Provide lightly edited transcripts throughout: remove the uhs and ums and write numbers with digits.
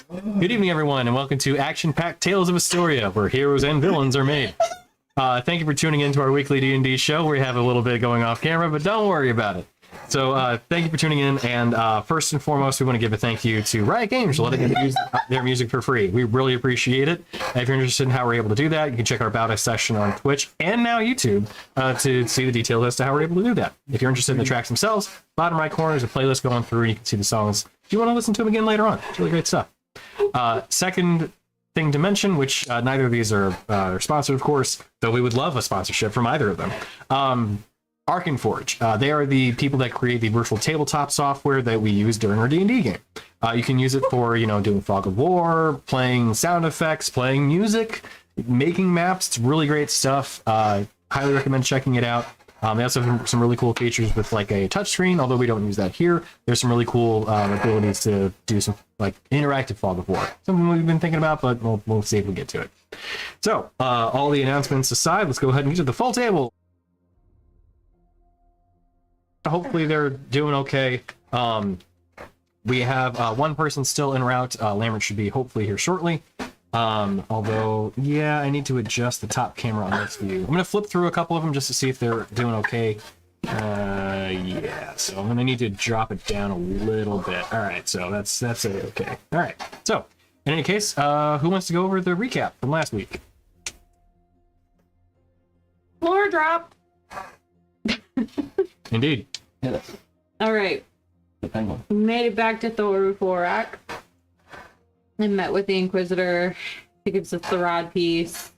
Good evening, everyone, and welcome to Action-Packed Tales of Istoria, where heroes and villains are made. Thank you for tuning in to our weekly D&D show. We have a little bit going off camera, but don't worry about it. So thank you for tuning in, and first and foremost, we want to give a thank you to Riot Games for letting us use their music for free. We really appreciate it. If you're interested in how we're able to do that, you can check our About Us session on Twitch and now YouTube to see the details as to how we're able to do that. If you're interested in the tracks themselves, bottom right corner is a playlist going through, and you can see the songs if you want to listen to them again later on. It's really great stuff. Second thing to mention, which neither of these are sponsored, of course, though we would love a sponsorship from either of them. Arkenforge. They are the people that create the virtual tabletop software that we use during our D&D game. You can use it for, doing Fog of War, playing sound effects, playing music, making maps. It's really great stuff. Highly recommend checking it out. They also have some really cool features with like a touchscreen, although we don't use that here. There's some really cool abilities to do some like interactive Fog of War. Something we've been thinking about, but we'll see if we get to it. So all the announcements aside, let's go ahead and get to the full table. Hopefully they're doing okay. We have one person still en route. Lambert should be hopefully here shortly. Although, yeah, I need to adjust the top camera on this view. I'm going to flip through a couple of them just to see if they're doing okay. Yeah, so I'm going to need to drop it down a little bit. All right, so that's okay. All right, so in any case, who wants to go over the recap from last week? Floor drop. Indeed. Yeah, All right. the penguin. We made it back to Thoruforak. I met with the Inquisitor. She gives us the rod piece.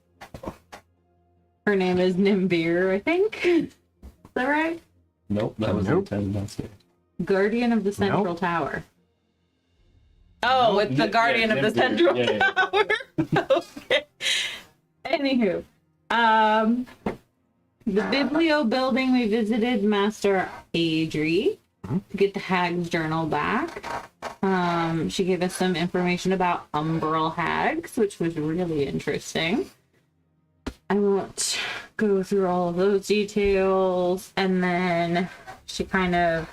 Her name is Nimbir, I think. Is that right? Nope, that was Nope. intended on stage. Guardian of the Central Nope. Tower. Oh, Nope. it's the Yeah, Guardian of the Nimbir. Central Yeah. Tower. Okay. Anywho, the Biblio building, we visited Master Adri to get the Hag's journal back. She gave us some information about umbral hags, which was really interesting. I won't go through all of those details. And then she kind of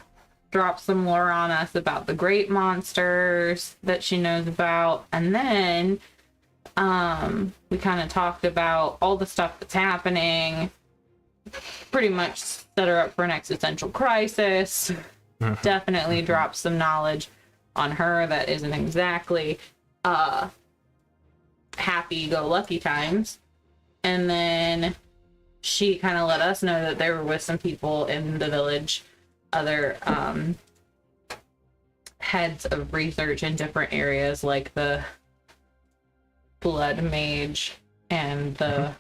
dropped some lore on us about the great monsters that she knows about. And then we kind of talked about all the stuff that's happening, pretty much set her up for an existential crisis. Definitely dropped some knowledge on her that isn't exactly happy-go-lucky times. And then she kind of let us know that there were some people in the village, other heads of research in different areas, like the blood mage and the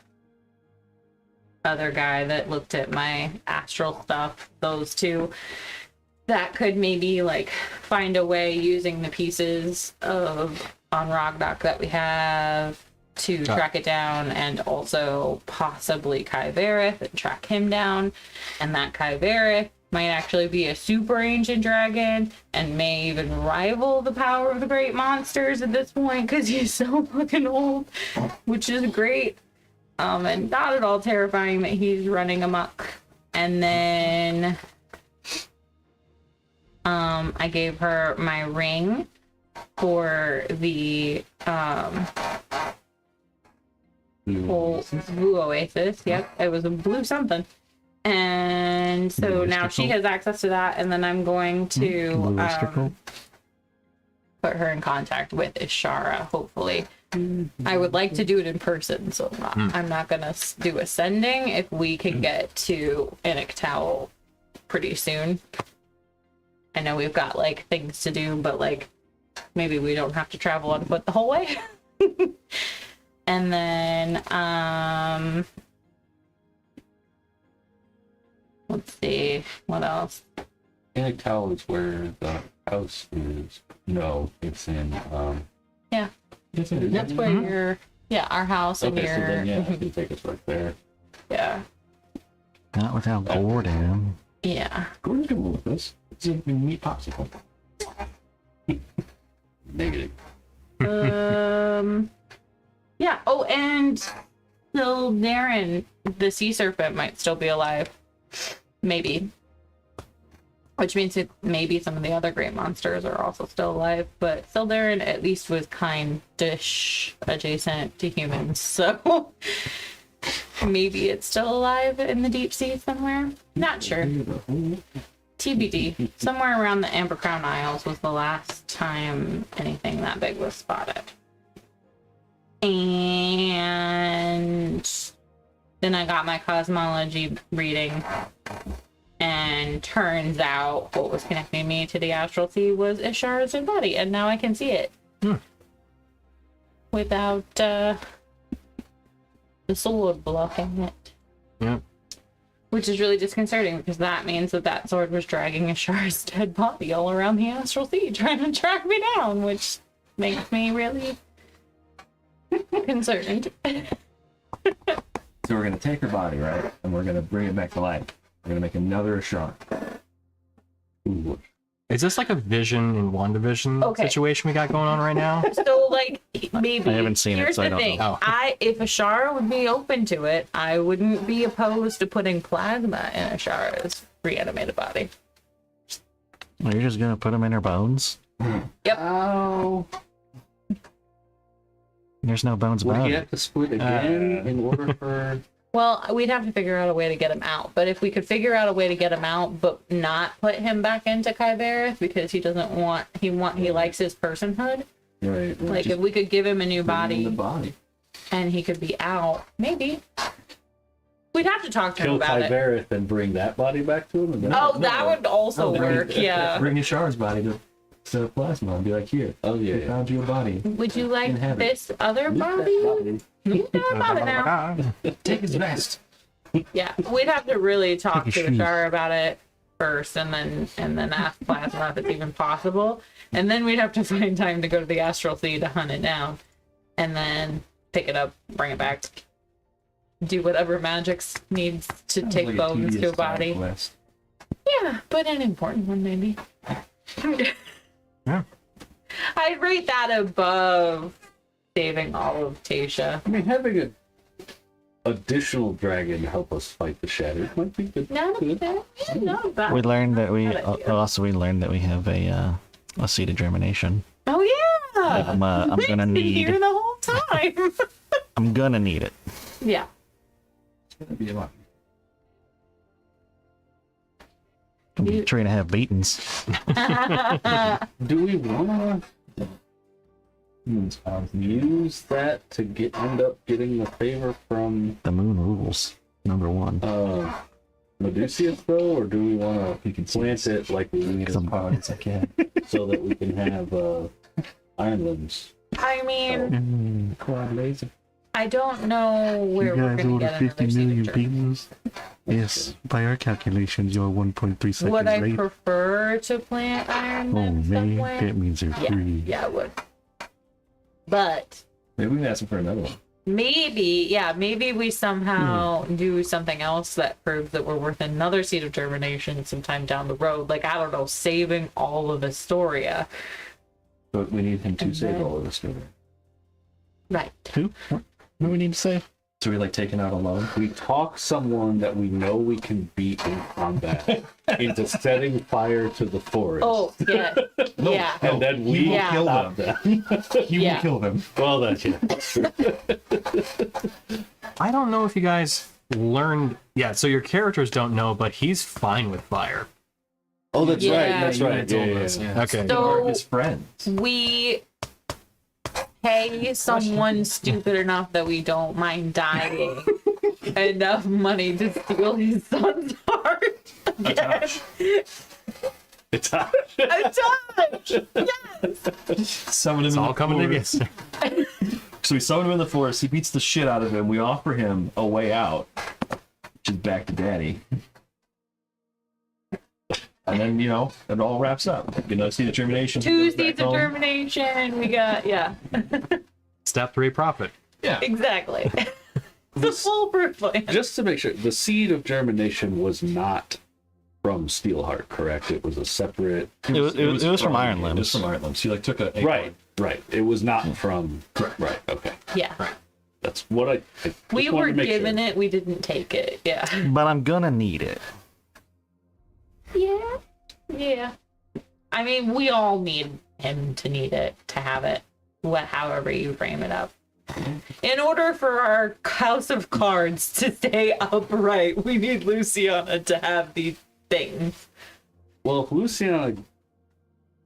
other guy that looked at my astral stuff, those two, that could maybe like find a way using the pieces of on Rogdock that we have to track it down, and also possibly Kyverith and track him down. And that Kyverith might actually be a super ancient dragon and may even rival the power of the great monsters at this point because he's so fucking old, which is great. And not at all terrifying that he's running amok. And then I gave her my ring for the blue oasis. Yep, it was a blue something. And so now she has access to that, and then I'm going to put her in contact with Ishara, hopefully. I would like to do it in person, so I'm not gonna do ascending if we can get to Iniktal pretty soon. I know we've got like things to do, but like maybe we don't have to travel on foot the whole way. And then let's see what else. Iniktal is where the house is. No, it's in Yeah. Yes, it is. That's where your our house and Okay, so your then I can take us right there. yeah. Not without Gordon. Yeah. Gordon's good with this. It's a meat popsicle. Negative. Yeah. Oh, and still Darren, the sea serpent, might still be alive. Maybe. which means that maybe some of the other great monsters are also still alive, but Sildarin at least was kind-ish adjacent to humans, so maybe it's still alive in the deep sea somewhere. Not sure. TBD. Somewhere around the Amber Crown Isles was the last time anything that big was spotted. And then I got my cosmology reading, and turns out what was connecting me to the astral sea was Ishar's body, and now I can see it without the sword blocking it. Yep. Which is really disconcerting, because that means that sword was dragging Ishar's dead body all around the astral sea, trying to track me down, which makes me really concerned. So we're gonna take her body, right? And we're gonna bring it back to life. We're gonna make another Ashar. Ooh. Is this like a Vision in WandaVision Okay. situation we got going on right now? So, like, maybe. I haven't seen it, Here's so I the don't thing. know. If Ashara would be open to it, I wouldn't be opposed to putting plasma in Ashara's reanimated body. You're just gonna put them in her bones? Yep. Oh. There's no bones Would about he it. have to split again in order for... Well, we'd have to figure out a way to get him out. But if we could figure out a way to get him out, but not put him back into Kyberith, because he doesn't want, he likes his personhood. Right. Like, if we could give him a new The body body. and he could be out, maybe. We'd have to talk to him Kill about it. Kyberith and bring that body back to him? And then... Oh, that would also work, yeah. Bring Ashar's body to set up plasma and be like, here, Oh, we yeah. found you a body. Would you like Inhabit. this other body? Move that body now. Take his vest. Yeah, we'd have to really talk Take to a shoe. Ashara about it first, and then ask Plasma if it's even possible, and then we'd have to find time to go to the Astral Sea to hunt it down, and then pick it up, bring it back, do whatever magics needs to Sounds take like bones to a tedious body. side quest. Yeah, but an important one maybe. Yeah. I'd rate that above saving all of Tasha. I mean, having an additional dragon help us fight the Shattered might be good. No, that. We learned that we Good idea. also learned that we have a seed of germination. Oh yeah. I'm We've gonna been need. here the whole time. I'm gonna need it. Yeah. It's gonna be a lot. I'm gonna be 3.5 beatings. Do we want to use that to end up getting the favor from The moon rules. Number one. Medusius, though, or do we want to plant it like we need As hard as I can. so that we can have Ironlands? I mean, Quad laser. I don't know where we're gonna get another seed of germ. beatings? Yes, by our calculations, you're 1.3 seconds Would I prefer to plant Iron Man somewhere? means you're Yeah, I would. But Maybe we can ask him for another one. maybe we somehow do something else that proves that we're worth another seed of germination sometime down the road. Like, I don't know, saving all of Istoria. But we need him to And save then- all of this story. Right. Who? What do we need to save? So we like taking out alone? we talk someone that we know we can beat in combat into setting fire to the forest. Oh, yeah. Yeah. and then we he will Yeah. kill stop them. them. He Yeah. will kill them. Well, that's true. I don't know if you guys learned. Yeah, so your characters don't know, but he's fine with fire. Oh, that's Yeah. right. That's You right. had told Yeah, us, yeah. yeah. Okay. So- We're his friends. We pay someone stupid enough that we don't mind dying enough money to steal his son's heart. Yes. It's A touch! Yes! Summon him It's in all the coming forest. together. So we summon him in the forest. He beats the shit out of him. We offer him a way out, which is back to daddy. And then, it all wraps up. See the termination. 2 seeds of germination. We got, yeah, Step 3, profit. Yeah. exactly. The foolproof plan. Just to make sure, the seed of germination was not from Steelheart, correct? It was a separate. It was from Iron It was Limbs. from Iron Limbs. He took a Right. It was not from. Right. Okay. Yeah. That's what I just We wanted were to make given sure. it, we didn't take it. Yeah. But I'm gonna need it. Yeah. I mean, we all need him to need it, to have it, however you frame it up. In order for our house of cards to stay upright, we need Luciana to have these things. Well, if Luciana,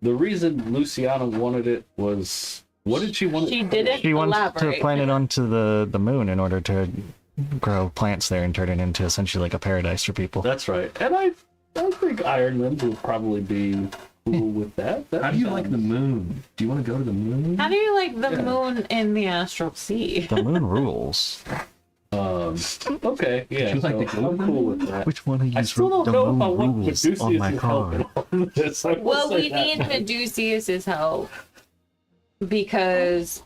the reason Luciana wanted it was, what did she want? She didn't She wants elaborate. to plant it onto the moon in order to grow plants there and turn it into essentially like a paradise for people. That's right. And I think Ireland will probably be cool with that. How do you like the moon? Do you want to go to the moon? How do you like the moon in the astral sea? The moon rules. Okay, yeah, you like so to go I'm to the cool moon? with that. Which one of you I still wrote don't the know if I moon want rules on Medusius' my help card? on this. I will Well, say we that need much. Medusius's help because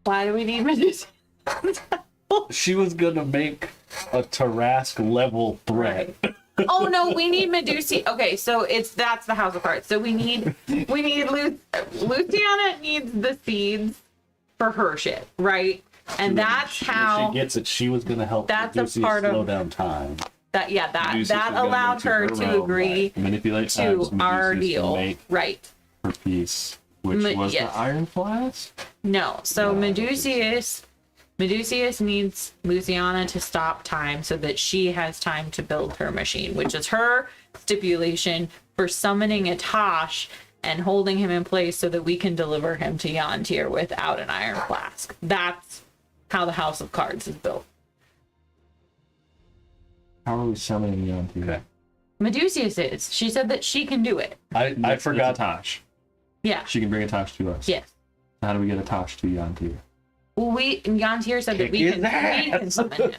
why do we need Medusius? She was gonna make a Tarask level threat. Oh no, we need Medusi. Okay, so that's the House of Cards. So we need Luciana needs the seeds for her shit, right? And that's If how she gets it. She was gonna help That's a Medusius part of- slow down time. that Medusius that is gonna allowed make to her to realm, agree manipulate times, to our Medusius can deal, make right? her piece, which was yes. the iron flask. No, so Medusius needs Luciana to stop time so that she has time to build her machine, which is her stipulation for summoning Atosh and holding him in place so that we can deliver him to Yantir without an iron flask. That's how the House of Cards is built. How are we summoning Yantir? Okay. Medusius is. She said that she can do it. I forgot. Tosh. Yeah. She can bring a Tosh to us. Yes. How do we get a Tosh to Yantir? Well, Yantir said that we Kick can his summon him.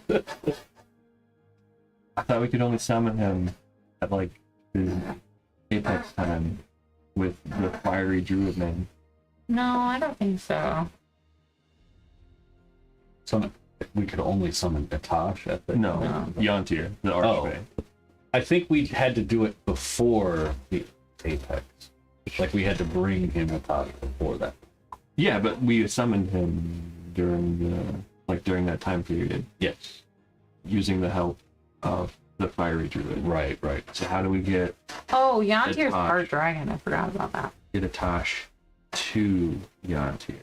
I thought we could only summon him at like his apex time with the fiery druid man. No, I don't think so. We could only summon Atosh at the No, Yantir, the archfey. I think we had to do it before the Apex. Like we had to bring him Atosh before that. Yeah, but we summoned him during that time period Yes. using the help of the fiery druid. Right. So how do we get Oh, Yantir's Atosh. part dragon. I forgot about that. a Tosh to Yantir?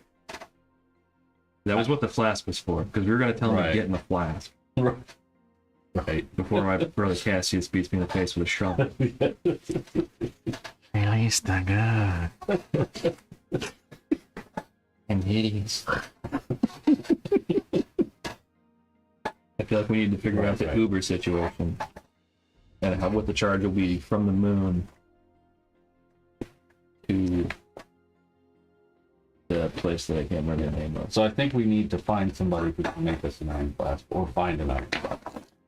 That was what the flask was for, because we were going to tell him Right. to get in the flask Right. before my brother Cassius beats me in the face with a shovel. Release the good. And hideous. I feel like we need to figure out the Right. Uber situation and what the charge will be from the moon to the place that I can't remember the name of. So I think we need to find somebody who can make us an iron flask or find an iron flask.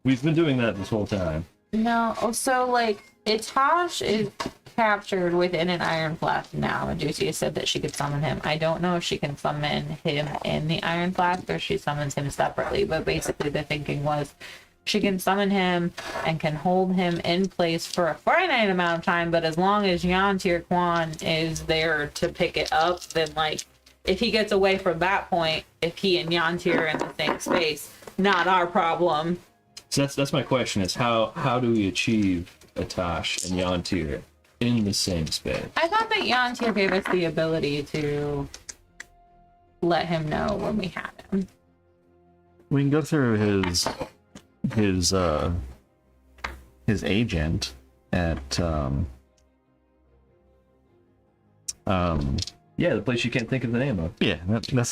We've been doing that this whole time. No, so like Itosh is captured within an iron flask now. Medusia said that she could summon him. I don't know if she can summon him in the iron flask or she summons him separately, but basically the thinking was she can summon him and can hold him in place for a finite amount of time, but as long as Yantir Kwan is there to pick it up, then like if he gets away from that point, if he and Yantir are in the same space, not our problem. So that's my question: is how do we achieve Atosh and Yantir in the same space? I thought that Yantir gave us the ability to let him know when we had him. We can go through his agent at Yeah, the place you can't think of the name of. yeah, that's But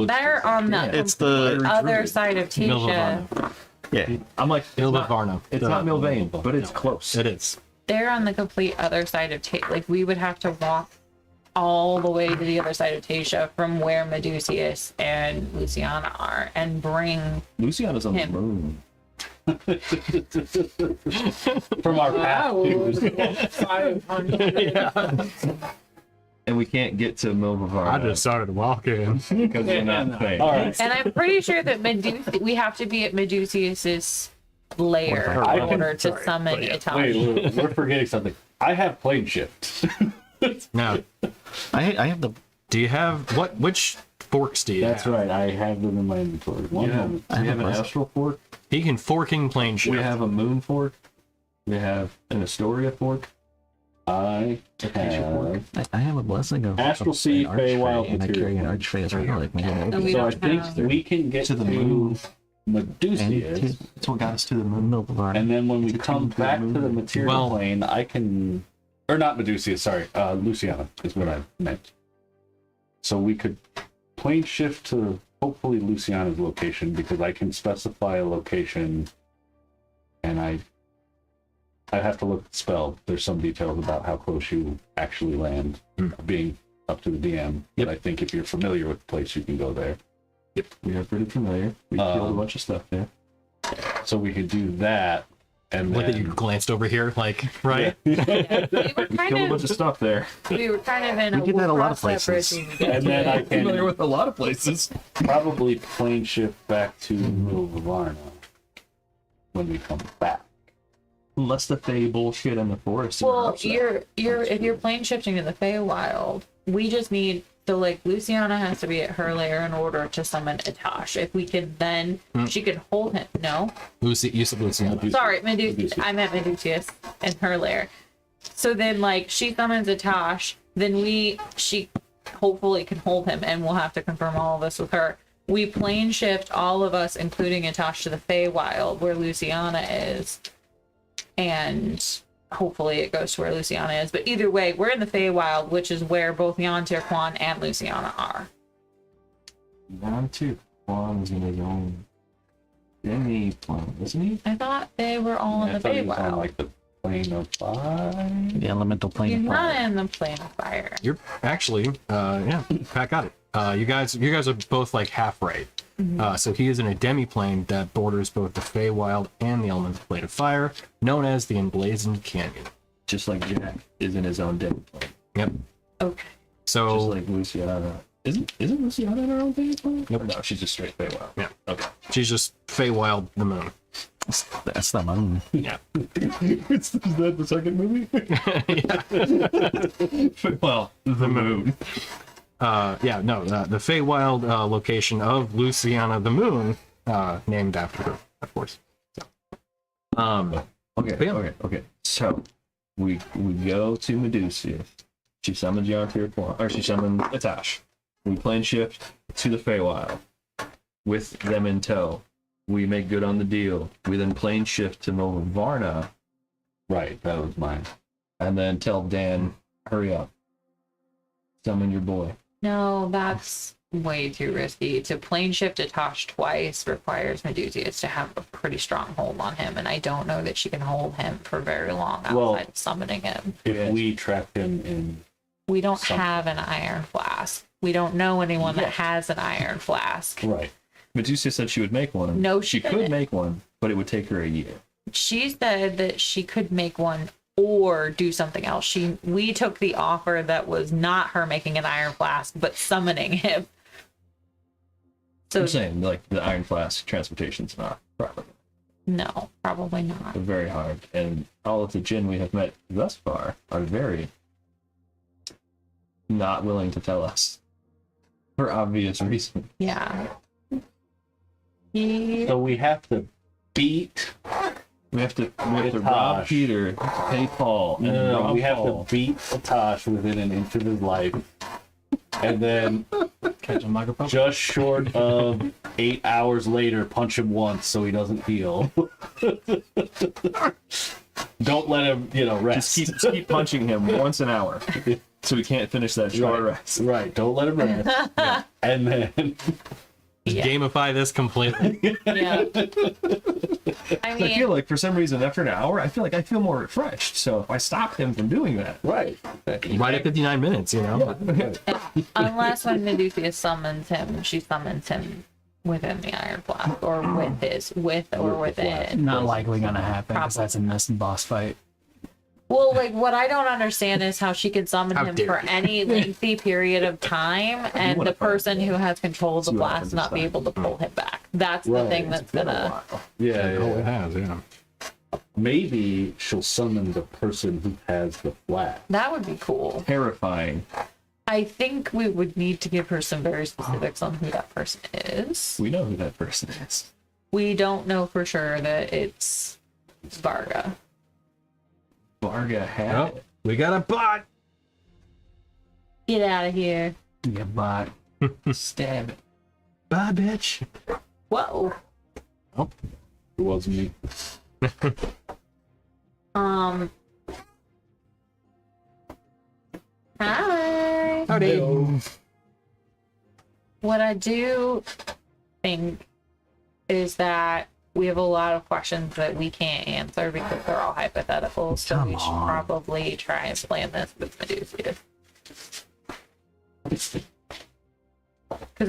they're on the it's the other side of Tisha. yeah. I'm like, Varno. it's not Milvain, but it's close. It is. They're on the complete other side of Tisha. Like we would have to walk all the way to the other side of Tasha from where Medusius and Luciana are and bring Luciana's on Him. the moon. From our path. And we can't get to Milvavar started walking. because we're not fake. All right. and I'm pretty sure that we have to be at Medusius's lair I in can- order to summon Wait, Itosh. we're forgetting something. I have plane shift. Now, I have the do you have which forks do you That's have? right. I have them in my inventory. One moment. We have an astral fork. He can forking plane shift. We have a moon fork. We have an Istoria fork. I have. I have a blessing of Astral of Seed, an Feywild, archfey, and I carry an material. archfey as well. Like, maybe And we So I don't think have- we can get to the moon, Medusius, That's what got us to the moon. and then when we come back to the material Well- plane, I can, or not Medusius, sorry, Luciana is what I meant. So we could plane shift to hopefully Luciana's location because I can specify a location, and I'd have to look at the spell. There's some details about how close you actually land, being up to the DM. Yep. But I think if you're familiar with the place, you can go there. We are pretty familiar. We killed a bunch of stuff there. So we could do that, and Look then that you glanced over here, like, right? We were Killed a bunch of stuff there. in We did that a lot of places. and then I Familiar can with a lot of places. probably plane shift back to Varna when we come back. Unless the Fey bullshit in the forest. Well, you're if you're plane shifting to the Feywild, we just need so like Luciana has to be at her lair in order to summon Itash. If we could then she could hold him. No, Lucy, you said Luciana. sorry, Medusius. I meant Medusius in her lair. So then like she summons Itash, then she hopefully can hold him, and we'll have to confirm all of this with her. We plane shift all of us, including Itash, to the Feywild where Luciana is. And hopefully it goes to where Luciana is. But either way, we're in the Feywild, which is where both Jan Tirquan and Luciana are. Jan too. Juan was in his own demi plane, wasn't he? I thought they were all I in the thought he was on Feywild. like the plane of fire. The elemental plane You're of not fire. in the plane of fire. You're actually, yeah, Pat got it. You guys are both like half right. So he is in a demi-plane that borders both the Feywild and the elemental plane of fire, known as the Emblazoned Canyon. Just like Jack is in his own demi plane. Yep. Okay. So Just like Luciana. Isn't Luciana in her own demi plane? Nope. Or no, she's just straight Feywild. Yeah. Okay. she's just Feywild the moon. That's the moon. Yeah. Is that the second movie? Well, the moon. The Feywild location of Luciana the moon, named after her, of course. So, Okay, Yeah. okay. So we go to Medusius. She summons Yarntir, or she summons Atash. We plane shift to the Feywild with them in tow. We make good on the deal. We then plane shift to Nova Varna Right, that was mine. and then tell Dan, hurry up. Summon your boy. No, that's way too risky. To plane shift Itash twice requires Medusius to have a pretty strong hold on him, and I don't know that she can hold him for very long outside Well- of summoning him. If we trap him in, We don't Something. have an iron flask. We don't know anyone that has an iron flask. right, Medusius said she would make one. No, she she could didn't. make one, but it would take her a year. She said that she could make one or do something else. We took the offer that was not her making an iron flask, but summoning him. So I'm saying, like, the Iron Flask transportation's not proper. no, probably not. They're very hard. And all of the Jinn we have met thus far are very not willing to tell us. For obvious reasons. Yeah. He, so we have to beat. We have to rob Tosh. Peter, pay Paul, and rob we have Paul. to beat Atash within an inch of his life, and then catch a microphone. just short of 8 hours later, punch him once so he doesn't heal. Don't let him, rest. Just keep punching him once an hour. So we can't finish that short rest. Right, don't let him rest. And then yeah. Gamify this completely. Yeah. I I mean, feel like for some reason after an hour, I feel more refreshed. So if I stop him from doing that, right, Right at 59 minutes, unless when Medusius summons him, she summons him within the iron flask, or with or within. Not likely gonna happen because Probably. that's a mess boss fight. Well, like what I don't understand is how she could summon How him dare for you. any lengthy period of time, and wanna the find person who has control of the See what blast happens not be this able to pull him back. That's the Right. thing that's been a gonna. while. yeah. Oh, it has, yeah. Maybe she'll summon the person who has the flag. That would be cool. Terrifying. I think we would need to give her some very specifics on who that person is. We know who that person is. We don't know for sure that it's Varga. Varga had Oh, it. We got a bot. Get out of here. Yeah, bot. Stab it. Bye, bitch. Whoa. It wasn't me. Hi. Howdy. What I do think is that we have a lot of questions that we can't answer because they're all hypothetical. So we should probably try and plan this with Medusa. Because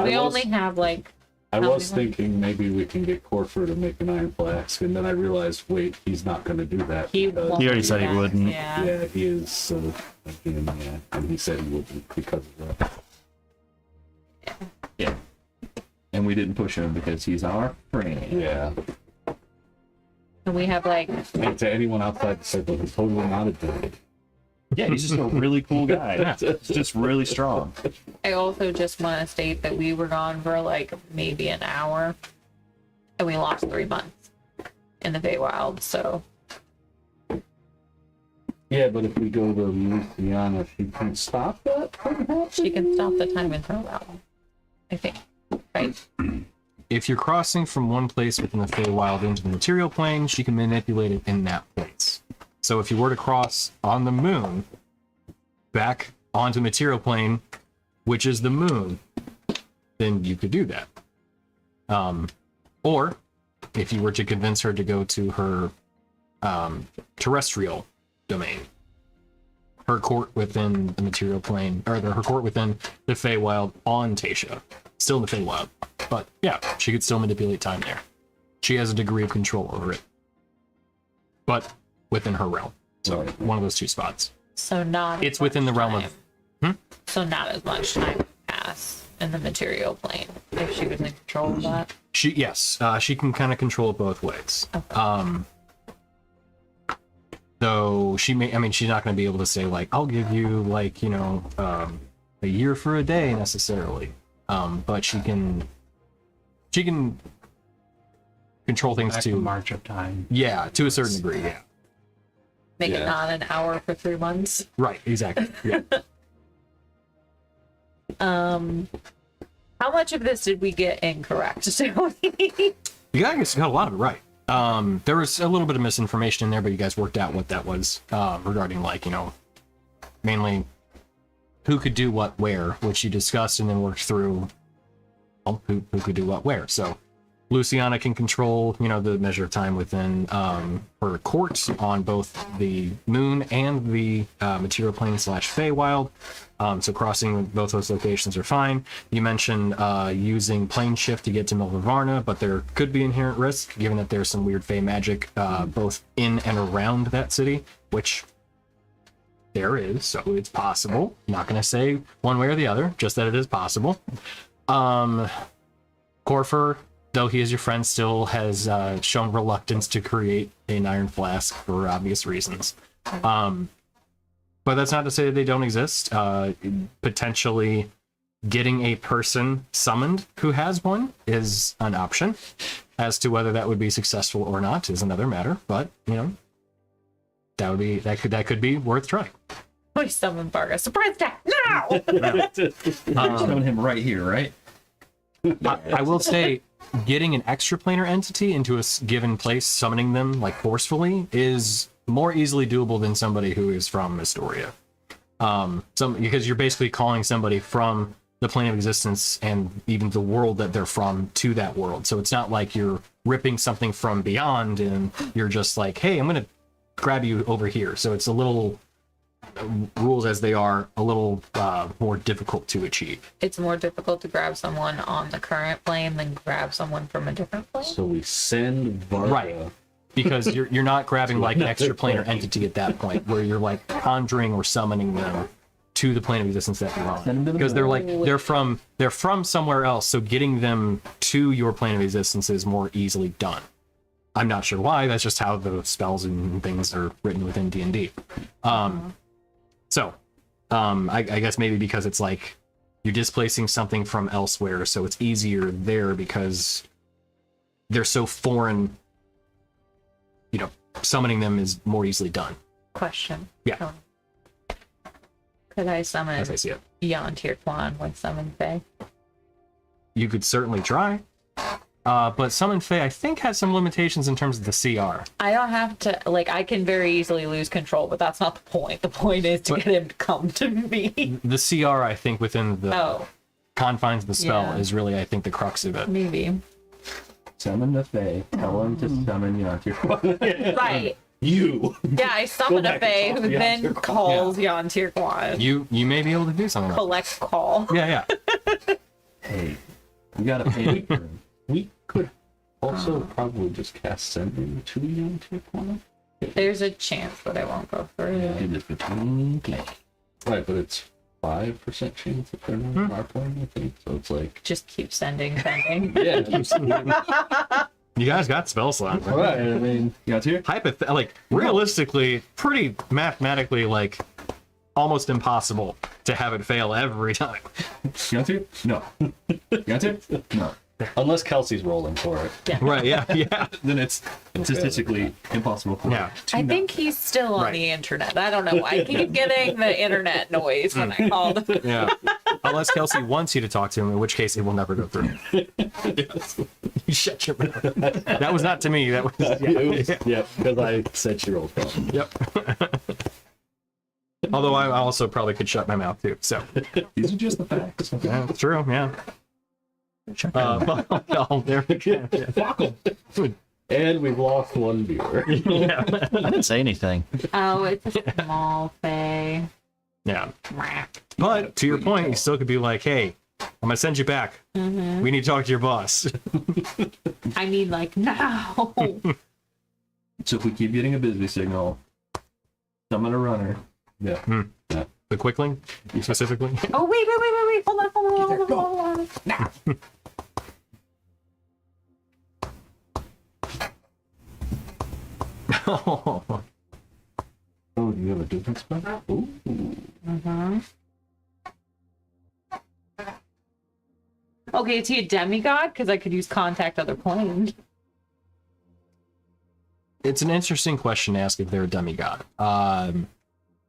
we only have like. I How was many thinking maybe we can get Corfer to make an iron flask, and then I realized, wait, he's not going to do that. He because- won't He already do said he that. wouldn't. Yeah. Yeah, he is. Again, yeah, and he said he wouldn't because of that. Yeah. And we didn't push him because he's our friend. Yeah. And we have like. And to anyone outside the circle, he's totally not a dick. Yeah, he's just a really cool guy. He's just really strong. I also just want to state that we were gone for like maybe an hour, and we lost 3 months in the Feywild. So Yeah, but if we go to Luciana, she can stop that from happening? she can stop the time and throw out. I think, right? If you're crossing from one place within the Feywild into the material plane, she can manipulate it in that place. So if you were to cross on the moon back onto the material plane, which is the moon, then you could do that. Or if you were to convince her to go to her terrestrial domain, her court within the material plane, or her court within the Feywild on Tasha, still in the Feywild. But yeah, she could still manipulate time there. She has a degree of control over it, but within her realm. So one of those two spots. So not. It's as within the much realm time. of. So not as much time would pass in the material plane if she was in control of that. She she can kind of control it both ways. Okay. Though she may, I mean, she's not going to be able to say like, I'll give you like, a year for a day necessarily. But she can control things Back to march of time. yeah, to a certain degree. Yeah, Make Yeah. it not an hour for 3 months. right, exactly. Yeah. How much of this did we get incorrect, Tony? You guys got a lot of it right. There was a little bit of misinformation in there, but you guys worked out what that was regarding, like, mainly who could do what where, which you discussed and then worked through who could do what where. So Luciana can control, the measure of time within her court on both the moon and the material plane / Feywild. So crossing both those locations are fine. You mentioned using plane shift to get to Milvivarna, but there could be inherent risk given that there's some weird Fey magic both in and around that city, which there is, so it's possible. I'm not going to say one way or the other, just that it is possible. Corfer, though he is your friend, still has shown reluctance to create an iron flask for obvious reasons. But that's not to say that they don't exist. Potentially getting a person summoned who has one is an option. As to whether that would be successful or not is another matter. But, that could be worth trying. We summon Varga. Surprise attack! Now! Showing him right here, right? I will say, getting an extraplanar entity into a given place, summoning them like forcefully, is more easily doable than somebody who is from Istoria. Because you're basically calling somebody from the plane of existence and even the world that they're from to that world. So it's not like you're ripping something from beyond and you're just like, hey, I'm going to grab you over here. So it's a little, rules as they are, a little more difficult to achieve. It's more difficult to grab someone on the current plane than grab someone from a different plane. So we send Varga. Right. Because you're not grabbing like an extraplanar entity at that point where you're like conjuring or summoning them to the plane of existence that you're on. Because they're from somewhere else, so getting them to your plane of existence is more easily done. I'm not sure why, that's just how the spells and things are written within D&D. So I guess maybe because it's like you're displacing something from elsewhere, so it's easier there because they're so foreign. Summoning them is more easily done. Question. Yeah. Tony. Could I summon as I see it. Yantir Kwan with Summon Fae? You could certainly try. But Summon Fae, I think, has some limitations in terms of the CR. I don't have to, like, I can very easily lose control, but that's not the point. The point is to get him to come to me. The CR, I think, within the Oh, confines of the spell Yeah. is really, I think, the crux of it. maybe. Summon the Fae. Tell him to summon Yantir. Right. You. Yeah, I summon a back and Fae talk who to then Yantir Kwan. calls Yantir Kwan. You may be able to do something like Collect call. that. Yeah, yeah. Hey, we gotta pay for him. We could also probably just cast Sending to Yantir Kwan. There's a chance that I won't go through. Do this between play. Right, but it's 5% chance if they're not our playing, I think. So it's like, Just keep sending. yeah, You guys got spell slots. Right? right. I mean, Like, realistically, pretty mathematically, like, almost impossible to have it fail every time. Yantir? No. Yantir? No. unless Kelsey's rolling for it. Right, yeah, yeah. Then it's statistically impossible for Yeah. I think he's still on Right. the internet. I don't know. I keep getting the internet noise when I call the. Yeah. Unless Kelsey wants you to talk to him, in which case it will never go through. You shut your mouth. That was not to me. That was. Yeah, because I said she rolled for him. Yep. Although I also probably could shut my mouth too. So these are just the facts. yeah, it's true. Yeah. Oh, there we go. Yeah. And we've lost one viewer. Yeah. I didn't say anything. Oh, it's a small Fae. Yeah. But to your point, you still could be like, "Hey, I'm gonna send you back. We need to talk to your boss." I mean, like, now. So if we keep getting a busy signal, summon a runner. Yeah. The quickling, specifically. Oh, wait. Hold on. Now. Oh. Oh, do you have a different spell? Ooh. Okay, is he a demigod? Because I could use contact other planes. It's an interesting question to ask if they're a demigod.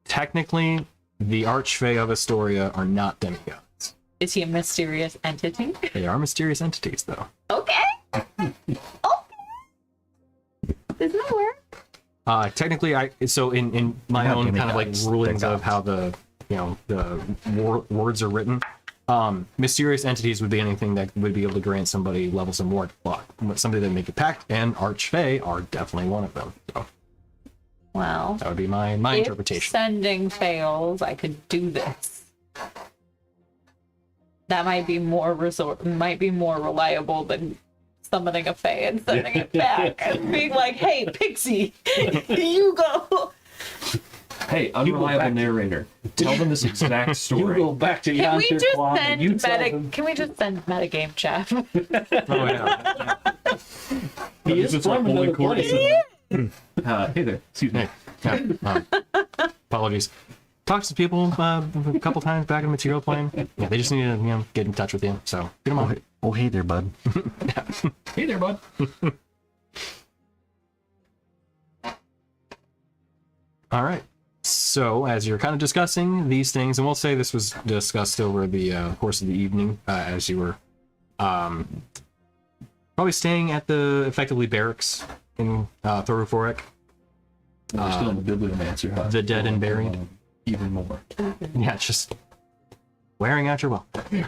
Technically, the Archfey of Istoria are not demigods. Is he a mysterious entity? They are mysterious entities, though. Okay. Does that work? Technically, so in my They're not own kind of like demigods, rulings they're of how the words are written, mysterious entities would be anything that would be able to grant somebody levels of ward block. Somebody that make a pact, and Archfey are definitely one of them. So Well, that would be my if interpretation. sending fails, I could do this. That might be more reliable than summoning a Fae and sending it back and being like, "Hey, Pixie, you go." Hey, unreliable narrator. Tell them this exact You story. go back to Can we Yantir just Kwan send and you tell meta? him Can we just send metagame chat? Oh yeah. he is It's our from only another court. place. Hey there. Excuse me. Yeah, apologies. Talked to people a couple times back in the material plane. Yeah, they just need to get in touch with you. So get them on. Oh, hey there, bud. Hey there, bud. All right. So as you're kind of discussing these things, and we'll say this was discussed over the course of the evening, as you were probably staying at the effectively barracks in Thoruforek. We're still in the Bibliomancer hut. The dead and buried. Even more. Yeah, just wearing out your welcome.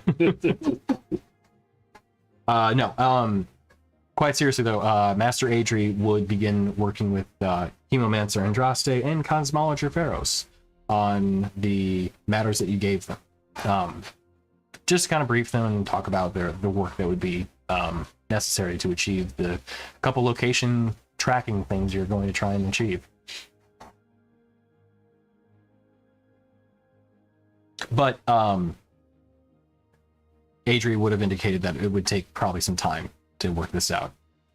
No. Quite seriously though, Master Adri would begin working with Hemomancer Andraste and Cosmologer Pharos on the matters that you gave them. Just to kind of brief them and talk about the work that would be necessary to achieve the couple location tracking things you're going to try and achieve. But Adri would have indicated that it would take probably some time to work this out,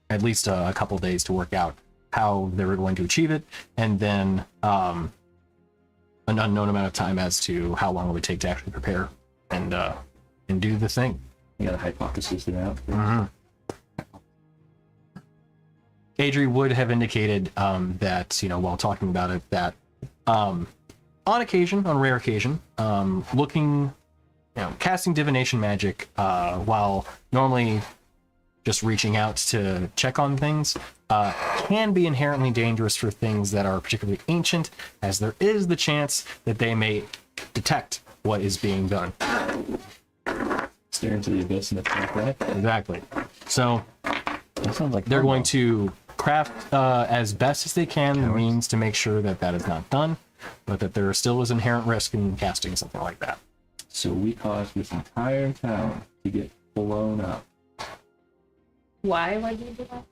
at least a couple days to work out how they were going to achieve it, and then an unknown amount of time as to how long it would take to actually prepare and do the thing. You got a hypothesis it out. Adri would have indicated that, while talking about it, that on occasion, on rare occasion, casting divination magic while normally just reaching out to check on things can be inherently dangerous for things that are particularly ancient, as there is the chance that they may detect what is being done. Stare into the abyss and attack that. Exactly. So That sounds like they're fun, going though. to craft as best as they can the means to make sure that that is not done, but that there still is inherent risk in casting something like that. So we caused this entire town to get blown up Why would you do that?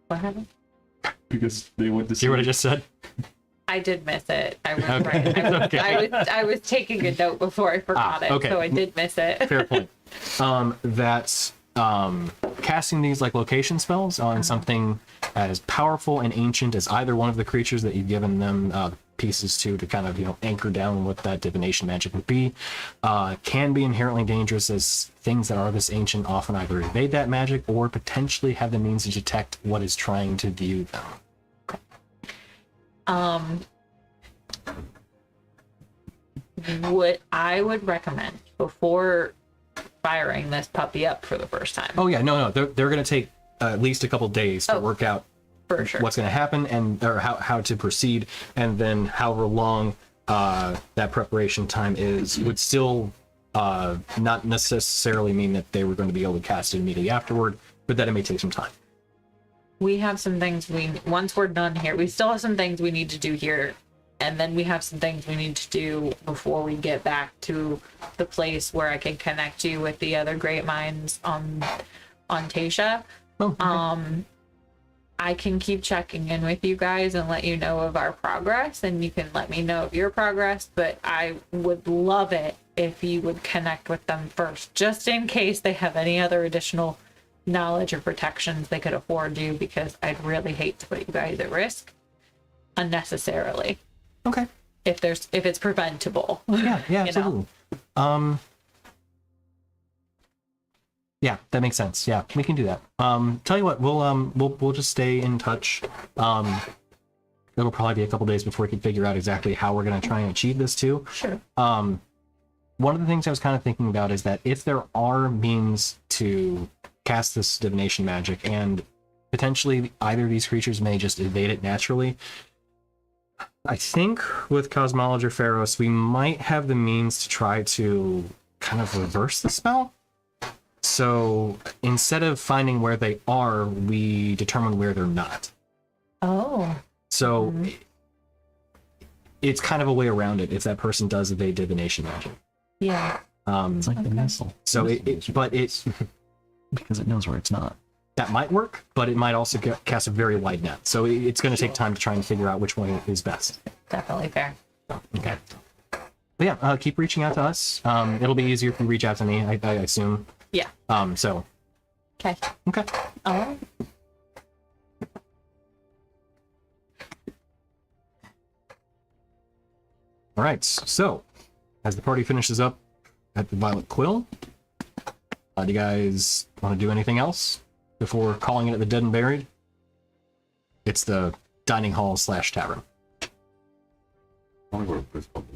What happened? because they went to See what I just said? I did miss it. I was Okay. right. I was taking a note before I forgot it, okay. so I did miss it. Fair point. That's casting these like location spells on something as powerful and ancient as either one of the creatures that you've given them pieces to kind of anchor down what that divination magic would be can be inherently dangerous, as things that are this ancient often either evade that magic or potentially have the means to detect what is trying to view them. What I would recommend before firing this puppy up for the first time, Oh yeah, no, they're going to take at least a couple days to work out for sure. what's going to happen and or how to proceed, and then however long that preparation time is would still not necessarily mean that they were going to be able to cast it immediately afterward, but that it may take some time. We have some things once we're done here, we still have some things we need to do here, and then we have some things we need to do before we get back to the place where I can connect you with the other great minds on Tasha. Oh, okay. I can keep checking in with you guys and let you know of our progress, and you can let me know of your progress, but I would love it if you would connect with them first, just in case they have any other additional knowledge or protections they could afford you, because I'd really hate to put you guys at risk unnecessarily Okay. if it's preventable. Yeah, you know? absolutely. Yeah, that makes sense. Yeah, we can do that. Tell you what, we'll just stay in touch. It'll probably be a couple days before we can figure out exactly how we're going to try and achieve this too. Sure. One of the things I was kind of thinking about is that if there are means to cast this divination magic, and potentially either of these creatures may just evade it naturally, I think with Cosmology or Pharos, we might have the means to try to kind of reverse the spell. So instead of finding where they are, we determine where they're not. Oh. So it's kind of a way around it if that person does evade divination magic. Yeah. It's like the missile. So but it's Because it knows where it's not. that might work, but it might also cast a very wide net. So it's going to take time to try and figure out which one is best. Definitely fair. Okay. But yeah, keep reaching out to us. It'll be easier if you reach out to me, I assume. Yeah. So. Okay. Okay. All right. All right. So, as the party finishes up at the Violet Quill, do you guys want to do anything else before calling it the Dead and Buried? It's the dining hall / tavern. Only work this bubble.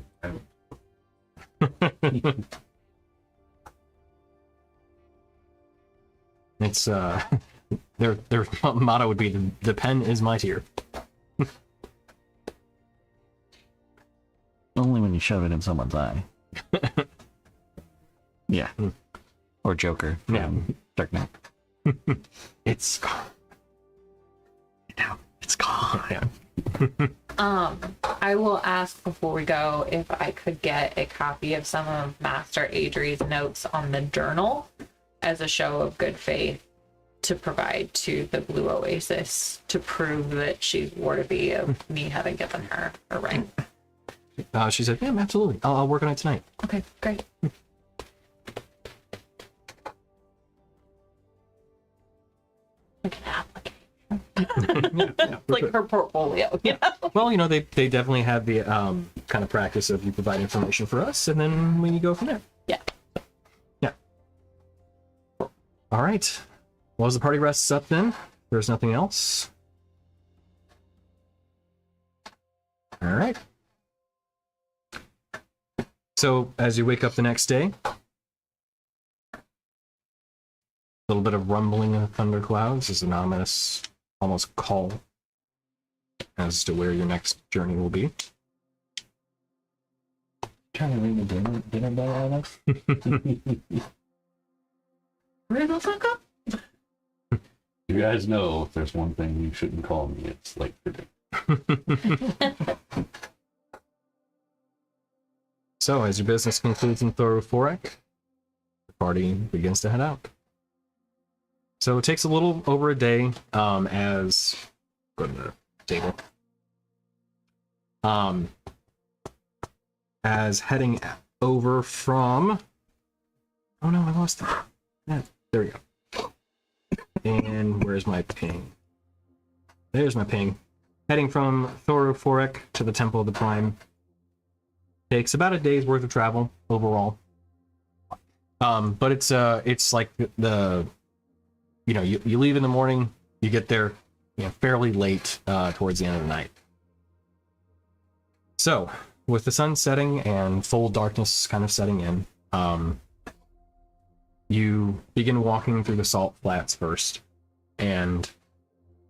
It's their motto would be the pen is mightier. Only when you shove it in someone's eye. Yeah. Or Joker. Yeah. from Dark Knight. It's It's gone. yeah. I will ask before we go if I could get a copy of some of Master Adri's notes on the journal as a show of good faith to provide to the Blue Oasis to prove that she's worthy of me having given her a ring. She said, "Yeah, absolutely. I'll work on it tonight." Okay, great. Like an application. Like her portfolio, you know? Well, they definitely have the kind of practice of you provide information for us, and then we go from there. Yeah. Yeah. All right. Well, as the party rests up, then there's nothing else. All right. So as you wake up the next day, a little bit of rumbling in the thunderclouds is an ominous, almost call as to where your next journey will be. Trying to ring the dinner bell, Alex? Where the fuck up? You guys know if there's one thing you shouldn't call me, it's late for dinner. So, as your business concludes in Thoruforek, the party begins to head out. So it takes a little over a day, as go to the table. As heading over from, oh no, I lost it. Yeah, there we go. And where's my ping? There's my ping. Heading from Thoruforek to the Temple of the Prime. Takes about a day's worth of travel overall. But it's like the you leave in the morning, you get there, fairly late towards the end of the night. So, with the sun setting and full darkness kind of setting in, you begin walking through the salt flats first, and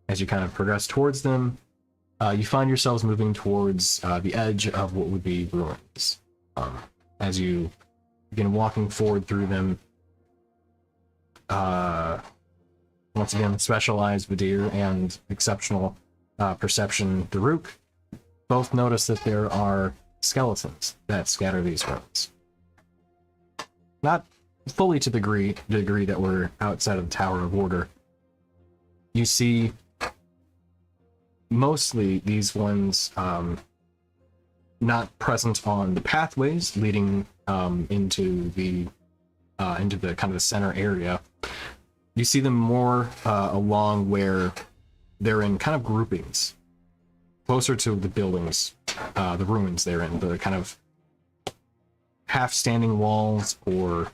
as you kind of progress towards them, you find yourselves moving towards the edge of what would be ruins. As you begin walking forward through them, once again, specialized Vidir and exceptional perception Daruk both notice that there are skeletons that scatter these ruins. Not fully to the degree that we're outside of the Tower of Order. You see mostly these ones not present on the pathways leading into the kind of the center area. You see them more along where they're in kind of groupings, closer to the buildings, the ruins they're in, the kind of half-standing walls, or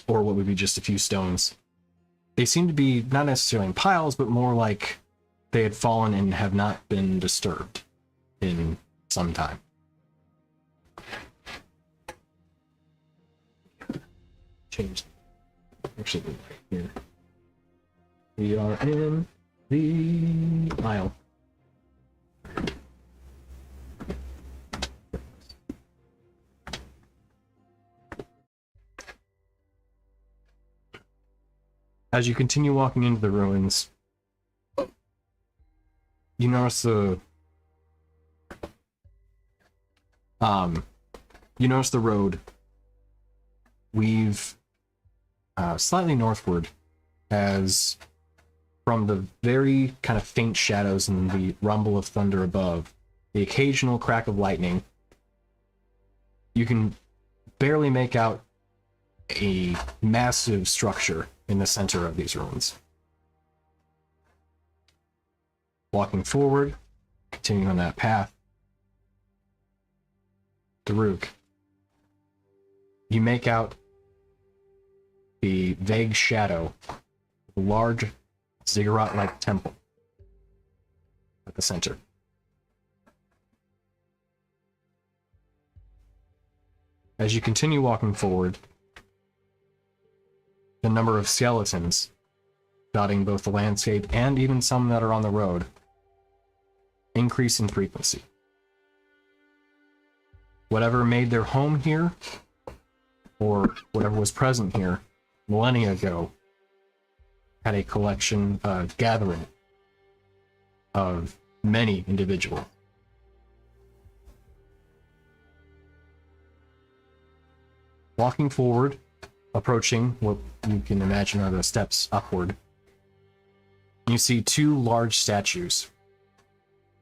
what would be just a few stones. They seem to be not necessarily in piles, but more like they had fallen and have not been disturbed in some time. Change. Actually, right here. We are in the aisle. As you continue walking into the ruins, you notice the road weave slightly northward, as from the very kind of faint shadows and the rumble of thunder above, the occasional crack of lightning, you can barely make out a massive structure in the center of these ruins. Walking forward, continuing on that path, Daruk, you make out the vague shadow of a large ziggurat-like temple at the center. As you continue walking forward, the number of skeletons dotting both the landscape and even some that are on the road increase in frequency. Whatever made their home here, or whatever was present here millennia ago, had a collection, gathering of many individuals. Walking forward, approaching what you can imagine are the steps upward, you see two large statues,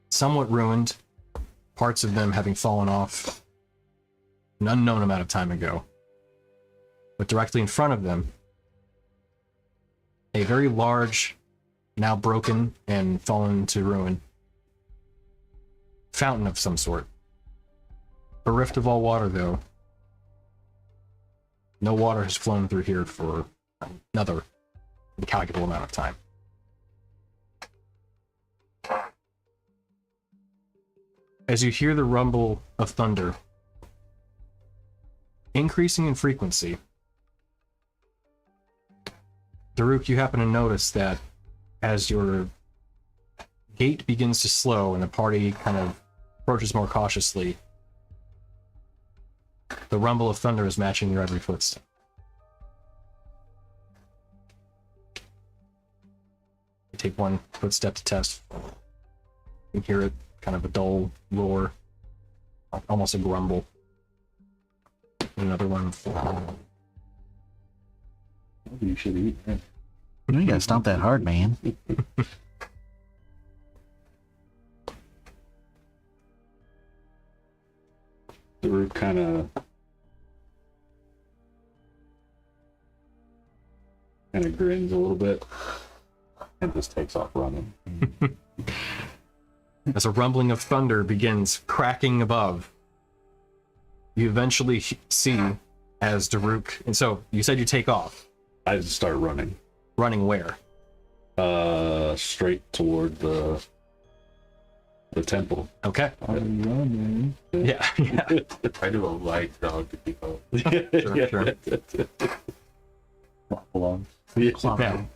somewhat ruined, parts of them having fallen off an unknown amount of time ago. But directly in front of them, a very large, now broken and fallen to ruin, fountain of some sort. Bereft of all water, though. No water has flown through here for another incalculable amount of time. As you hear the rumble of thunder increasing in frequency. Daruk, you happen to notice that as your gait begins to slow and the party kind of approaches more cautiously, the rumble of thunder is matching your every footstep. You take one footstep to test. You can hear it, kind of a dull roar, almost a grumble. Another one. You should eat. You gotta stomp that hard, man. The root kind of grins a little bit and just takes off running. As a rumbling of thunder begins cracking above, you eventually see as Daruk. And so you said you take off. I just start running. Running where? Straight toward the temple. Okay. I'm running. Yeah. Yeah. I do a light dog to keep up. Sure. Flop along. Now,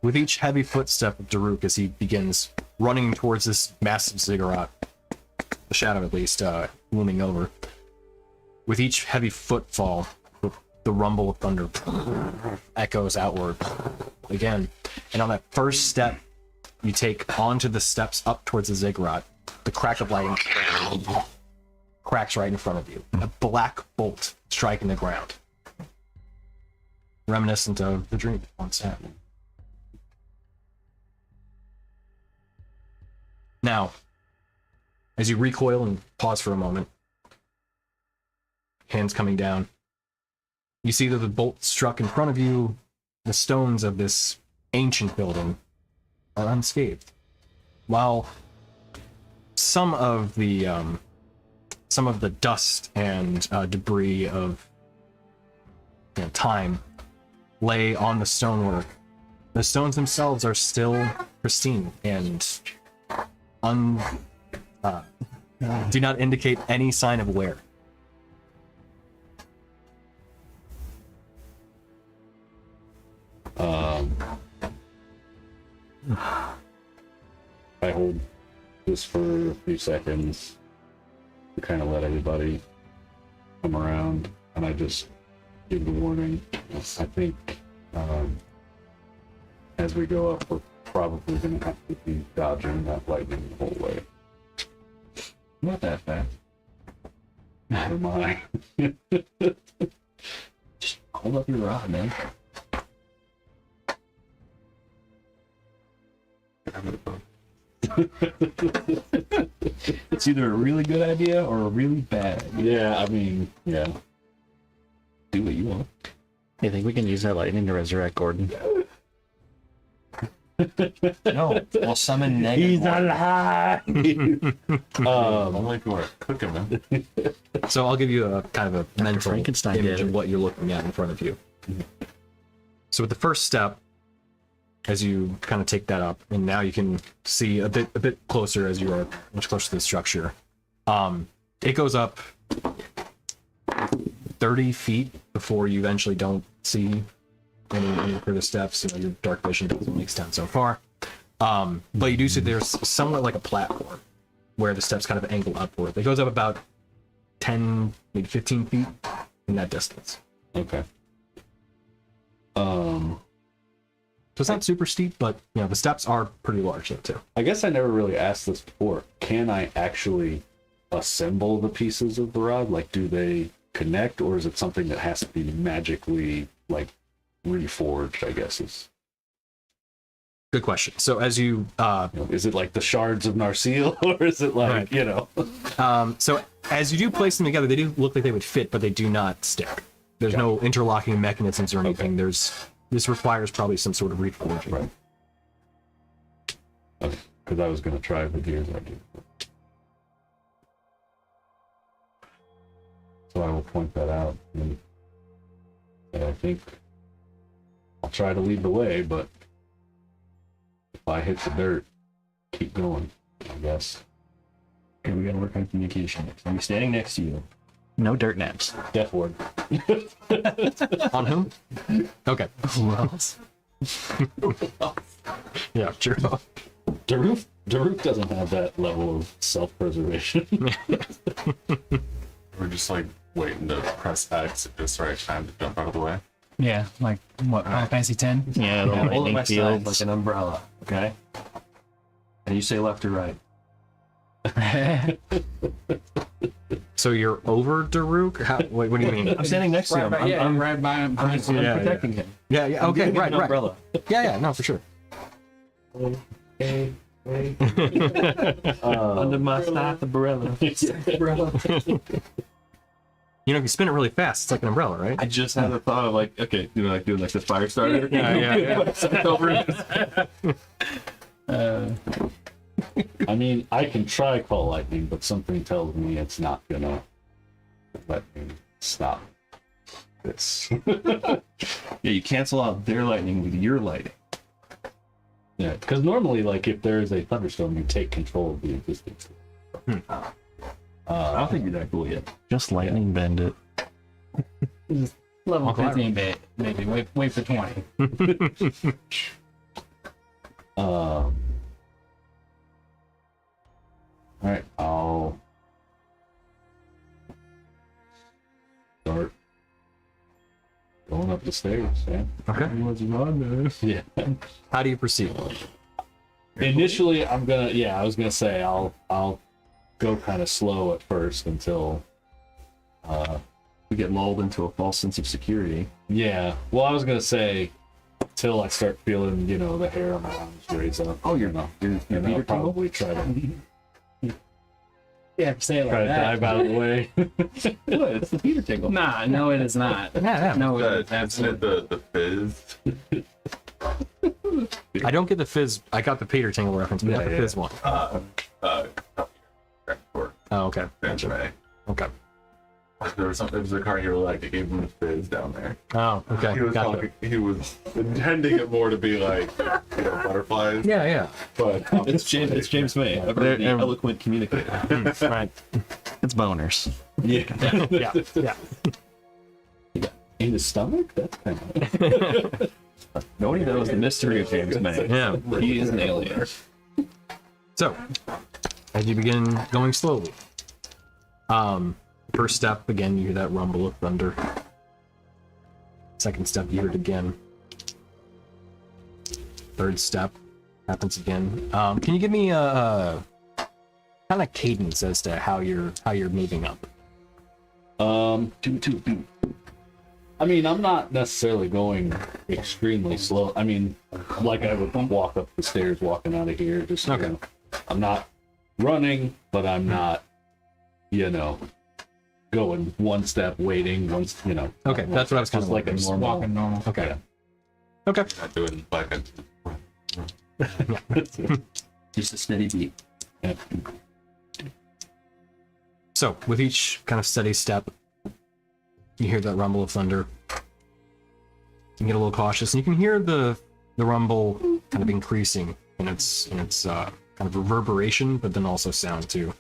with each heavy footstep of Daruk as he begins running towards this massive ziggurat, the shadow at least looming over, with each heavy footfall, the rumble of thunder echoes outward again. And on that first step you take onto the steps up towards the ziggurat, the crack of lightning cracks right in front of you. A black bolt striking the ground, reminiscent of the dream once happened. Now, as you recoil and pause for a moment, hands coming down, you see that the bolt struck in front of you. The stones of this ancient building are unscathed, while some of the dust and debris of time lay on the stonework. The stones themselves are still pristine and do not indicate any sign of wear. I hold this for a few seconds to kind of let everybody come around, and I just give the warning. I think as we go up, we're probably going to have to be dodging that lightning the whole way. Not that fast. Never mind. Just hold up your rod, man. It's either a really good idea or a really bad idea. Yeah, I mean, yeah. Do what you want. You think we can use that lightning to resurrect Gordon? No, we'll summon negative. He's alive! Only if you want to cook him, man. So I'll give you a kind of a mental Frankenstein image did. of what you're looking at in front of you. So with the first step, as you kind of take that up, and now you can see a bit closer as you are much closer to the structure. It goes up 30 feet before you eventually don't see any further steps. You know, your dark vision doesn't extend so far. But you do see there's somewhat like a platform where the steps kind of angle upward. It goes up about 10, maybe 15 feet in that distance. Okay. So it's not super steep, but you know the steps are pretty large though too. I guess I never really asked this before. Can I actually assemble the pieces of the rod? Like, do they connect, or is it something that has to be magically, like, reforged, I guess is... Good question. So as you is it like the shards of Narsil, or is it like, Right. you know... so as you do place them together, they do look like they would fit, but they do not stick. There's no interlocking mechanisms or anything. Okay. This requires probably some sort of reforging. Right. Okay, because I was going to try with yours. I do. So I will point that out. And I think I'll try to lead the way, but if I hit the dirt, keep going, I guess. Okay, we gotta work on communication next. I'm standing next to you. No dirt naps. Death ward. On whom? Okay. Who else? Yeah, true. Daruf doesn't have that level of self-preservation. We're just like waiting to press X at just the right time to jump out of the way. Yeah, like what? Final Fantasy 10. Yeah, the Hold at lightning my side fields. like an umbrella, okay? And you say left or right. So you're over Daruk? How, what do you mean? I'm standing next to him. I'm right by him. I'm Yeah, protecting him. Yeah, yeah, I'm okay, giving him right, an right. umbrella. Yeah, no, for sure. Under my side umbrella. You know, if you spin it really fast, it's like an umbrella, right? I just had the thought of like, okay, like doing like the fire starter. Yeah. I mean, I can try call lightning, but something tells me it's not gonna let me stop this. Yeah, you cancel out their lightning with your lightning. Yeah, because normally, like, if there is a thunderstorm, you take control of the existing. I don't think you're that cool yet. Just lightning bend it. Level Uncle 15 bit, maybe. Wait for 20. All right, I'll start going up the stairs. Yeah. Okay. Yeah. How do you proceed? Initially, I was gonna say I'll go kind of slow at first until. We get lulled into a false sense of security. Yeah. Well, I was gonna say till I start feeling, the hair on my arms raise up. Oh, you're you know, Your and Peter I'll tingle? probably try to Say it like dive out of the way. What? It's the Peter tingle. Nah, no, it is not. Yeah, No, it is Isn't it absolutely. the fizz? I don't get the fizz. I got the Peter Tingle reference, but not the Yeah. fizz one. For Oh, okay. anime. Okay. There was a car hero like that gave him the fizz down there. Oh, okay. He was Got talking. He was intending it more to be like butterflies. Yeah, yeah. But It's James May, a very eloquent communicator. Right. It's boners. Yeah. Yeah, yeah. In the stomach? That's kind of. Nobody knows the mystery of James May. Yeah. He is an alien. So, as you begin going slowly, first step, again, you hear that rumble of thunder. Second step, you hear it again. Third step, happens again. Can you give me a kind of cadence as to how you're moving up? I mean, I'm not necessarily going extremely slow. I mean, like I would walk up the stairs, walking out of here. Just Okay. I'm not running, but I'm not, going one step, waiting, Okay, that's what I was kind just of like a wondering. normal. Walking normal. Okay. Yeah. Okay. not doing like a. Just a steady beat. Yeah. So, with each kind of steady step, you hear that rumble of thunder. You get a little cautious, and you can hear the rumble kind of increasing in its kind of reverberation, but then also sound too.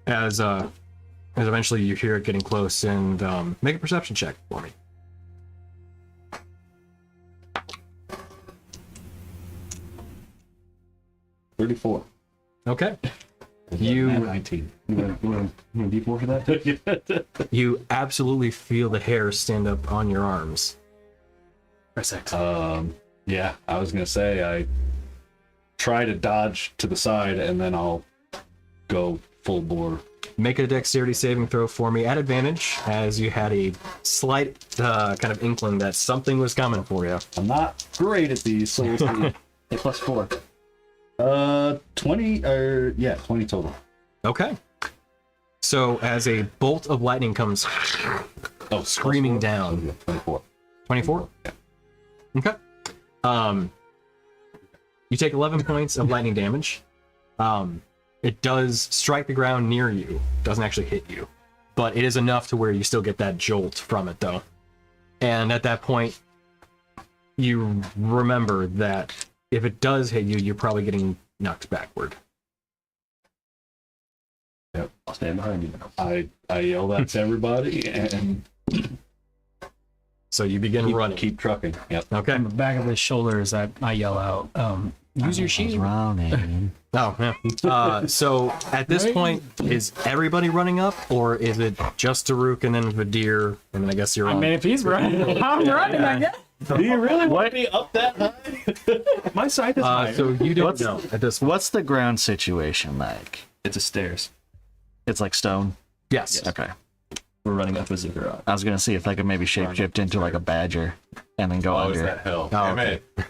As eventually you hear it getting close, and make a perception check for me. $34. Okay. You 19. You want a D4 for that? you absolutely feel the hair stand up on your arms. Press X. Yeah, I was gonna say I try to dodge to the side, and then I'll go full bore. Make a dexterity saving throw for me at advantage, as you had a slight kind of inkling that something was coming for you. I'm not great at these, so we'll see. A +4. 20 total. Okay. So as a bolt of lightning comes Oh, screaming +4? down. Okay, 24. 24? Okay. You take 11 points of lightning damage. It does strike the ground near you. Doesn't actually hit you. But it is enough to where you still get that jolt from it, though. And at that point, you remember that if it does hit you, you're probably getting knocked backward. Yep. stand behind you. I yell that to everybody and So you begin running. keep trucking. Yep. Okay. On the back of his shoulders, I yell out, use your shield. Drowning. Oh, yeah. So at this point, is everybody running up, or is it just Daruk and then Vadir, and then I guess you're I on? mean, if he's running, I'm running, I guess. Do you really want me up that high? My side is higher. So you don't know at this point. What's the ground situation like? It's a stairs. It's like stone. Yes. Okay. We're running up a ziggurat. I was gonna see if I could maybe shapeshift into like a badger and then go Oh, is under. that hell? Oh, Damn okay. it.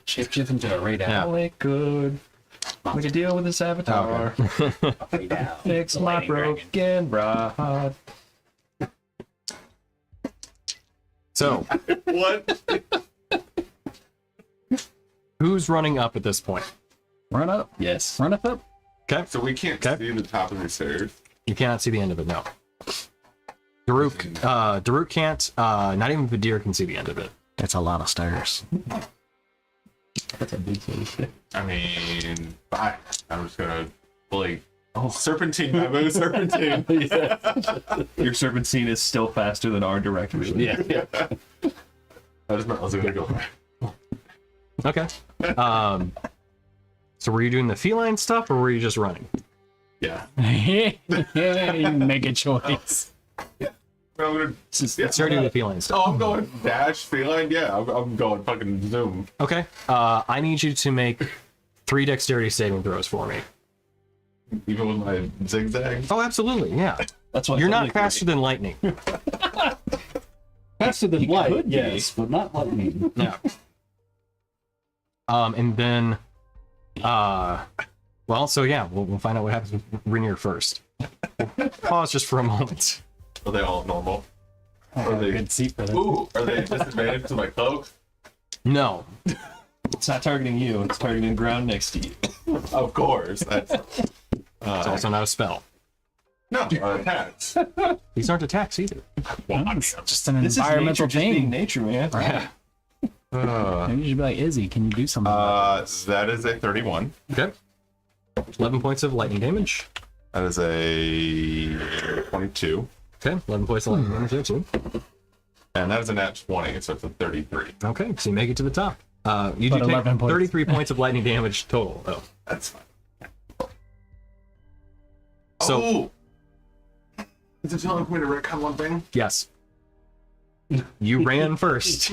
Shift into a radar. Yeah. Oh, it could. We could deal with this avatar. Fix my broken rod. So What? who's running up at this point? Run up. Yes. Run up. Okay. So we can't Okay. see the top of the stairs. You cannot see the end of it. No. Daruk can't. Not even Vadir can see the end of it. It's a lot of stairs. That's a big thing. I mean, bye. I'm just gonna like serpentine. My move serpentine. Your serpentine is still faster than our direct vision. Yeah. I just meant I was gonna go. Okay. So were you doing the feline stuff, or were you just running? Yeah. You make a choice. I'm gonna. Yeah. Start doing the feline stuff. Oh, I'm going dash feline. Yeah, I'm going fucking zoom. Okay. I need you to make 3 dexterity saving throws for me. Even with my zigzag. Oh, absolutely. Yeah. That's why You're it's not only faster three. than lightning. Faster than light, could be. yes, but not lightning. No. And then, well, so yeah, we'll find out what happens with Rainier first. Pause just for a moment. Are they all normal? Are they? Good seat for them. Ooh, are they disadvantaged to my cloak? No. It's not targeting you. It's targeting the ground next to you. Of course. That's It's also not a spell. no attacks. These aren't attacks either. It's just an This environmental is nature just being thing. nature, man. Yeah. Maybe you should be like, Izzy, can you do something? about That is a 31. Okay. 11 points of lightning damage. That is a 22. Okay. 11 points of lightning damage there too. And that is a nat 20, so it's a 33. Okay. So you make it to the top. You do But take 11 points. 33 points of lightning damage total. Oh. That's fine. So- Oh! Is it telling me to retcon one thing? Yes. You ran first.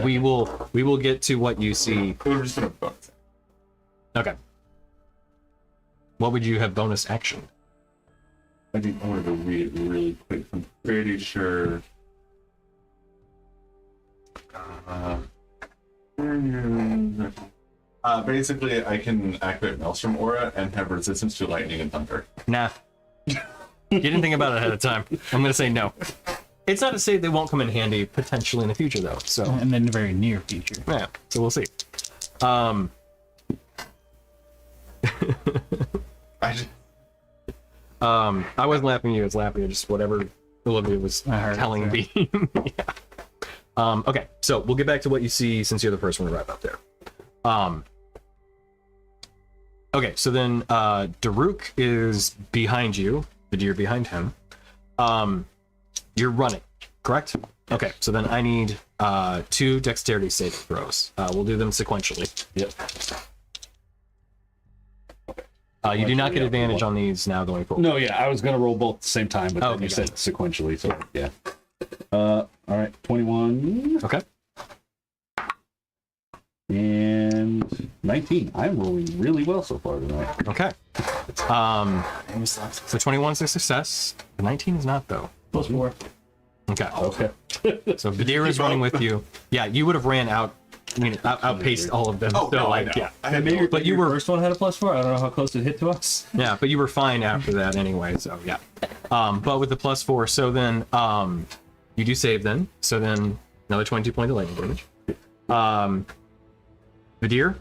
We will get to what you see. It would have just been a bonus. Okay. What would you have bonus action? I think I wanted to read it really quick. I'm pretty sure. Basically, I can activate Maelstrom Aura and have resistance to lightning and thunder. Nah. You didn't think about it ahead of time. I'm gonna say no. It's not to say they won't come in handy potentially in the future though. So And then the very near future. yeah. So we'll see. I just, I wasn't laughing at you. I was laughing at just whatever Olivia was I heard it, telling me. Yeah. Okay. So we'll get back to what you see since you're the first one to arrive up there. Okay. So then Daruk is behind you. The deer behind him. You're running, correct? Okay, so then I need 2 dexterity saving throws. We'll do them sequentially. Yep. You do not get advantage on these now going forward. No, yeah, I was gonna roll both at the same time, but then Okay, you got said sequentially, so yeah. All right, 21 Okay. and 19. I'm rolling really well so far tonight. Okay. So 21 is a success. 19 is not though. +4. Okay. Okay. So Vadir is running with you. Yeah, you would have ran out. I mean, outpaced all of them. oh, so no, like, I know. yeah, I had Maybe, no, but you were first one had a +4. I don't know how close it hit to us. yeah, but you were fine after that anyway. So yeah. But with the +4, so then you do save then. So then another 22 points of lightning damage. Vadir.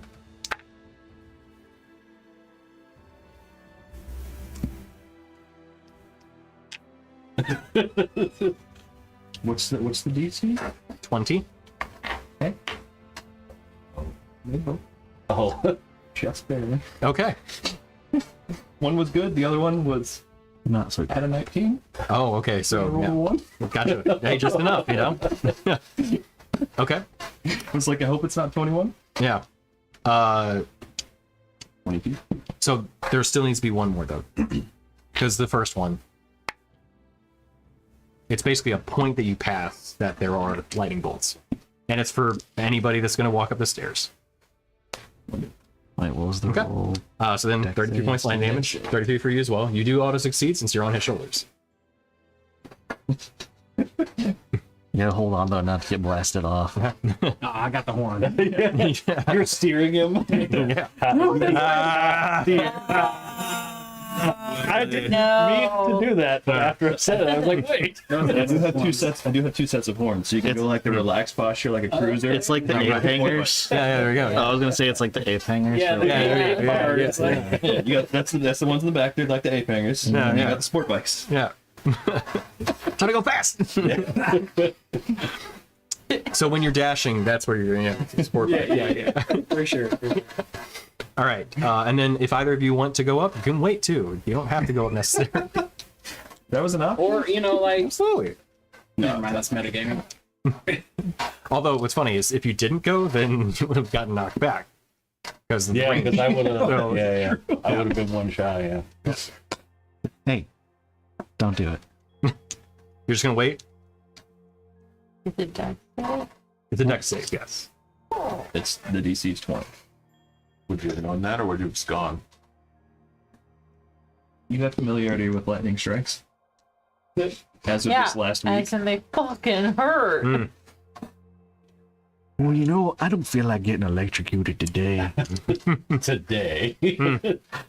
What's the DC? 20. Oh, Just barely. Okay. One was good. The other one was Not so. at a 19. Oh, okay. So Roll yeah. one. Gotcha. Hey, just enough, you know. Okay. It was like, I hope it's not 21. Yeah. 22. So there still needs to be one more though, because the first one, it's basically a point that you pass that there are lightning bolts, and it's for anybody that's going to walk up the stairs. Wait, what was the Okay. roll? So then 32 points lightning damage, 33 for you as well. You do auto succeed since you're on his shoulders. You gotta hold on though, not to get blasted off. Oh, I got the horn. You're steering him. Yeah. I didn't No. mean to do that, but after I said it, I was like, wait. I do have two sets. I do have two sets of horns, so you can go like the relaxed posture, like a cruiser. It's like the ape hangers. Yeah, there we go. I was gonna say it's like the ape hangers. Yeah, so- Yeah. Yeah, you got that's the ones in the back. They're like the ape hangers. Yeah, And you yeah. got the sport bikes. Yeah. Try to go fast. So when you're dashing, that's where you're sport bike. Yeah, for sure. All right, and then if either of you want to go up, you can wait too. You don't have to go up necessarily. That was enough. Or, like, Slowly. never mind, that's metagaming. Although what's funny is if you didn't go, then you would have gotten knocked back. Because Yeah, because I would have. So- Yeah. I would have been one shot. Yeah. Hey, don't do it. you're just gonna wait. Is it done? It's a dex save, yes. It's the DC's 20. Would you have known that, or would you have just gone? You have familiarity with lightning strikes. As of Yeah, this last week. and they fucking hurt. Mm. Well, you know, I don't feel like getting electrocuted today. Today,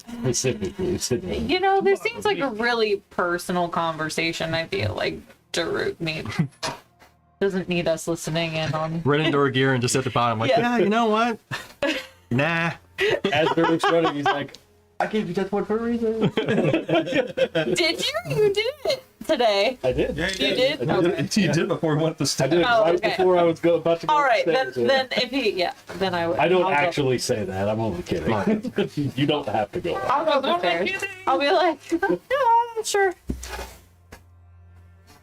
specifically today. You know, this seems like a really personal conversation. I feel like Daruk doesn't need us listening in on. Run into our gear and just at the bottom, like, Yeah. yeah, you know what? Nah. As Dirk's running, he's like, "I gave you death point for a reason." Did you? You did it today. I did. Yeah, You did? You Okay. did before we went to I step. did it Oh, right okay. before I was about to go. All right, upstairs, yeah. then if he, then I would. I don't I'll go- actually say that. I'm only kidding. You don't have to go. I'll go upstairs. I'll be like, yeah, sure.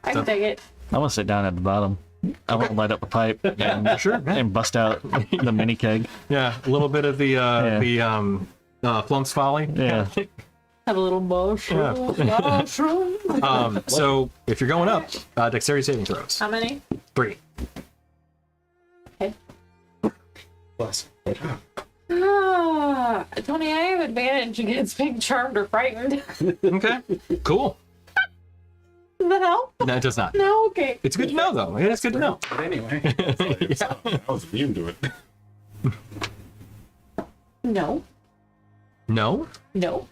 I can take it. I'm gonna sit down at the bottom. I want to light up a pipe and, Sure. and bust out the mini keg. Yeah, a little bit of the Flump's Folly. Yeah. Have a little mushroom. Mushroom. So if you're going up, dexterity saving throws. How many? 3. Okay. Plus. Tony, I have advantage against being charmed or frightened. Okay. Cool. Does that help? No, it does not. No, okay. It's good to know, though. It is good to know. But anyway, I was immune to it. No. No? No.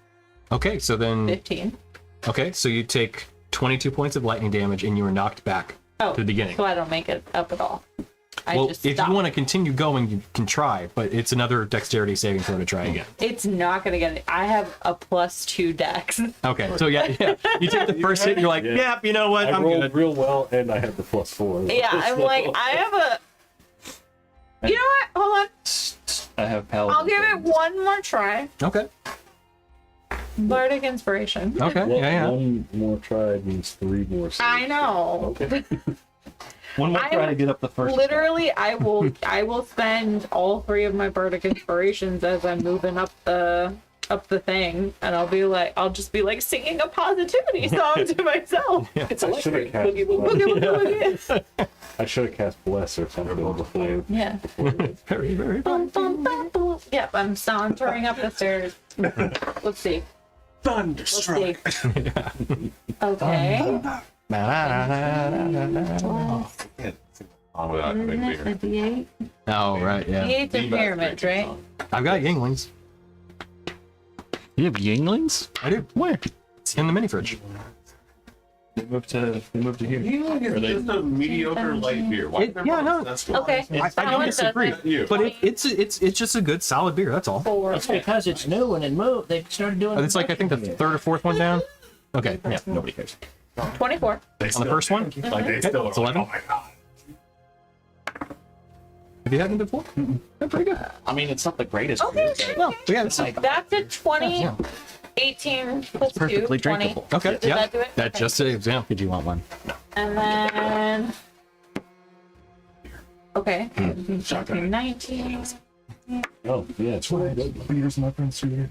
Okay, so then... 15. Okay, so you take 22 points of lightning damage and you are knocked back Oh, to the beginning. so I don't make it up at all. I Well, just if stop. you want to continue going, you can try, but it's another dexterity saving throw to try again. It's not gonna get it. I have a +2 dex. Okay, so yeah. You take the first hit and you're like, Yeah. yeah, you know what, I I'm rolled good. real well, and I had the +4. Yeah, I'm like, I have a. You know what? Hold on. I have paladin. I'll give it one more try. Okay, Bardic inspiration. okay, yeah. One more try means 3 more. saves. I know. Okay. One more I try to would get up the first. Literally, I will spend all 3 of my bardic inspirations as I'm moving up the thing, and I'll just be like singing a positivity song to myself. It's electric. Cast Boogie, boogie, boogie, boogie. I should have cast Bless or something before. Yeah. Very, very. Bum, bum, bum, bum. Yep, I'm sauntering up the stairs. Let's see. Let's see. Okay. On without having beer. A D8. Oh, right, yeah. D8's a pyramid, right? I've got Yinglings. You have Yinglings? I do. Where? It's in the mini fridge. They moved to here. It's just a mediocre light beer. Why Yeah, no. That's cool. Okay. I don't disagree, You. but it's just a good solid beer. That's all. 4. It's because it's new and it moved. They started doing. It's like I think the third or fourth one down. Okay, yeah. Nobody cares. 24. They On the first one, Like they still It's are like, 11? oh my god. have you had them before? They're pretty good. I mean, it's not the greatest. Okay. beer, No, yeah, it's but, like, That's a 20. 18 plus 2, perfectly 20. drinkable. Okay, Did yeah. that do it? That Okay. just saves, yeah. Did you want one? And then. Okay. 19. Oh, yeah, it's right. Here's my friend Sue.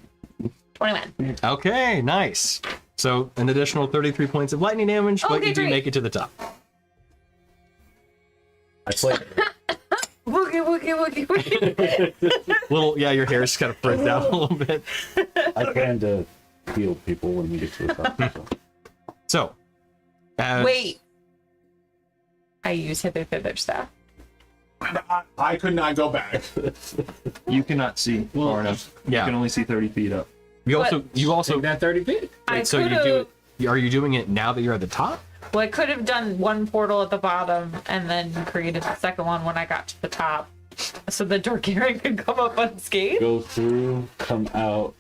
21. Okay, nice. So an additional 33 points of lightning damage, but Okay, you do great. make it to the top. I played. Woogie, woogie, woogie, woogie. Little, yeah, your hair's kind of frizzed out a little bit. I plan to heal people when we get to the top. So. So, as, Wait. I use hither thither stuff. I could not go back. You cannot see far enough. You yeah, can only see 30 feet up. you also Take that 30 feet. I so you could've- do it. Are you doing it now that you're at the top? Well, I could have done one portal at the bottom and then created the second one when I got to the top. So the Dorkarian could come up unscathed. Go through, come out,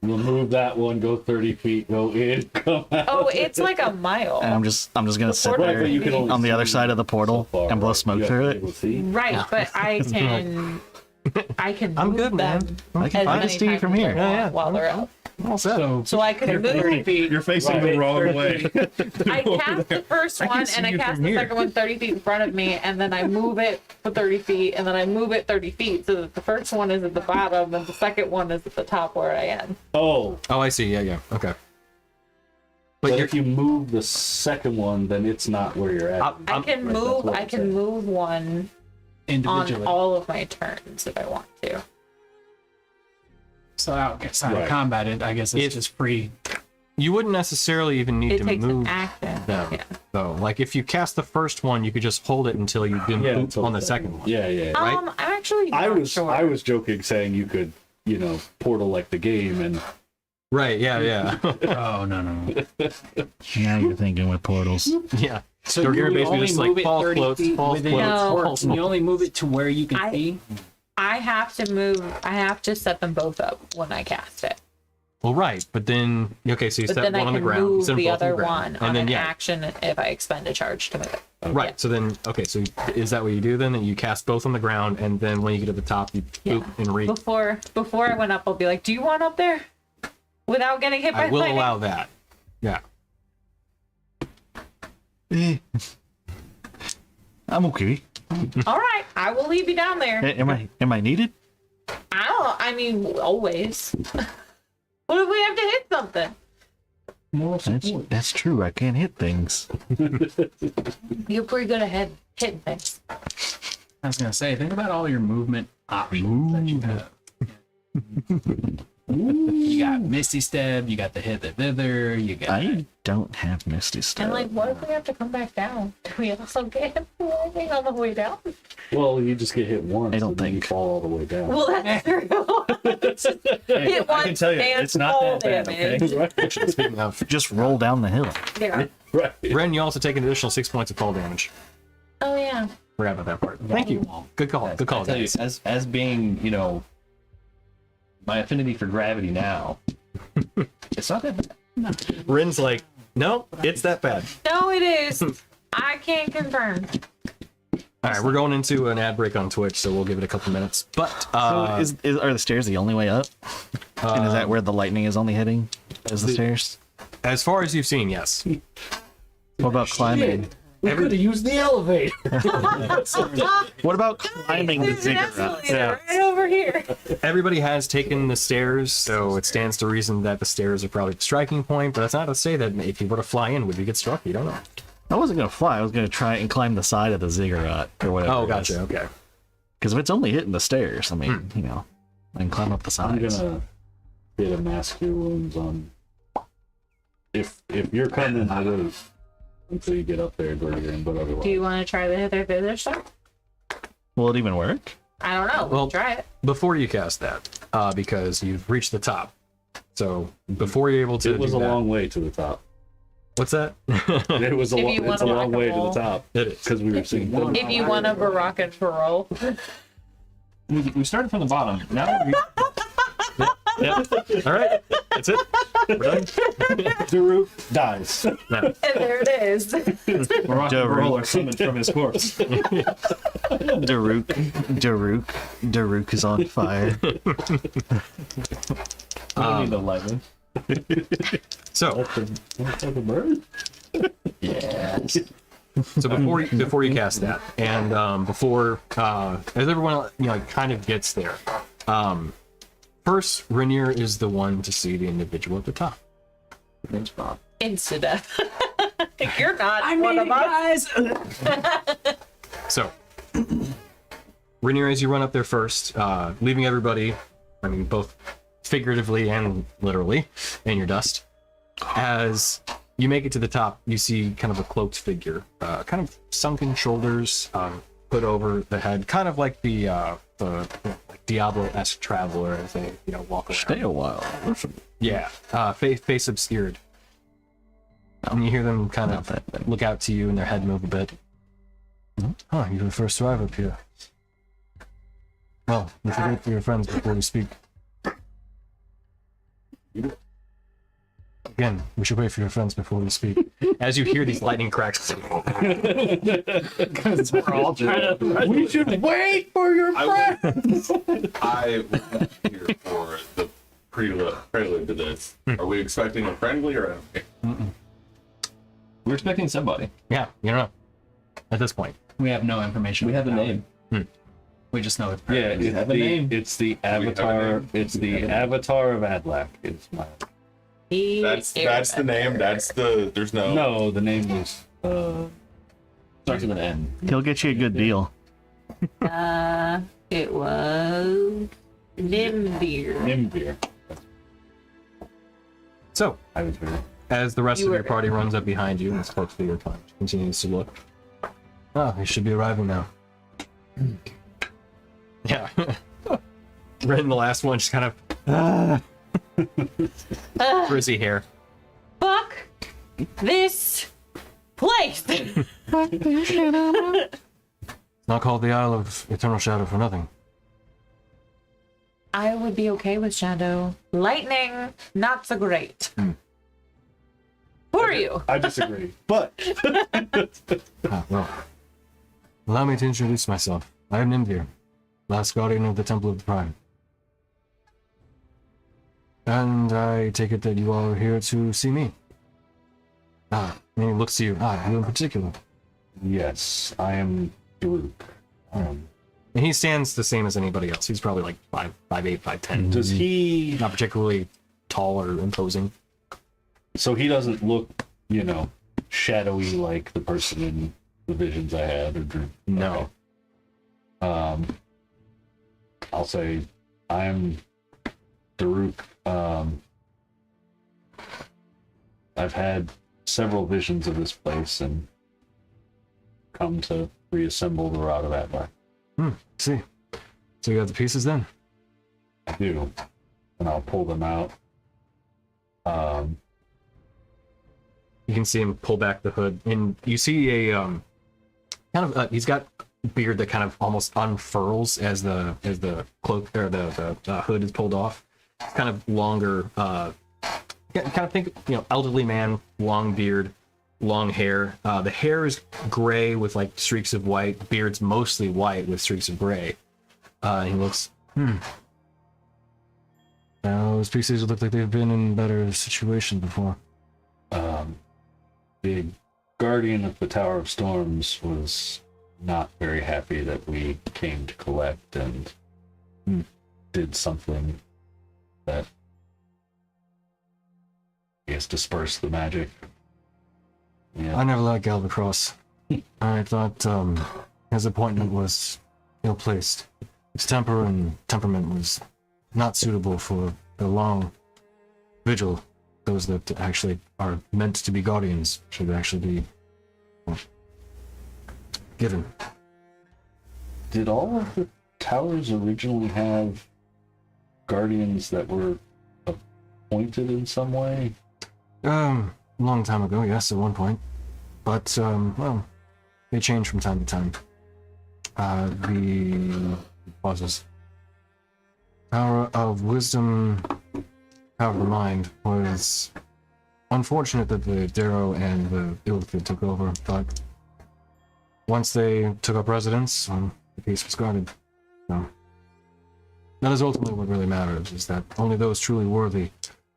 remove that one, go 30 feet, go in, come out. Oh, it's like a mile. And I'm just gonna sit portal- there you can only on the other see side of the portal so far, and blow right? smoke You have through to it. be able to see. Right, but I can I'm move good, man. them I as can many see times from as I here. Yeah, yeah. want while they're up. All set. So I could move. You're facing the wrong way. I cast the first one see and I you cast from the here. second one 30 feet in front of me, and then I move it for 30 feet, and then I move it 30 feet so that the first one is at the bottom and the second one is at the top where I am. Oh, Oh, I see. Yeah, yeah. Okay. but you're- if you move the second one, then it's not where you're at. I can right, that's move. what I I'm can saying. move one on Individually. all of my turns if I want to. So outside Right. of combat, I guess it's If- just free. You wouldn't necessarily even need It to takes move an action. them, Yeah. though. Like if you cast the first one, you could just hold it until you didn't Yeah, poop until on the second one. Yeah, yeah. Right? I'm actually I not was sure. I was joking, saying you could, portal like the game, and Right? Yeah, yeah, Oh, no. Now you're thinking with portals. yeah. So You're you basically only just, like, move it false 30 floats, feet false within floats, No. false You only move it to where you can I- see. I have to move. I have to set them both up when I cast it. Well, right, but then okay, so you But set then I one on the can ground, move set them the both on other the ground, one and on then an yeah, action if I expend a charge to move it. right. Yeah. So then okay, so is that what you do then? That you cast both on the ground, and then when you get to the top, you poop and read. Before I went up, I'll be like, "Do you want up there?" Without getting hit by I will lightning? allow that. Yeah. I'm okay. All right, I will leave you down there. Am I needed? I don't. I mean, always. What if we have to hit something? That's true. I can't hit things. You're pretty good at hitting things. I was gonna say, think about all your movement options that you have. You got Misty Step, you got the hither thither, you got I don't have Misty Step. And like, what if we have to come back down? Do we also get hit lightning on the way down? well, you just get hit once. I don't and then you think. fall all the way down. Well, that's true. Hit I can tell you, and it's not fall that bad, okay? damage. Right, Speaking of, Just roll down the hill. Yeah. right. Ren, you also take an additional 6 points of fall damage. Oh yeah. Forgot about that part. Thank you. Good call. Good call, I tell you, guys. as being, my affinity for gravity now, it's not that bad. Ren's like, no, it's that bad. No, it is. I can't confirm. All right, we're going into an ad break on Twitch, so we'll give it a couple minutes. But So are the stairs the only way up? And is that where the lightning is only hitting? Is the stairs? as far as you've seen, yes. What about climbing? We could have used the elevator. What about climbing the There's an ziggurat? escalator right over here. Everybody has taken the stairs, so it stands to reason that the stairs are probably the striking point. But that's not to say that if you were to fly in, would you get struck? You don't know. I wasn't gonna fly. I was gonna try and climb the side of the ziggurat or whatever. Oh, gotcha. Okay. Because if it's only hitting the stairs, I mean, I can climb up the I'm sides. gonna get a mask your wounds on. If you're coming, I will until you get up there, Gordian. But otherwise, Do you want to try the hither thither stuff? Will it even work? I don't know. Well- We'll try it. Before you cast that, because you've reached the top. So before you're able to it was do a that, long way to the top. what's that? It was a If long. you It's a wanna long rock way and to the roll. top It is. because we were seeing. If you want a Barack and parole. We started from the bottom. Now we Yeah. All right. That's it. We're done. Daruk dies. No. And there it is. rock and roll are summoned from his corpse. Daruk is on fire. need 11. So, The bird? Yes. so before you cast that, and before as everyone kind of gets there, first Rainier is the one to see the individual at the top. Name's Bob. Insta. You're not one of us. So, Rainier, as you run up there first, leaving everybody, I mean, both figuratively and literally, in your dust. As you make it to the top, you see kind of a cloaked figure, kind of sunken shoulders, put over the head, kind of like the like Diablo-esque traveler as they walk around. Stay a while. Yeah, face obscured. And you hear them kind of look out to you and their head move a bit. Huh, you're the first to arrive up here. Well, we should wait for your friends before we speak. Again, we should wait for your friends before we speak. As you hear these lightning cracks. Because we're all trying to. We should wait for your friends. I was here for the prelude to this. Are we expecting a friendly or enemy? We're expecting somebody. Yeah, you don't know. At this point. We have no information. We have a about name. it. We just know it's Yeah, have a name. it's the have a avatar. name? It's the avatar of Adlack. It's my That's the name. That's the. There's no. no. The name is Starts with an N. He'll get you a good deal. It was Nimbeer. Nimbeer. So, I was here. as the rest You of your were- party runs up behind you, and this cloaked figure continues to look. Oh, he should be arriving now. Yeah. Ren, the last one, just kind of frizzy hair. Fuck this place. It's not called the Isle of Eternal Shadow for nothing. I would be okay with shadow. Lightning, not so great. Who are you? I disagree, but Well, allow me to introduce myself. I am Nimvir, last guardian of the Temple of the Prime. And I take it that you all are here to see me. And he looks to you. You in particular. yes, I am Daruk. And he stands the same as anybody else. He's probably like 5'8", 5'10". Does he? Not particularly tall or imposing. So he doesn't look, shadowy like the person in the visions I had, or dream. No. Okay. I'll say I'm Daruk. I've had several visions of this place and come to reassemble the Rod of Adlack. See. So you got the pieces then? I do, and I'll pull them out. You can see him pull back the hood, and you see a kind of he's got a beard that kind of almost unfurls as the cloak or the hood is pulled off. It's kind of longer. Kind of think elderly man, long beard, long hair. The hair is gray with like streaks of white. Beard's mostly white with streaks of gray. He looks. Those pieces look like they've been in better situations before. The guardian of the Tower of Storms was not very happy that we came to collect and did something that, I guess, dispersed the magic. Yeah. I never liked Galvacross. I thought his appointment was ill-placed. His temper and temperament was not suitable for the long vigil. Those that actually are meant to be guardians should actually be given. Did all of the towers originally have guardians that were appointed in some way? A long time ago, yes, at one point. But, well, they change from time to time. The pauses. Power of Wisdom, Power of the Mind was unfortunate that the Darrow and the Illithid took over, but once they took up residence, the peace was guarded. So, That is ultimately what really matters, is that only those truly worthy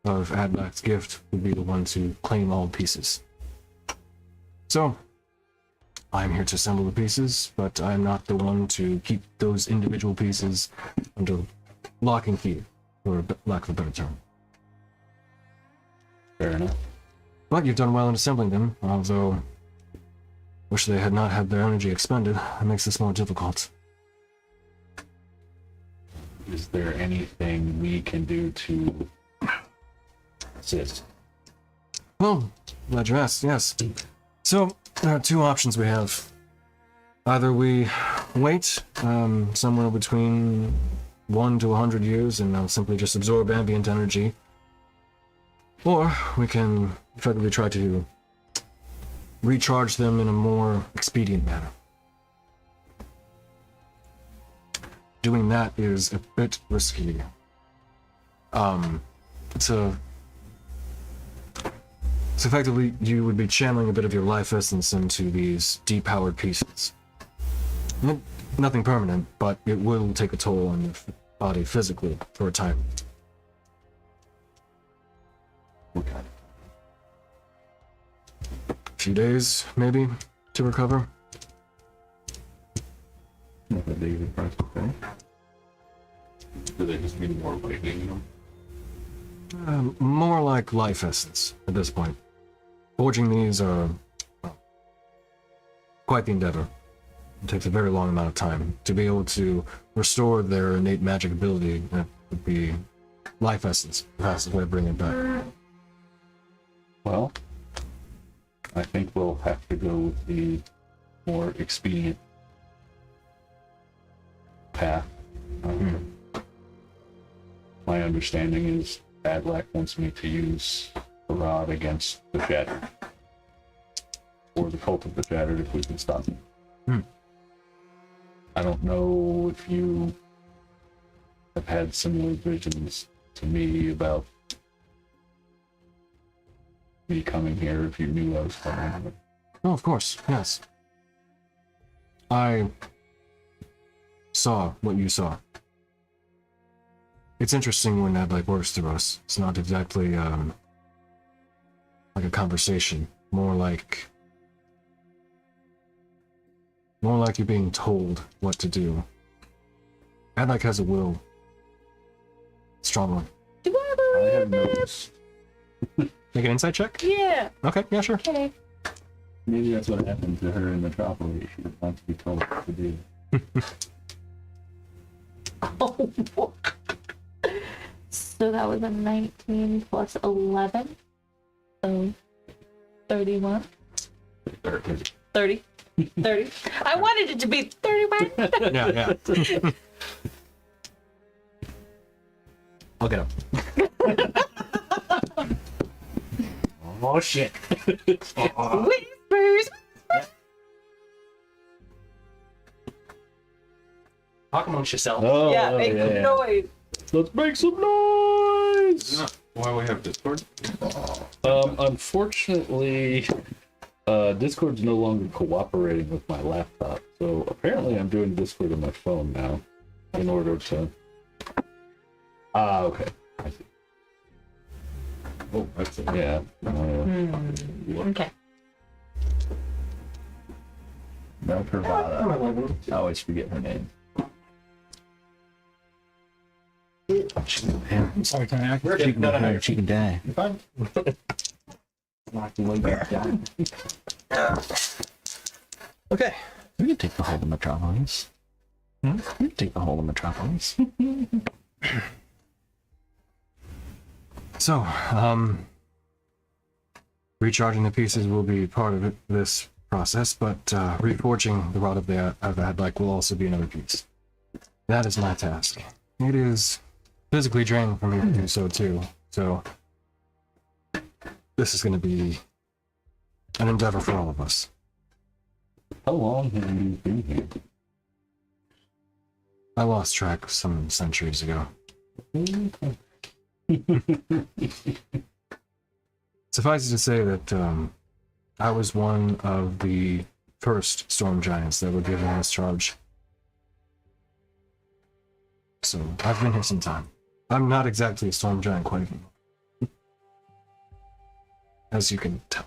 of Adlack's gift would be the ones who claim all pieces. So, I'm here to assemble the pieces, but I'm not the one to keep those individual pieces under lock and key, for lack of a better term. Fair enough. But you've done well in assembling them, although wish they had not had their energy expended. It makes this more difficult. Is there anything we can do to assist? Well, glad you asked, yes. So, there are two options we have. Either we wait somewhere between 1 to 100 years and simply just absorb ambient energy, or we can effectively try to recharge them in a more expedient manner. Doing that is a bit risky. So effectively, you would be channeling a bit of your life essence into these depowered pieces. Nothing permanent, but it will take a toll on your body physically for a time. Okay. A few days, maybe, to recover. Not a daily price, okay. Do they just need more awakening them? More like life essence at this point. Forging these are quite the endeavor. It takes a very long amount of time. To be able to restore their innate magic ability, that would be life essence, the fastest way to bring it back. Well, I think we'll have to go with the more expedient path. My understanding is Adlack wants me to use the rod against the Shattered. Or the Cult of the Shattered if we can stop it. I don't know if you have had similar visions to me about me coming here, if you knew I was coming. Oh, of course, yes. I saw what you saw. It's interesting when that works through us. It's not exactly like a conversation, more like you being told what to do. Adlack has a will. Strong one. Do I I believe have it? noticed. Make an insight check? Yeah. Okay, yeah, sure. Okay. Maybe that's what happened to her in Metropolis. She would want to be told what to do. Oh, so that was a 19 plus 11. So 31. 30. 30. I wanted it to be 31. Yeah. I'll get him. Oh shit. Whispers. Talk amongst yourself. Oh, Yeah, make noise. Let's make some noise! Why we have Discord? Unfortunately, Discord's no longer cooperating with my laptop, so apparently I'm doing Discord on my phone now in order to... okay. I see. Oh, that's it. Yeah. Okay. No Pravada. I always forget her name. I'm sorry, Tony. She can die. Knock you way back down. Okay. We can take the whole of Metropolis. We can take the whole of Metropolis. So, recharging the pieces will be part of this process, but reforging the Rod of Adlack will also be another piece. That is my task. It is physically draining for me to do so too, so this is going to be an endeavor for all of us. How long have you been here? I lost track some centuries ago. Suffice it to say that I was one of the first storm giants that were given this charge. So I've been here some time. I'm not exactly a storm giant quite even. As you can tell.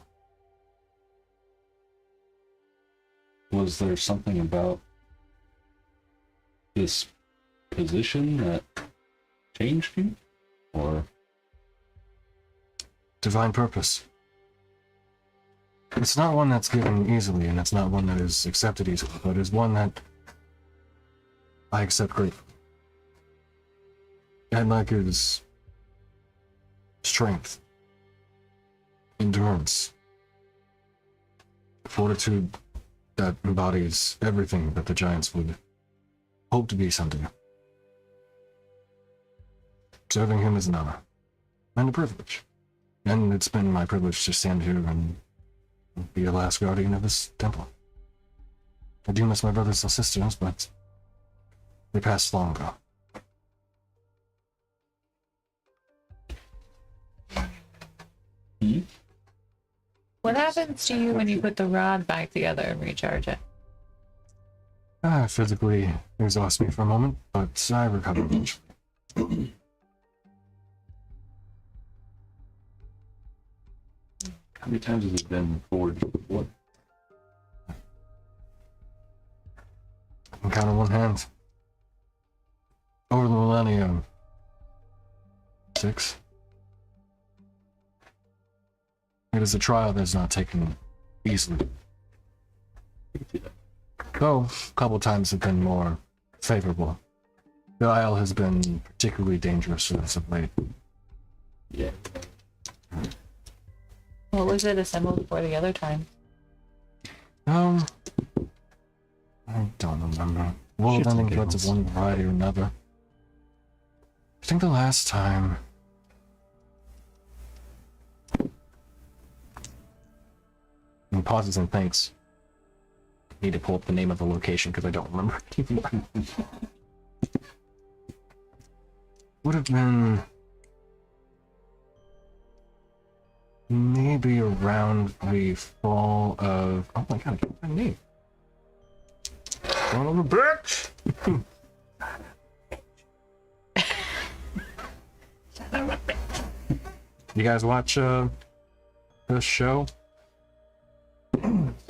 Was there something about this position that changed you? Or Divine purpose. It's not one that's given easily, and it's not one that is accepted easily, but is one that I accept gratefully. Adlack is strength, endurance, fortitude that embodies everything that the giants would hope to be someday. Serving him is an honor and a privilege. And it's been my privilege to stand here and be the last guardian of this temple. I do miss my brothers and sisters, but they passed long ago. What happens to you when you put the rod back together and recharge it? Physically exhaust me for a moment, but I recover eventually. How many times has it been forged before? I can count on one hand. Over the millennium. 6. It is a trial that is not taken easily. Though, a couple times have been more favorable. The Isle has been particularly dangerous as of late. Yeah. What was it assembled for the other time? I don't remember. World-ending threats of one variety or another. I think the last time... And pauses and thinks. Need to pull up the name of the location because I don't remember it anymore. Would have been... maybe around the fall of... Oh my god, I can't find the name. Son of a bitch! You guys watch this show?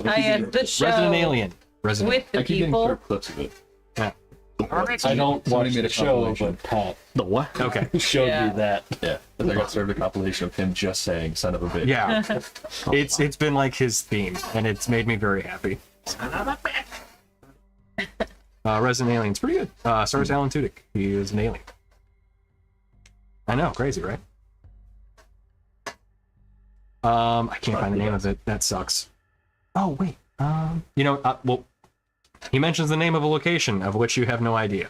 I had the show Resident Alien. Resident. with the I keep getting people. short clips of it. Yeah. I don't watch the show, but Pat The what? Okay. showed Yeah. me that. Yeah. I got served a compilation of him just saying "son of a bitch." Yeah. It's been like his theme, and it's made me very happy. Resident Alien's pretty good. Stars Alan Tudyk. He is an alien. I know, crazy, right? I can't find the name of it. That sucks. Oh wait. Well, he mentions the name of a location of which you have no idea.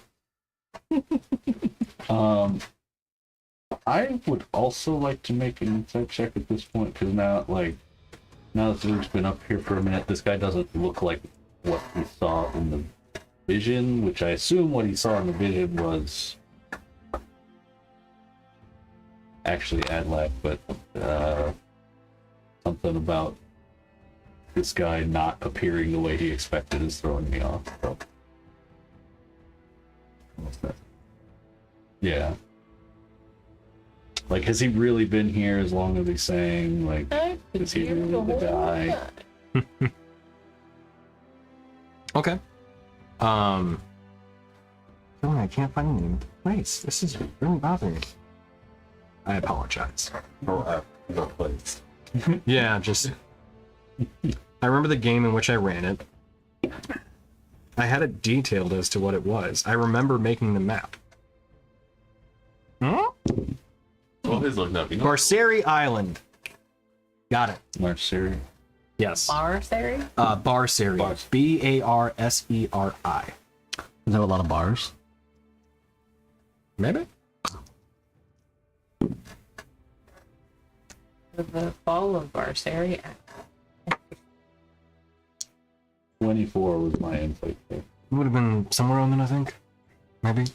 I would also like to make an insight check at this point, because now that Luke's been up here for a minute, this guy doesn't look like what he saw in the vision, which I assume what he saw in the vision was actually Adlack, but something about this guy not appearing the way he expected is throwing me off. So. Yeah. Like, has he really been here as long as he's saying? Like, is he really the guy? Okay. Oh, I can't find the name. Wait, this is really bothering me. I apologize. Oh, well placed. Yeah, just... I remember the game in which I ran it. I had it detailed as to what it was. I remember making the map. Well, he's looking up. You know, Barseri Island. Got it. Marceri. Yes. Bar theory? Barseri. Bars. Barseri. Is there a lot of bars? Maybe? The fall of Barseri. 24 was my insight there. It would have been somewhere around then, I think. Maybe.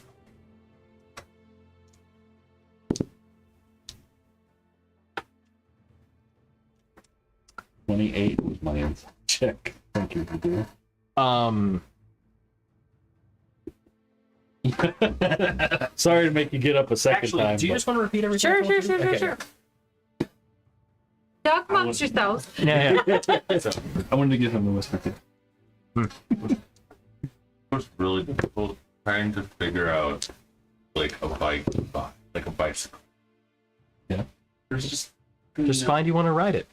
$28 was my insight check. Thank you for doing. Sorry to make you get up a second Actually, time. do you but- just want to repeat everything? Sure, I told you? Okay. sure. Talk amongst yourselves. Yeah, yeah. So I wanted to give him the whisper too. it was really difficult trying to figure out like a bike to buy, like a bicycle. Yeah. There's just Just find you want to ride it.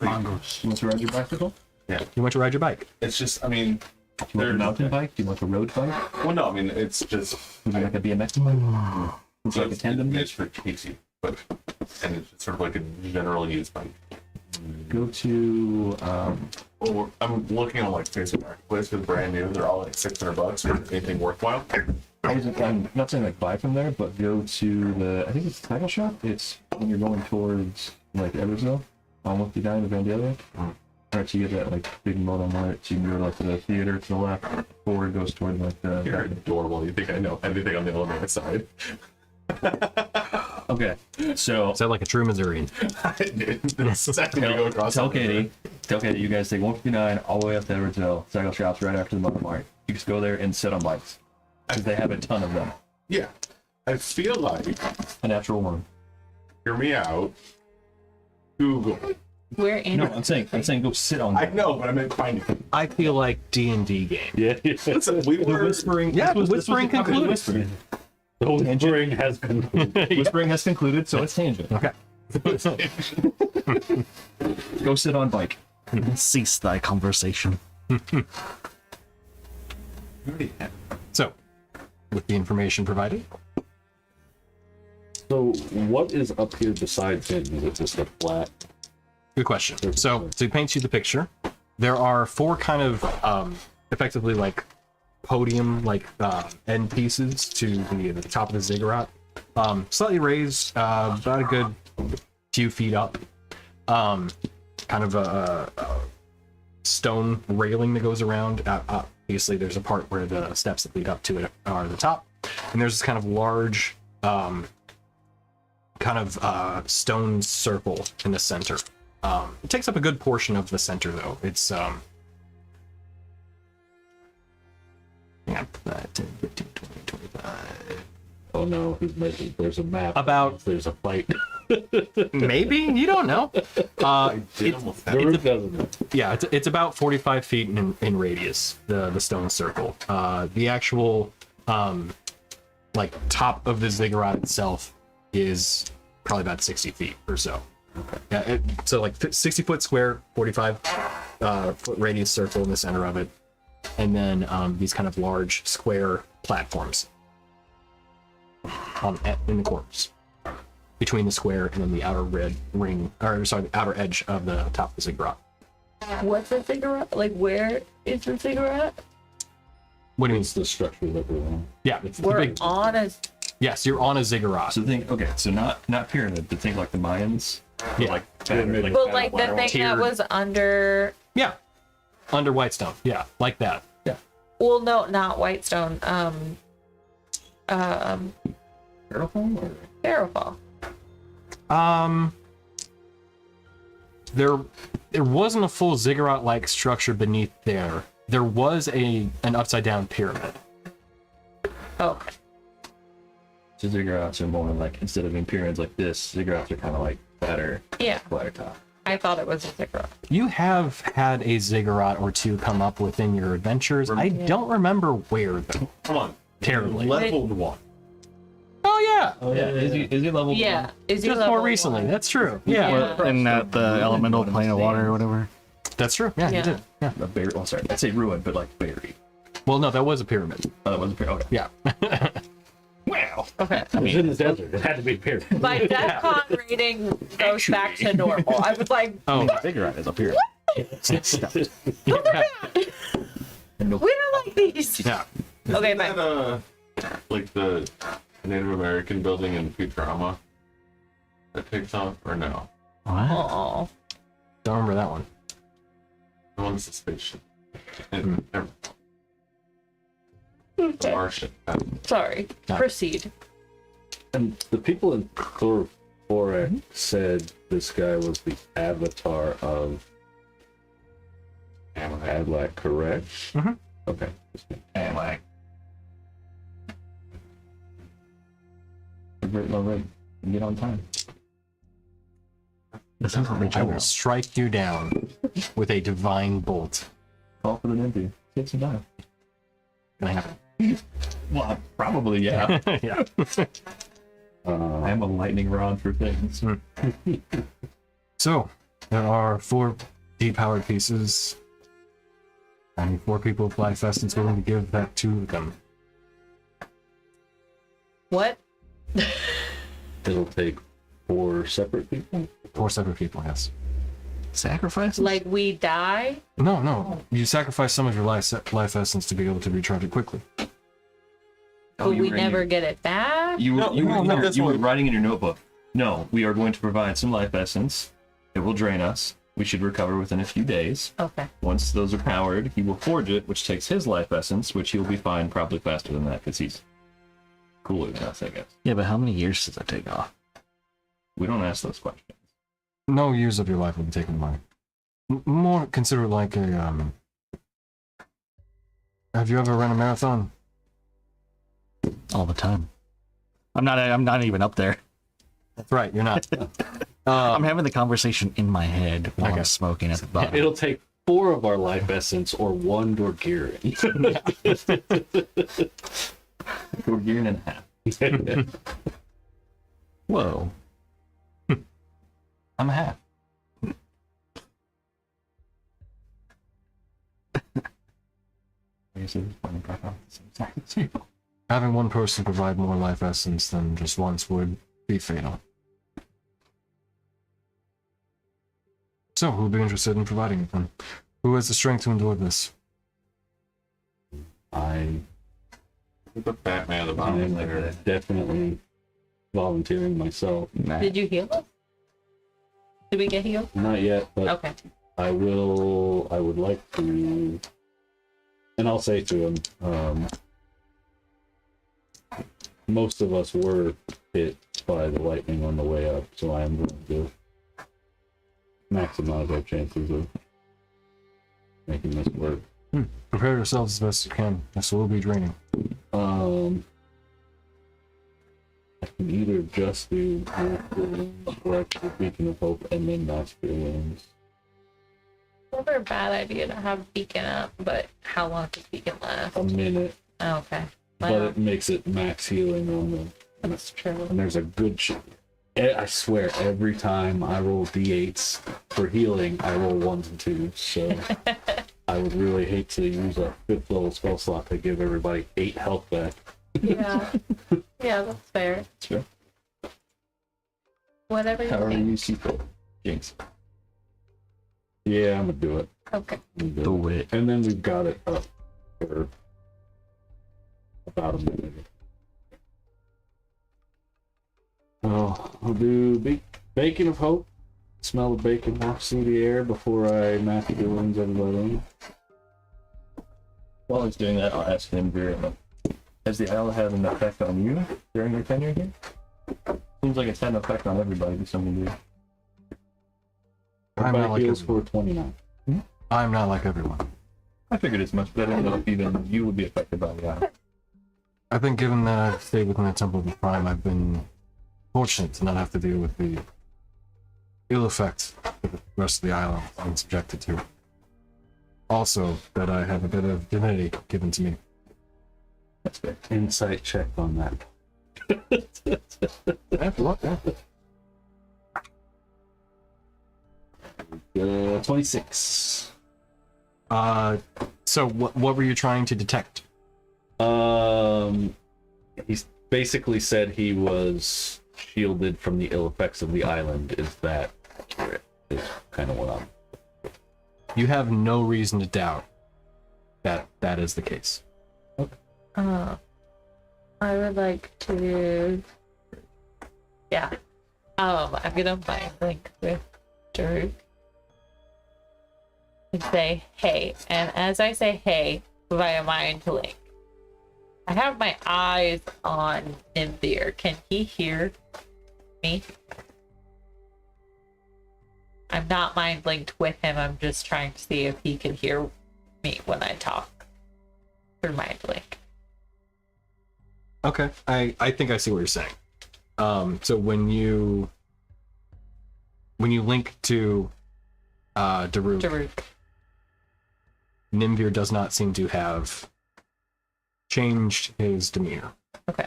Mongoose. You want to ride your bicycle? You want to ride your bike. it's just I mean Do you want a mountain bike? Do you want a road bike? well no I mean it's just Would you like a BMX bike? Would you like a tandem bike? it's for Casey, but and it's sort of like a general use bike. Go to Well, I'm looking on like Facebook Marketplace for the brand new. They're all like $600 or anything worthwhile. I'm not saying like buy from there, but go to I think it's Title Shop. It's when you're going towards like Eversville, on with the guy in the Vandalia. Alright, so you get that like big modem light, so you can go to like the theater to the left, forward goes toward like You're the. adorable. You think I know anything on the Illinois side? Okay, so Is that like a true Missourian? It's exactly what we go across. tell Katie, you guys take 159 all the way up to Eversville. Cycle Shop's right after the Modern Mart. You just go there and sit on bikes because they have a ton of them. Yeah, I feel like A natural one. hear me out. Google. We're in. No, I'm saying go sit on. I them. know, but I meant finding. I feel like D&D game. Yeah, Listen, we The were whispering. Yeah, this was whispering the company concludes. Whispering. the whispering has concluded. Whispering has concluded, so it's tangent. Okay. Go sit on bike. Cease thy conversation. So, with the information provided, So, what is up here besides him? Is it just a flat? good question. So to paint you the picture, there are four kind of effectively like podium like end pieces to the top of the ziggurat, slightly raised, about a good few feet up, kind of a stone railing that goes around. Obviously there's a part where the steps that lead up to it are the top, and there's this kind of large stone circle in the center. It takes up a good portion of the center, though. It's 5, 10, 15, 20, 25. Oh no, he's making. There's a map. About- There's a fight. Maybe, you don't know. The roof doesn't. Yeah, it's about 45 feet in radius. The stone circle. The actual like top of the ziggurat itself is probably about 60 feet or so. Okay. Yeah, so like 60 foot square, 45 foot radius circle in the center of it, and then these kind of large square platforms in the corners between the square and then the outer the outer edge of the top of the ziggurat. What's the ziggurat? Like, where is the ziggurat? What do you mean? It's the structure that we're on. Yeah, it's the We're big. on a. Yes, you're on a ziggurat. So think, okay, so not pyramid, but think like the Mayans. Yeah. Like Pyramid. But like the thing that tiered. was under. Yeah, under Whitestone. Yeah, like that. Well, no, not Whitestone. Barrowfall. There wasn't a full ziggurat-like structure beneath there. There was an upside-down pyramid. Okay. So ziggurats are more like, instead of being pyramids like this, ziggurats are kind of like flatter top. I thought it was a ziggurat. You have had a ziggurat or two come up within your adventures. I don't remember where, though. Come on. Terribly. Leveled one. Oh, yeah. Yeah, is he level? Yeah. Is he Just level more recently. one? That's true. Yeah. Yeah. In that the elemental plane of water or whatever. That's true. Yeah, Yeah. you did. Yeah. A berry. Well, sorry, I'd say ruined, but like buried. Well, no, that was a pyramid. Oh, that wasn't okay. Yeah. Wow. Okay. It was in the desert. It had to be pyramid. My DEFCON rating goes back to normal. I was like, Oh, Ziggurat is a pyramid. yeah. we don't like these. Yeah. Okay, Isn't fine. that, like the Native American building in Futurama that takes off, or no? What? Oh. Don't remember that one. The one's the spaceship. And the Martian. Sorry. No. Proceed. And the people in Thorak said this guy was the avatar of Adlack, correct? Mhm. Okay. And like, a great low rate and get on time. This is what we I will do. strike you down with a divine bolt. Call for the nymphy. Take some time. Can I have it? Well, probably, yeah. Yeah. I am a lightning rod for things. So, there are 4 depowered pieces. I need 4 people with life essence willing to give that to them. What? It'll take 4 separate people. 4 separate people, yes. Sacrifices? Like we die? No. You sacrifice some of your life essence to be able to recharge it quickly. But you we were in never your- get it back? You No, that's were what- writing in your notebook. No, we are going to provide some life essence. It will drain us. We should recover within a few days. Okay. Once those are powered, he will forge it, which takes his life essence, which he'll be fine probably faster than that because he's cooler than us, I guess. Yeah, but how many years does that take off? We don't ask those questions. No years of your life will be taken away. More consider it like a Have you ever run a marathon? All the time. I'm not even up there. That's right, you're not. I'm having the conversation in my head while Okay. I'm smoking at the bottom. It'll take 4 of our life essence or 1 Dorgiran. We're a year and a half. Whoa. I'm a half. Having one person provide more life essence than just once would be fatal. So, who would be interested in providing it then? Who has the strength to endure this? I The fat man at the I bottom am there. definitely volunteering myself. Nah. Did you heal us? Did we get healed? Not yet, but Okay. I would like to, and I'll say to him, most of us were hit by the lightning on the way up, so I am going to maximize our chances of making this work. Prepare yourselves as best you can. This will be draining. I can either just do mass feelings or I can do Beacon of Hope and then mass feelings. Never a bad idea to have Beacon up, but how long does Beacon last? A minute, Oh, okay. but Well, it makes it max healing on the. that's true. And there's a good I swear, every time I roll d8s for healing, I roll 1s and 2s. So I would really hate to use a 5th level spell slot to give everybody 8 health back. Yeah. Yeah, that's fair. Sure. Whatever you However think. you see fit. Jinx. Yeah, I'm gonna do it. Okay. I'm gonna do Do it. And then we've got it up for about a minute. So I'll do Bacon of Hope. Smell the bacon walks through the air before I mass feelings everybody. While he's doing that, I'll ask him very much. Has the isle had an effect on you during your tenure here? Seems like it's had an effect on everybody to some degree. I'm not Everybody like heals everyone. for 29. I'm not like everyone. I figured as much, but I didn't know if even you would be affected by the isle. I think given that I've stayed within the Temple of the Prime, I've been fortunate to not have to deal with the ill effects that the rest of the island has been subjected to. Also, that I have a bit of divinity given to me. That's fair. Insight check on that. What? 26. So what were you trying to detect? He's basically said he was shielded from the ill effects of the island. Is that accurate? Is kind of what I'm. You have no reason to doubt that that is the case. I would like to. Yeah. I'm gonna mind link with Drew and say hey, and as I say hey via mind link, I have my eyes on Nymphier. Can he hear me? I'm not mind linked with him. I'm just trying to see if he can hear me when I talk through mind link. Okay, I think I see what you're saying. So when you link to Daruk, Daruk. Nimvir does not seem to have changed his demeanor. Okay.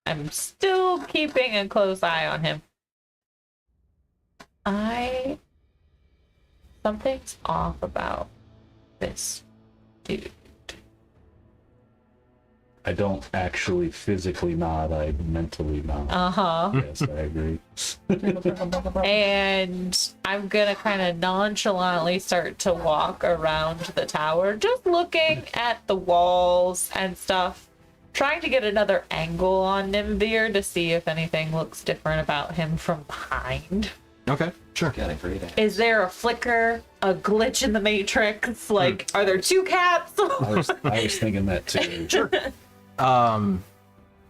I'm still keeping a close eye on him. Something's off about this dude. I don't actually physically nod, I mentally nod. Uh-huh. Yes, I agree. And I'm gonna kind of nonchalantly start to walk around the tower, just looking at the walls and stuff, trying to get another angle on Nimvir to see if anything looks different about him from behind. Okay, sure. Got a great idea. Is there a flicker, a glitch in the matrix? Like, are there two cats? I was thinking that too. Sure.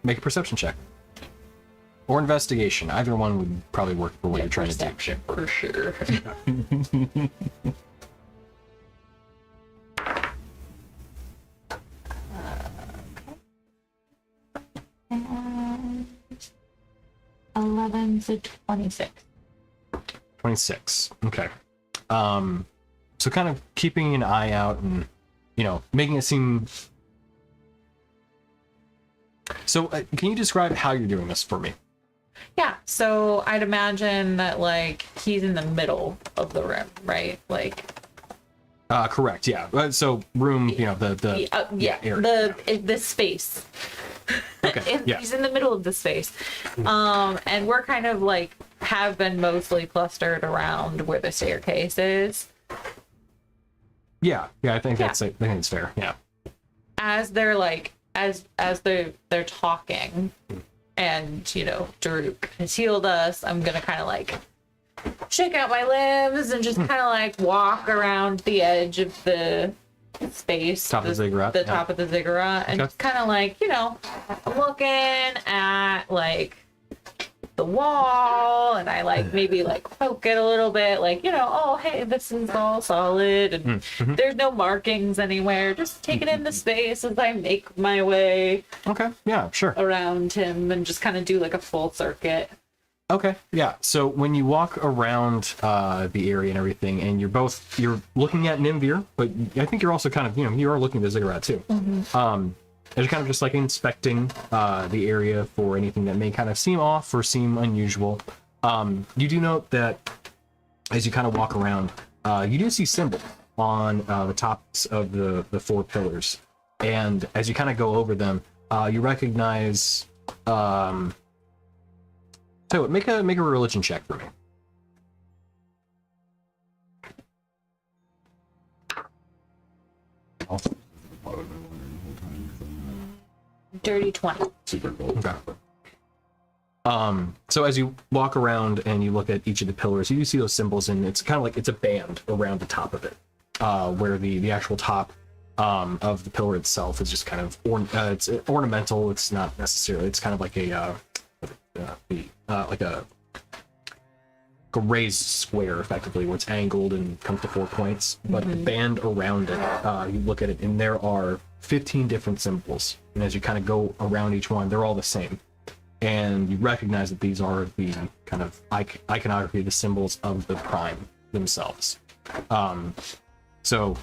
Make a perception check. Or investigation. Either one would probably work for what you're trying to do. Perception, for sure. And 11 to 26. 26. Okay. So kind of keeping an eye out and, making it seem... So can you describe how you're doing this for me? Yeah, so I'd imagine that, like, he's in the middle of the room, right? Like... Correct, yeah. So room, the area. The space. Okay, yeah. He's in the middle of the space. And we're kind of, like, have been mostly clustered around where the staircase is. Yeah, I think I think it's fair, yeah. As they're, like, as they're talking, and, Daruk has healed us, I'm gonna kind of, like, shake out my limbs and just kind of, like, walk around the edge of the space. Top of the ziggurat. The top of the ziggurat. And just kind of, like, looking at, like, the wall, and I, like, maybe, like, poke it a little bit, like, oh, hey, this is all solid, and there's no markings anywhere. Just taking in the space as I make my way Okay, yeah, sure. around him and just kind of do, like, a full circuit. Okay, yeah. So when you walk around the area and everything, and you're looking at Nimvir, but I think you're also kind of, you are looking at the ziggurat too. And you're kind of just like inspecting the area for anything that may kind of seem off or seem unusual. You do note that as you kind of walk around, you do see symbols on the tops of the four pillars. And as you kind of go over them, you recognize... So make a religion check for me. Dirty 20. Super cool. Okay. So as you walk around and you look at each of the pillars, you do see those symbols, and it's kind of like it's a band around the top of it, where the actual top of the pillar itself is just kind of it's ornamental. It's not necessarily. It's kind of like a raised square, effectively, where it's angled and comes to 4 points. But the band around it, you look at it, and there are 15 different symbols. And as you kind of go around each one, they're all the same. And you recognize that these are the kind of iconography, the symbols of the prime themselves. So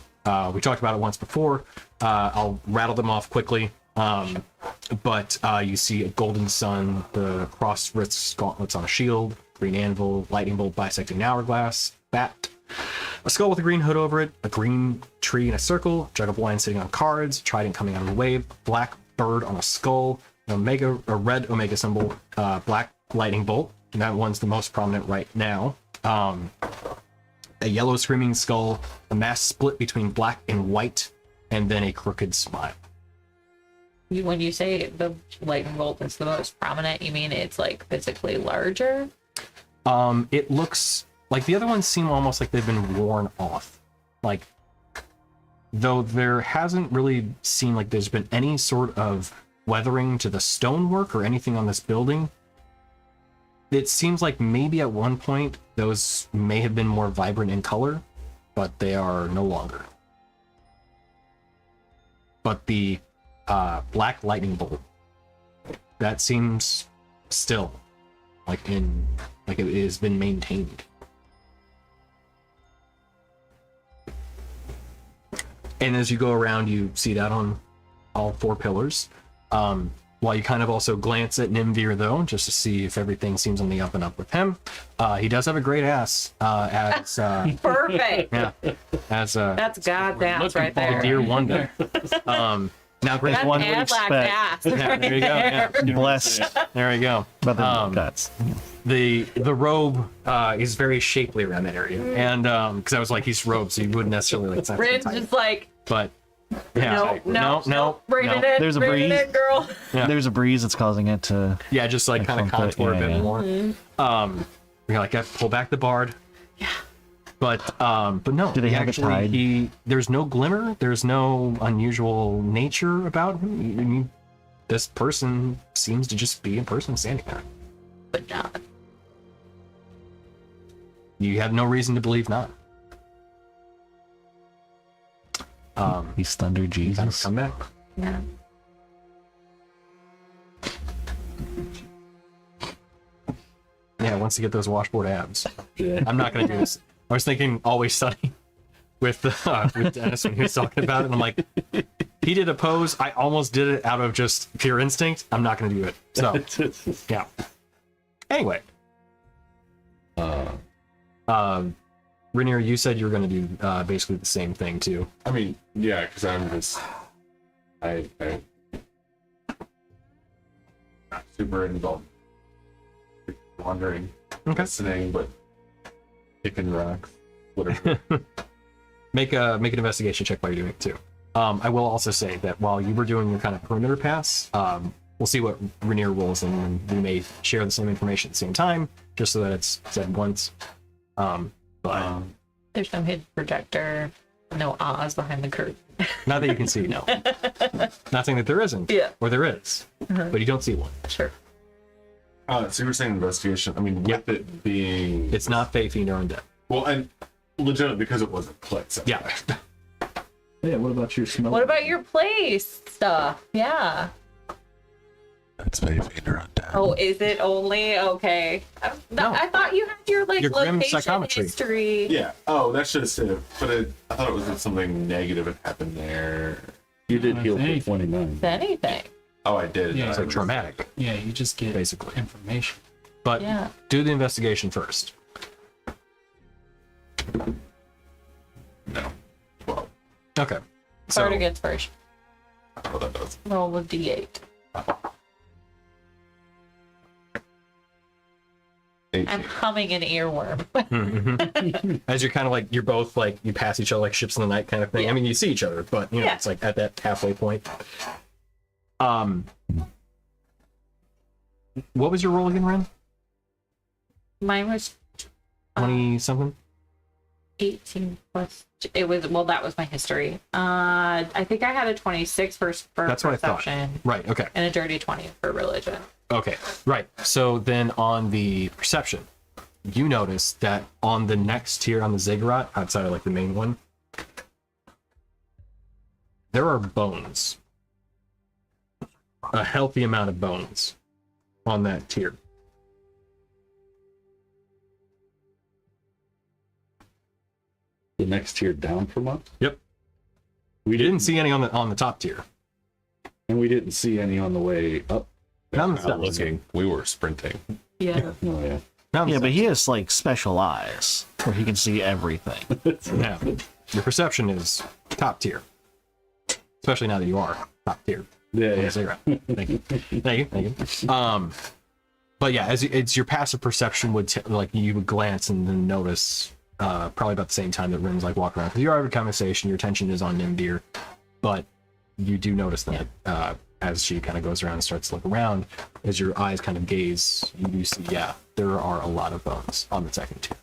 we talked about it once before. I'll rattle them off quickly. But you see a golden sun, the crossed wrists gauntlets on a shield, green anvil, lightning bolt bisecting an hourglass, bat, a skull with a green hood over it, a green tree in a circle, jug of wine sitting on cards, trident coming out of a wave, black bird on a skull, a red omega symbol, black lightning bolt, and that one's the most prominent right now. A yellow screaming skull, a mass split between black and white, and then a crooked smile. When you say the lightning bolt is the most prominent, you mean it's, like, physically larger? It looks like the other ones seem almost like they've been worn off. Like, though there hasn't really seemed like there's been any sort of weathering to the stonework or anything on this building. It seems like maybe at one point those may have been more vibrant in color, but they are no longer. But the black lightning bolt, that seems still like it has been maintained. And as you go around, you see that on all 4 pillars. While you kind of also glance at Nimvir, though, just to see if everything seems on the up and up with him. He does have a great ass. As Perfect. yeah, as That's God's ass right the there. dear wonder. Now, Grace, That's one would Adlack's expect. ass. yeah, right there you go. Yeah. Blessed There we go. by the guts. The robe is very shapely around that area, and because I was like, he's robed, so you wouldn't necessarily like sense the Rin's type. just like, But yeah, no, bring it in, There's a bring it breeze. in, girl. Yeah. There's a breeze that's causing it to. yeah, just like kind of Like contour a yeah, bit yeah. more. You're like, I pull back the bard. Yeah. But no. Do they have it tied? There's no glimmer. There's no unusual nature about him. I mean, this person seems to just be a person standing there. But not. You have no reason to believe not. He's Thunder Kind of Jesus. come back. Yeah. Yeah, wants to get those washboard abs. Yeah. I'm not gonna do this. I was thinking Always Sunny with Dennis when he was talking about it, and I'm like, he did a pose. I almost did it out of just pure instinct. I'm not gonna do it. So yeah. Anyway, Rainier, you said you were gonna do basically the same thing too. I mean, yeah, because I'm just, I not super involved. Wandering, Okay. listening, but kicking rocks, whatever. Make an investigation check while you're doing it too. I will also say that while you were doing your kind of perimeter pass, we'll see what Rainier rolls, and we may share the same information at the same time, just so that it's said once. But There's no hidden projector, no Oz behind the curtain. not that you can see, no. Not saying that there isn't, Yeah. or there is, but you don't see one. Sure. So you were saying investigation. I mean, with it being, It's not Fae, Fiend, or Undead. well, and legit because it wasn't clicks. Yeah. Yeah, what about your smell? What about your place stuff? Yeah. That's my finger on down. Oh, is it only okay? No. I thought you had your like Your grim location psychometry. history. Yeah. Oh, that's just it. But I thought it was something negative had happened there. You did heal for Anything. 29. If anything. Oh, I did. Yeah. It's like traumatic, Yeah, you just get basically. information. But Yeah. do the investigation first. No. Well, Okay. Carter gets first. I don't know what that does. Roll a d8. 18. I'm humming an earworm. Mhm. As you're kind of like, you're both like, you pass each other like ships in the night kind of thing. Yeah. I mean, you see each other, but you know, Yeah. it's like at that halfway point. What was your roll again, Ren? Mine was 20 something? 18 plus. It was, well, that was my history. I think I had a 26 for That's what I thought. perception Right, okay. and a dirty 20 for religion. Okay, right. So then on the perception, you notice that on the next tier on the ziggurat, outside of like the main one, there are bones. A healthy amount of bones on that tier. The next tier down from us? Yep. We Didn't see any on the top tier. And we didn't see any on the way up. Not on the Not steps. looking. We were sprinting. Yeah. Oh, yeah. Not on the Yeah, but steps. he has like special eyes where he can see everything. Yeah. Your perception is top tier. Especially now that you are top tier. Yeah, on the yeah. ziggurat. Thank you. Thank you. But yeah, as it's your passive perception would like you would glance and then notice probably about the same time that Rin's like walking around, because you're having a conversation, your attention is on Nimdir, but you do notice that as she kind of goes around and starts to look around, as your eyes kind of gaze, you do see, yeah, there are a lot of bones on the second tier.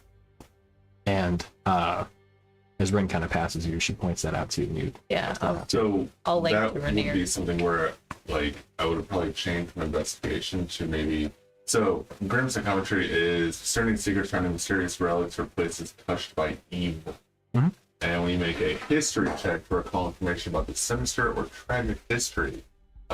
And as Rin kind of passes you, she points that out to you, and you Yeah. So I'll link that to would Rainier. be something where, like, I would have probably changed my investigation to maybe. So, grim psychometry is discerning secrets finding mysterious relics or places touched by evil. Mhm. And we make a history check to recall information about the sinister or tragic history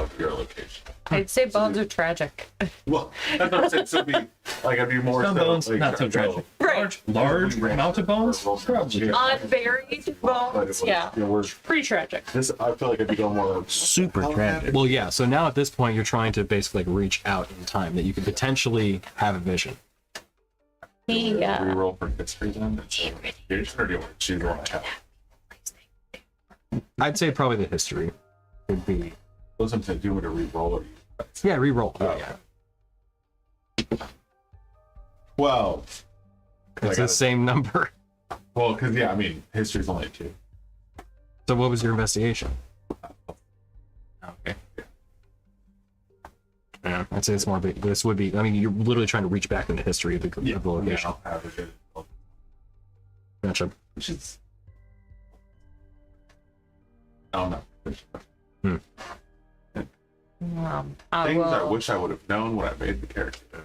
of your location. I'd say bones are tragic. Well, that's what I'm saying. So it'd be like I'd be more Some so, bones, like, not so tragic. Right. Large amount of bones, probably. Unburied But it bones, was, yeah. we're Pretty tragic. this. I feel like I'd be going more Super tragic. Well, yeah. So now at this point, you're trying to basically like reach out in time that you could potentially have a vision. Yeah. reroll for history then. You're just gonna do what she's the one I have. I'd say probably the history would be. Those I'm saying, do you want to reroll or? Yeah, re-roll. Oh, Yeah, 12. it's the same number. Well, because yeah, I mean, history's only 2. So what was your investigation? Okay. Yeah, I'd say it's more big. This would be. I mean, you're literally trying to reach back into history of the, of the location. I'll have a good. Gotcha. Which is. I don't know. I Things I will, wish I would have known when I made the character.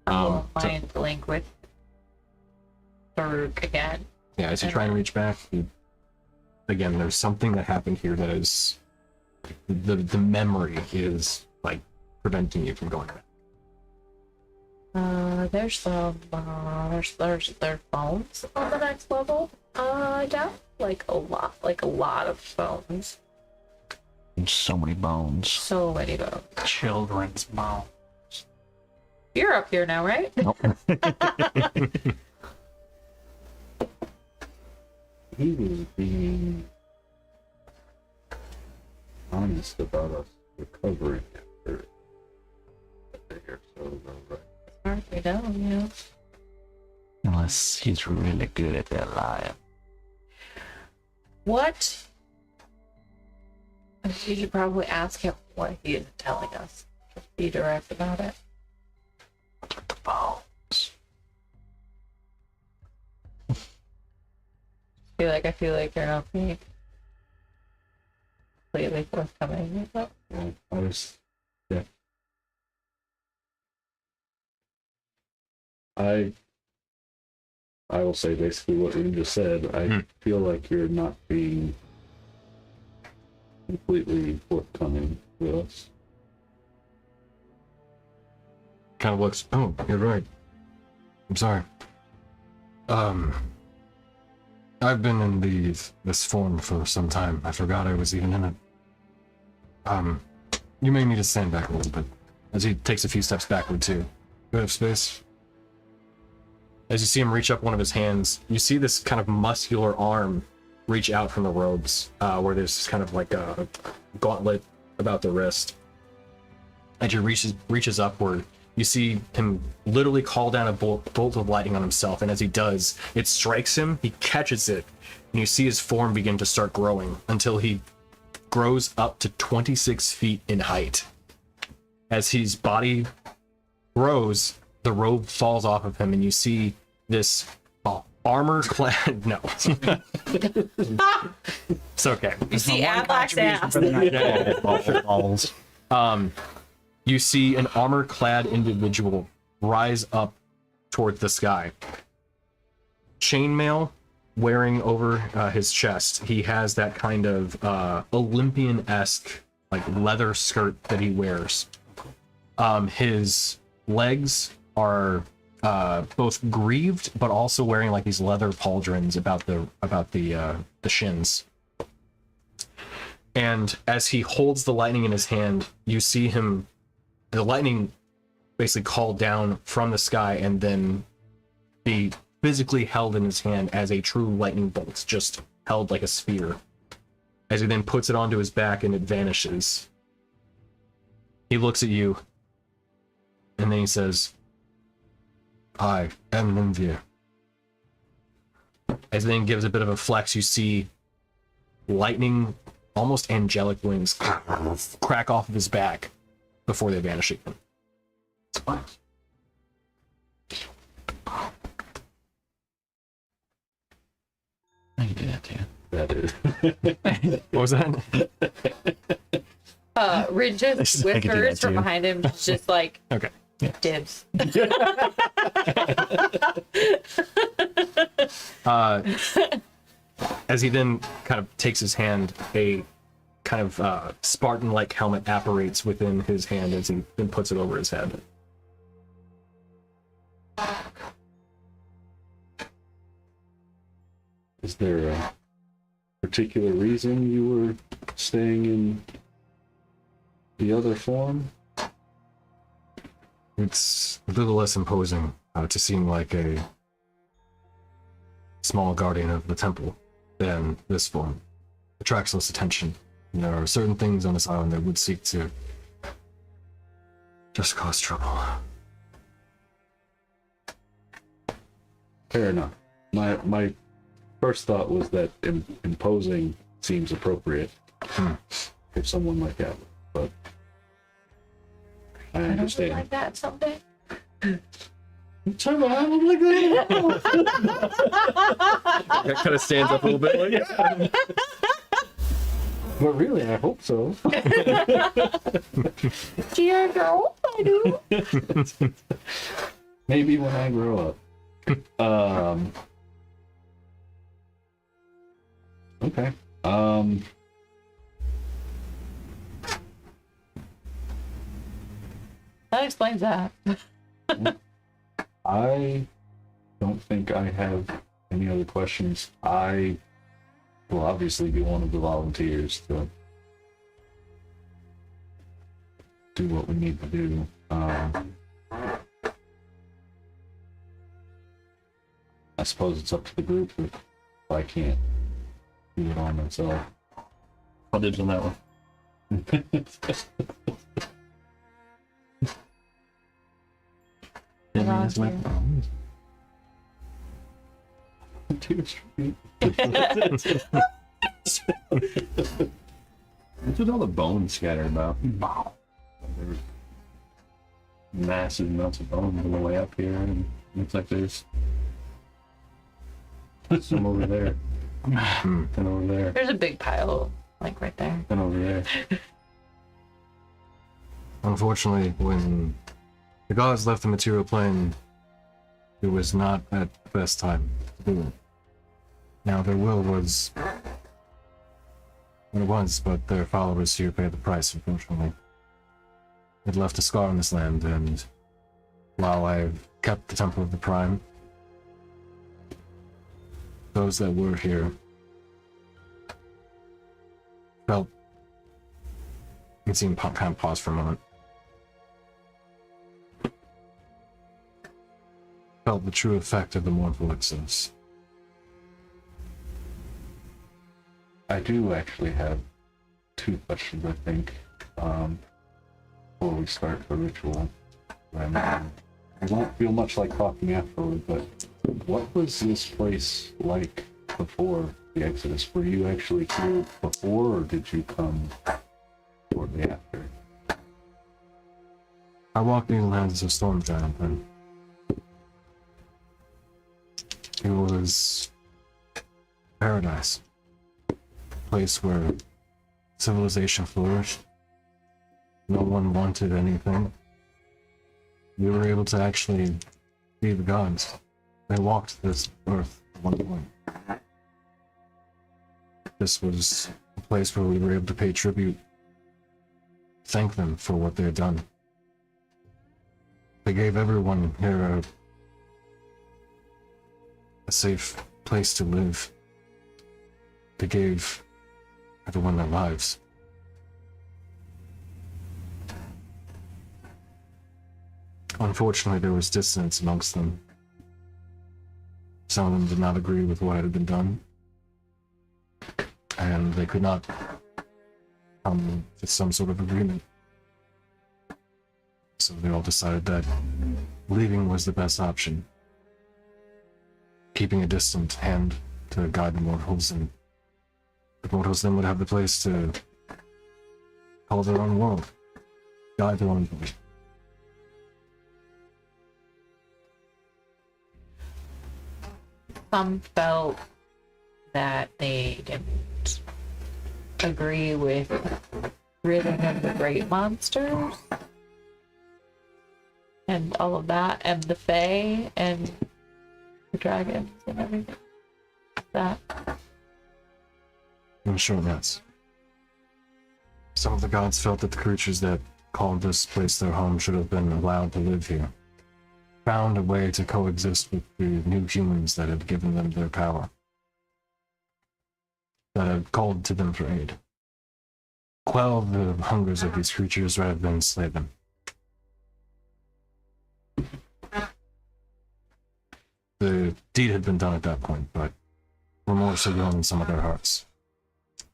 I will so- find the link with Thurg again. Yeah, as you try and reach back, again, there's something that happened here that is the memory is like preventing you from going back. There's some there's phones on the next level. Down like a lot of phones. So many bones. So many bones. Children's mouth. You're up here now, right? Nope. He was being honest about us recovering after a day or so ago, right? Hard to know, yeah. Unless he's really good at that lying. What? You should probably ask him what he is telling us. Just be direct about it. The bones. I feel like you're not being completely forthcoming with that. Well, I was, yeah. I will say basically what you just said. I feel like you're not being completely forthcoming with us. Kind of looks. Oh, you're right. I'm sorry. I've been in this form for some time. I forgot I was even in it. You may need to stand back a little bit. As he takes a few steps backward too. Do you have space? As you see him reach up one of his hands, you see this kind of muscular arm reach out from the robes, where there's kind of like a gauntlet about the wrist. As he reaches upward, you see him literally call down a bolt of lightning on himself, and as he does, it strikes him, he catches it, and you see his form begin to start growing until he grows up to 26 feet in height. As his body grows, the robe falls off of him, and you see this armor-clad... No. It's okay. You see Adlack's ass. Balls. You see an armor-clad individual rise up toward the sky. Chainmail wearing over his chest. He has that kind of Olympian-esque like leather skirt that he wears. His legs are both greaved, but also wearing like these leather pauldrons about the shins. And as he holds the lightning in his hand, you see him. The lightning basically called down from the sky and then be physically held in his hand as a true lightning bolt, just held like a sphere. As he then puts it onto his back and it vanishes. He looks at you and then he says, "I am Linvier." As he then gives a bit of a flex, you see lightning, almost angelic wings crack off of his back before they vanish again. I can do that too. That is. What was that? Rid just I could do whispers that from too. behind him, just like Okay. dibs. As he then kind of takes his hand, a kind of Spartan-like helmet apparates within his hand as he then puts it over his head. Is there a particular reason you were staying in the other form? It's a little less imposing to seem like a small guardian of the temple than this form. Attracts less attention. And there are certain things on this island that would seek to just cause trouble. Fair enough. My first thought was that imposing seems appropriate for someone like that, but I I don't understand. like that someday. Turn around like that. That kind of stands up a little bit. Like, But really, I hope so. Dear girl, I do. Maybe when I grow up. Okay. That explains that. I don't think I have any other questions. I will obviously be one of the volunteers to do what we need to do. I suppose it's up to the group if I can't do it on myself. I'll dibs on that one. What's with all the bones scattered about? There were massive amounts of bones on the way up here, and looks like there's some over there, and over there, There's a big pile, like right there. and over there. unfortunately, when the gods left the material plane, it was not at the best time to do it. Now, their will was what it was, but their followers here paid the price, unfortunately. It left a scar on this land, and while I've kept the Temple of the Prime, those that were here felt... You can see him kind of pause for a moment. Felt the true effect of the mournful exodus. I do actually have two questions, I think, before we start the ritual. I won't feel much like talking afterward, but what was this place like before the Exodus? Were you actually here before, or did you come shortly after? I walked these lands as a storm giant then. It was paradise. A place where civilization flourished. No one wanted anything. We were able to actually be the gods. They walked this earth at one point. This was a place where we were able to pay tribute, thank them for what they had done. They gave everyone here a safe place to live. They gave everyone their lives. Unfortunately, there was dissonance amongst them. Some of them did not agree with what had been done, and they could not come to some sort of agreement. So they all decided that leaving was the best option. Keeping a distant hand to guide the mortals, and the mortals then would have the place to call their own world, guide their own world. Some felt that they didn't agree with ridding of the great monsters and all of that, and the Fae and the dragons and everything. That In short, yes. Some of the gods felt that the creatures that called this place their home should have been allowed to live here. Found a way to coexist with the new humans that had given them their power. That had called to them for aid. Quell the hungers of these creatures rather than slay them. The deed had been done at that point, but remorse had grown in some of their hearts.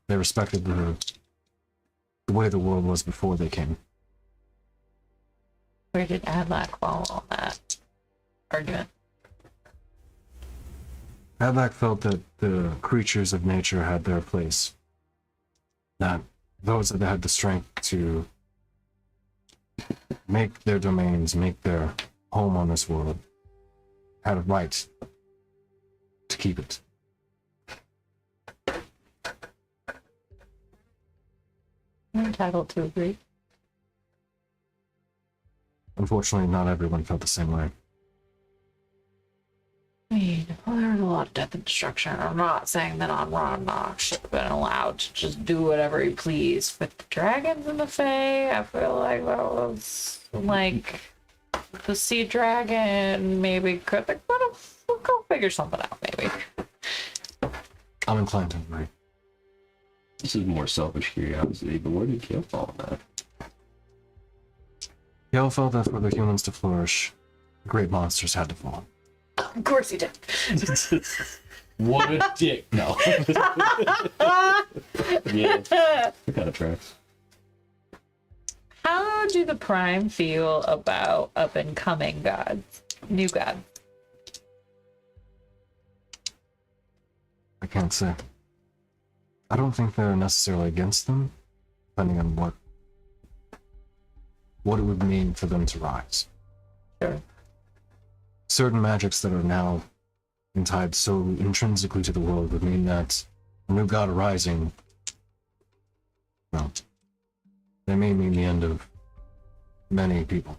They respected the way the world was before they came. Where did Adlack fall on that argument? Adlack felt that the creatures of nature had their place. That those that had the strength to make their domains, make their home on this world, had a right to keep it. I'm entitled to agree. Unfortunately, not everyone felt the same way. I mean, well, there's a lot of death and destruction. I'm not saying that on Ron should have been allowed to just do whatever he pleased. With the dragons and the Fae, I feel like that was like the sea dragon. Maybe could we'll go figure something out. Maybe. I'm inclined to agree. This is more selfish curiosity, but where did Kale fall on that? Yale felt that for the humans to flourish, great monsters had to fall. Of course he did. What a dick. No. Yeah, that kind of tracks. How do the Prime feel about up and coming gods, new gods? I can't say. I don't think they're necessarily against them, depending on what it would mean for them to rise. Sure. Certain magics that are now tied so intrinsically to the world would mean that a new god arising, well, they may mean the end of many people.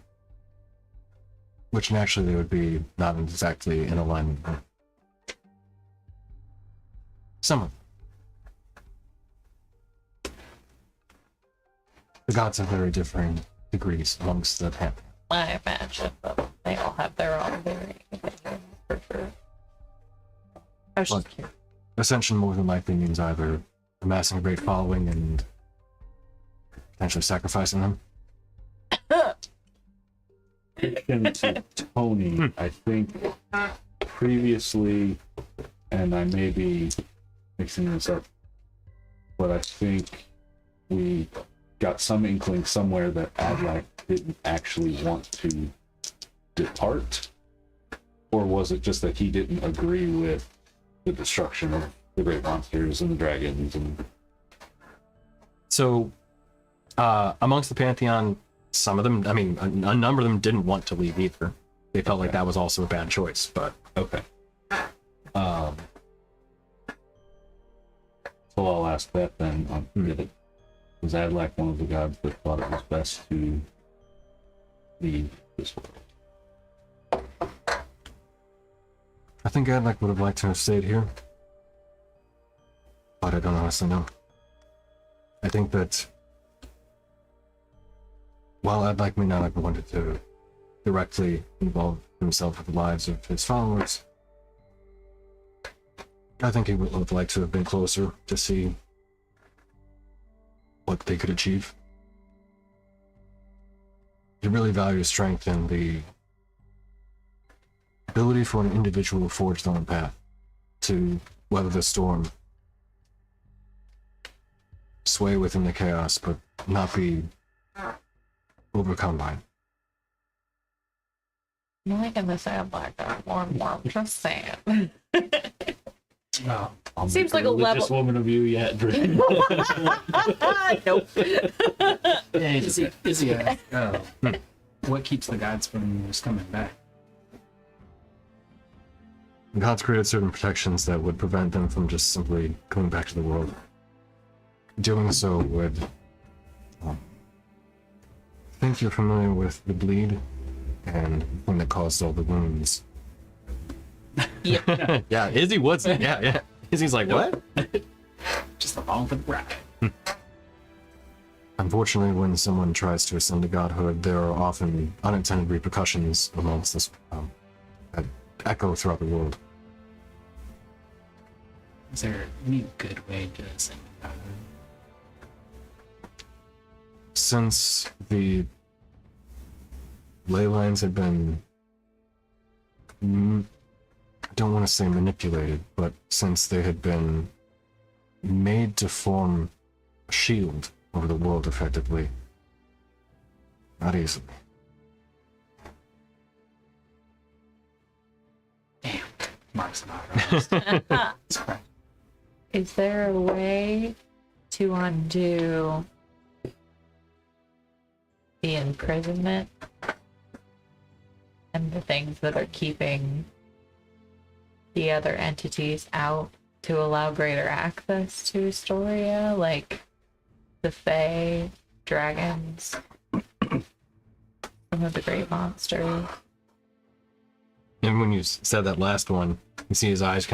Which naturally they would be not exactly in alignment with. Some of them. The gods have very differing degrees amongst the pantheon. I imagine, but they all have their own varying opinions, for sure. I was just Look. curious. Ascension more than likely means either amassing a great following and potentially sacrificing them. Akin to Tony, I think previously, and I may be mixing this up, but I think we got some inkling somewhere that Adlack didn't actually want to depart, or was it just that he didn't agree with the destruction of the great monsters and the dragons? And So, amongst the pantheon, some of them, I mean, a number of them didn't want to leave either. They felt like that was also a bad choice, but okay, so I'll ask that then. Was Adlack one of the gods that thought it was best to leave this world? I think Adlack would have liked to have stayed here. But I don't honestly know. I think that while Adlack may not have wanted to directly involve himself with the lives of his followers, I think he would have liked to have been closer to see what they could achieve. He really values strength and the ability for an individual to forge their own path, to weather the storm, sway within the chaos, but not be overcome by it. I'm liking this Adlack guy more and more. I'm just saying. Oh, I'll Seems make like a religious level- woman of you yet, Dre. Nope. is he what keeps the gods from just coming back? The gods created certain protections that would prevent them from just simply coming back to the world. Doing so would... I think you're familiar with the bleed and the thing that caused all the wounds. Yep. Yeah, Izzy wasn't. Yeah. Izzy's like, what? Just along for the ride. Unfortunately, when someone tries to ascend to godhood, there are often unintended repercussions amongst this that echo throughout the world. Is there any good way to send that? Since the ley lines had been, I don't want to say manipulated, but since they had been made to form a shield over the world effectively, not easily. Damn, Mark's not right. Is there a way to undo the imprisonment and the things that are keeping the other entities out to allow greater access to Istoria, like the Fae, dragons, some of the great monsters? And when you said that last one, you see his eyes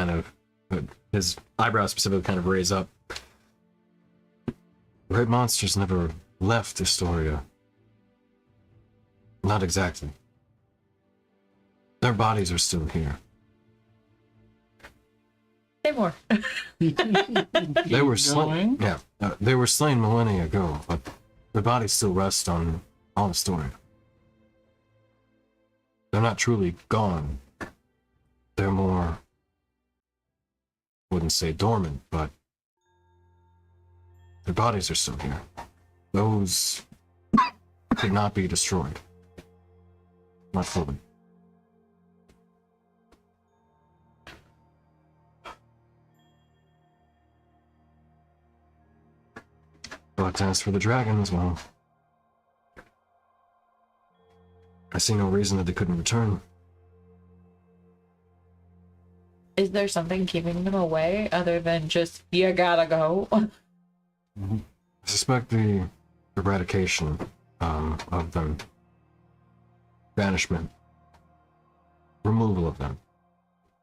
his eyebrows specifically kind of raise up. Great monsters never left Istoria. Not exactly. Their bodies are still here. Say more. They were slain. Yeah, they were slain millennia ago, but their bodies still rest on Istoria. They're not truly gone. They're more, wouldn't say dormant, but their bodies are still here. Those could not be destroyed. Not fully. But as for the dragons, well, I see no reason that they couldn't return. Is there something keeping them away other than just, you gotta go? I suspect the eradication of them, banishment, removal of them,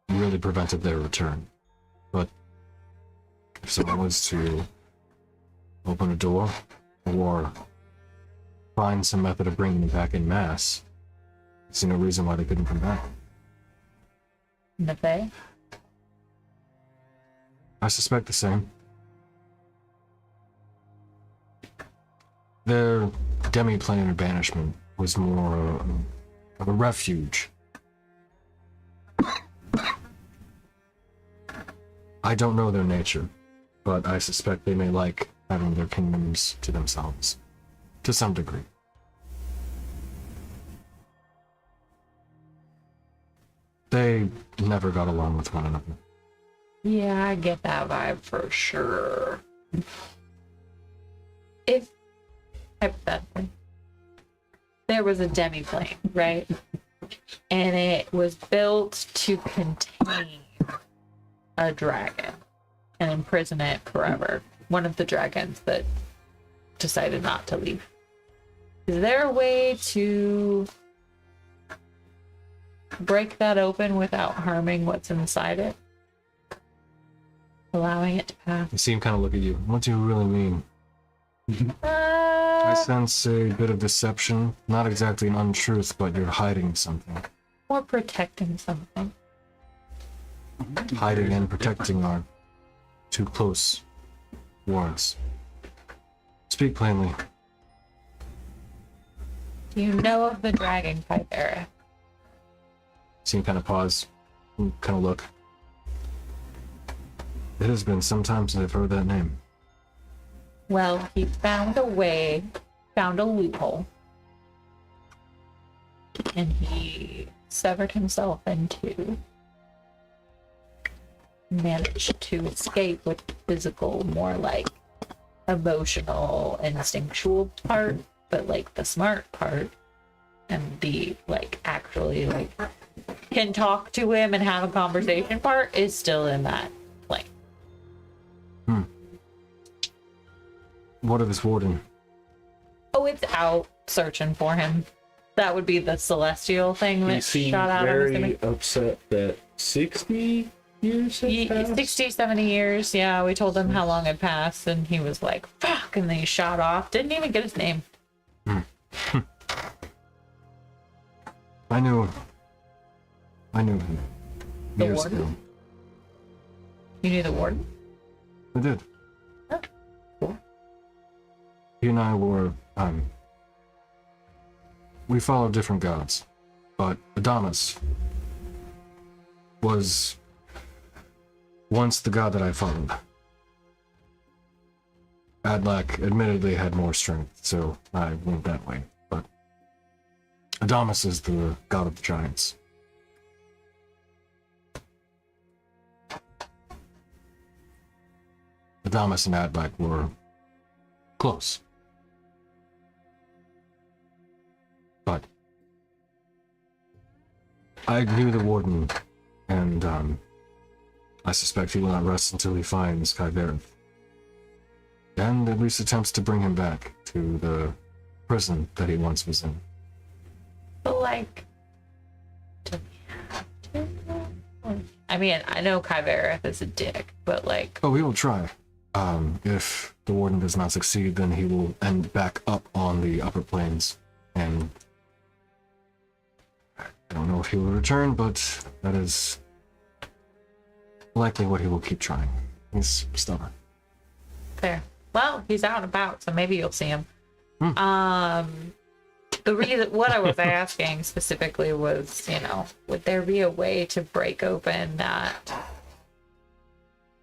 really prevented their return. But if someone was to open a door or find some method of bringing them back in mass, I see no reason why they couldn't come back. And the Fae? I suspect the same. Their demi-planar banishment was more of a refuge. I don't know their nature, but I suspect they may like having their kingdoms to themselves, to some degree. They never got along with one another. Yeah, I get that vibe for sure. If, hypothetically, there was a demi-plane, right? And it was built to contain a dragon and imprison it forever. One of the dragons that decided not to leave. Is there a way to break that open without harming what's inside it? Allowing it to pass? I see him kind of look at you. What do you really mean? I sense a bit of deception. Not exactly an untruth, but you're hiding something. Or protecting something. Hiding and protecting are two close words. Speak plainly. Do you know of the Dragon Pipe era? See him kind of pause, and kind of look. It has been some time since I've heard that name. Well, he found a way, found a loophole, and he severed himself in two. Managed to escape with the physical, more like emotional, instinctual part, but like the smart part, and the like actually like can talk to him and have a conversation part is still in that plane. What of his warden? Oh, it's out searching for him. That would be the celestial thing He that seemed shot out. I'm very assuming. upset that 60 60, 70 years. Yeah, we told him how long had passed, and he was like, fuck, and then he shot off. Didn't even get his name. I knew him. The Years warden? ago. You knew the warden? I did. Oh, cool. He and I were, we followed different gods, but Adamas was once the god that I followed. Adlack admittedly had more strength, so I went that way, but Adamas is the god of the giants. Adamas and Adlack were close. But I knew the warden, and I suspect he will not rest until he finds Kyberith. And at least attempts to bring him back to the prison that he once was in. But, like, do we have to? I mean, I know Kyberith is a dick, but, like... Oh, we will try. If the warden does not succeed, then he will end back up on the upper plains, and I don't know if he will return, but that is likely what he will keep trying. He's stubborn. Fair. Well, he's out and about, so maybe you'll see him. The reason, what I was asking specifically was, you know, would there be a way to break open that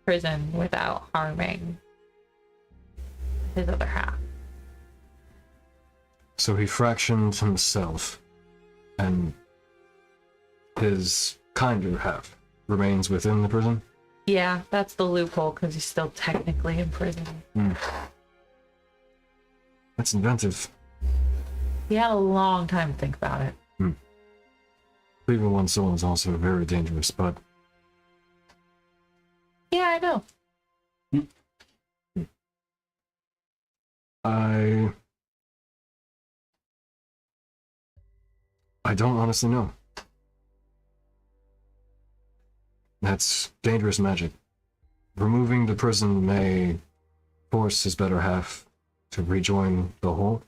prison without harming his other half? So he fractioned himself, and his kinder half remains within the prison? Yeah, that's the loophole, because he's still technically in prison. That's inventive. He had a long time to think about it. Leaving one's soul is also very dangerous, but Yeah, I know. I don't honestly know. That's dangerous magic. Removing the prison may force his better half to rejoin the whole,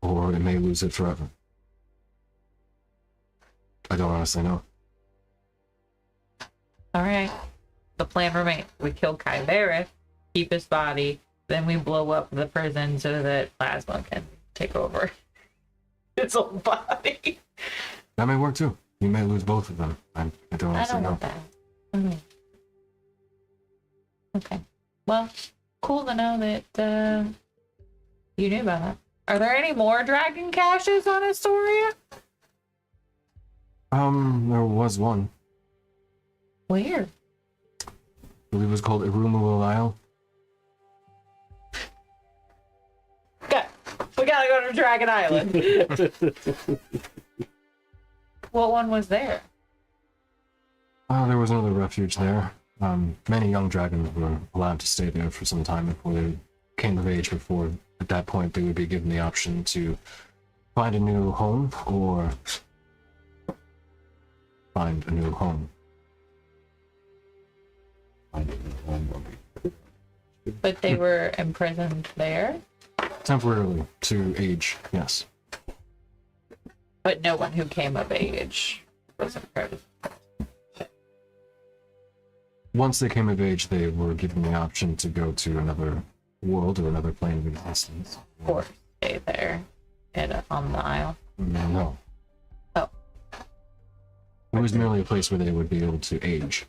or it may lose it forever. I don't honestly know. All right. The plan remains. We kill Kyberith, keep his body, then we blow up the prison so that Plasma can take over his own body. That may work too. You may lose both of them. I don't I honestly don't know. want that. Okay. Well, cool to know that you knew about that. Are there any more dragon caches on Istoria? There was one. Where? I believe it was called Irumulo Isle. Okay. We gotta go to Dragon Island. What one was there? There was another refuge there. Many young dragons were allowed to stay there for some time before they came of age, before at that point they would be given the option to find a new home or find a new home. But they were imprisoned there? Temporarily, to age, yes. But no one who came of age was imprisoned. Once they came of age, they were given the option to go to another world or another plane of existence. Or stay there on the isle. No. Oh. It was merely a place where they would be able to age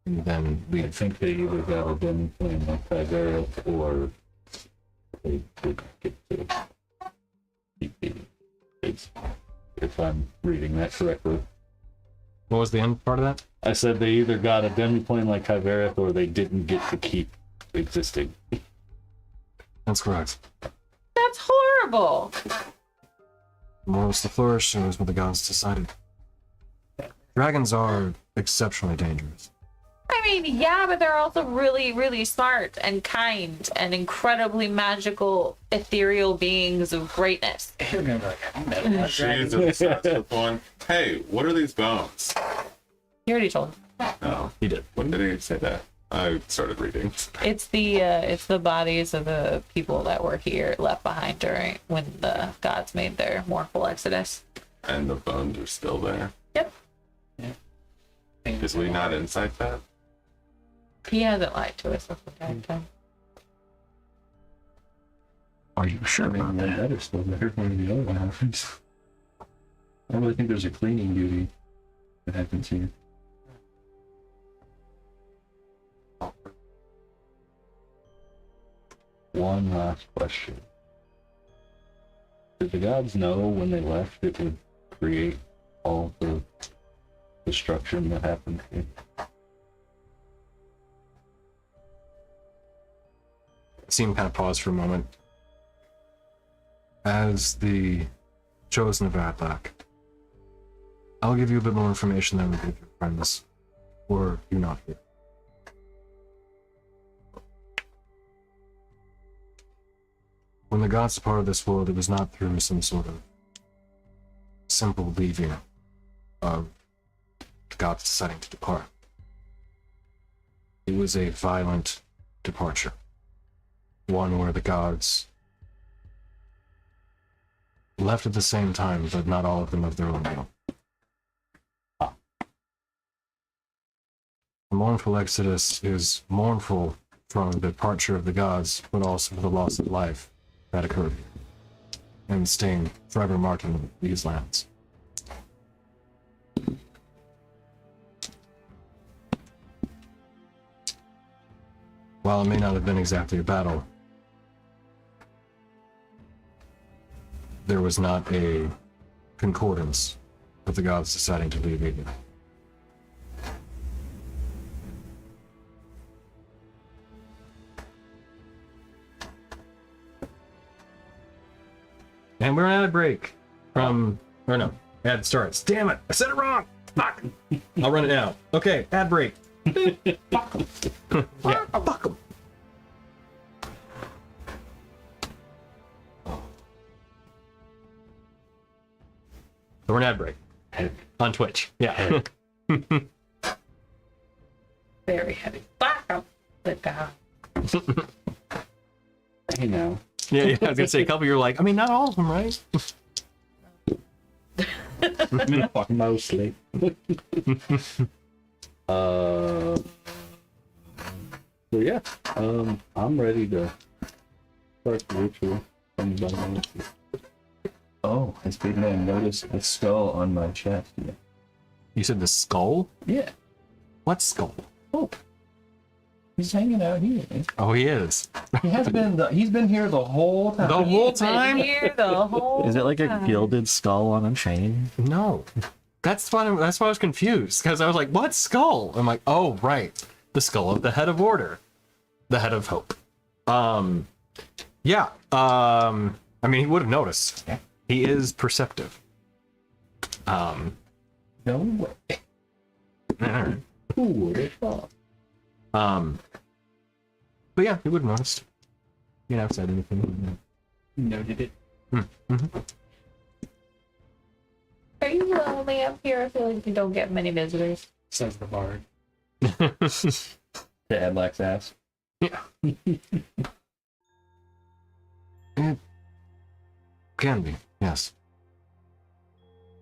and then I leave. think they either got a demi plane like Kyberith, or they did get to keep the kids, if I'm reading that correctly. What was the end part of that? I said they either got a demi plane like Kyberith, or they didn't get to keep existing. That's correct. That's horrible! Morals to flourish is what the gods decided. Dragons are exceptionally dangerous. I mean, yeah, but they're also really, really smart and kind and incredibly magical, ethereal beings of greatness. You're gonna be like, I don't know. Jesus, that's the one. Hey, what are these bones? You already told him. No. He did. When did he say that? I started reading. It's the bodies of the people that were here left behind during when the gods made their mournful exodus. And the bones are still there. Yep. Is we not inside that? He hasn't lied to us the entire time. Are you sure I mean, about the that? dead are still there. One of the other one happens. I really think there's a cleaning duty that happens here. One last question. Did the gods know when they left it would create all the destruction that happened here? Seem kind of pause for a moment. As the chosen of Adlack, I'll give you a bit more information than we give your friends, or you not here. When the gods departed this world, it was not through some sort of simple leaving of the gods deciding to depart. It was a violent departure. One where the gods left at the same time, but not all of them of their own will. The mournful exodus is mournful from the departure of the gods, but also for the loss of life that occurred, and staying forever marking these lands. While it may not have been exactly a battle, there was not a concordance with the gods deciding to leave either. And we're on a break from, or no, ad starts. Damn it, I said it wrong. Fuck. I'll run it now. Okay, ad break. Fuck 'em. Yeah, fuck 'em. So we're in ad break. On Twitch. Yeah. Very heavy. Fuck the god. Hey now. Yeah, I was gonna say a couple. You're like, I mean, not all of them, right? Mostly. So yeah, I'm ready to start the ritual. Anybody wants to? Oh, this big man noticed a skull on my chest. Yeah. You said the skull? Yeah. What skull? Oh. He's hanging out here. Oh, he is. He has been. He's been here the whole time. The whole He's been time? here the whole Is it like a time. gilded skull on a chain? No. That's why I was confused, because I was like, what skull? I'm like, oh, right. The skull of the head of order. The head of hope. Yeah. I mean, he would have noticed. He is perceptive. No way. Alright. Who would have thought? But yeah, he would have noticed. You know, said anything. Noted it. Are you lonely up here? I feel like you don't get many visitors. Says the bard. To Adlack's ass. It can be, yes.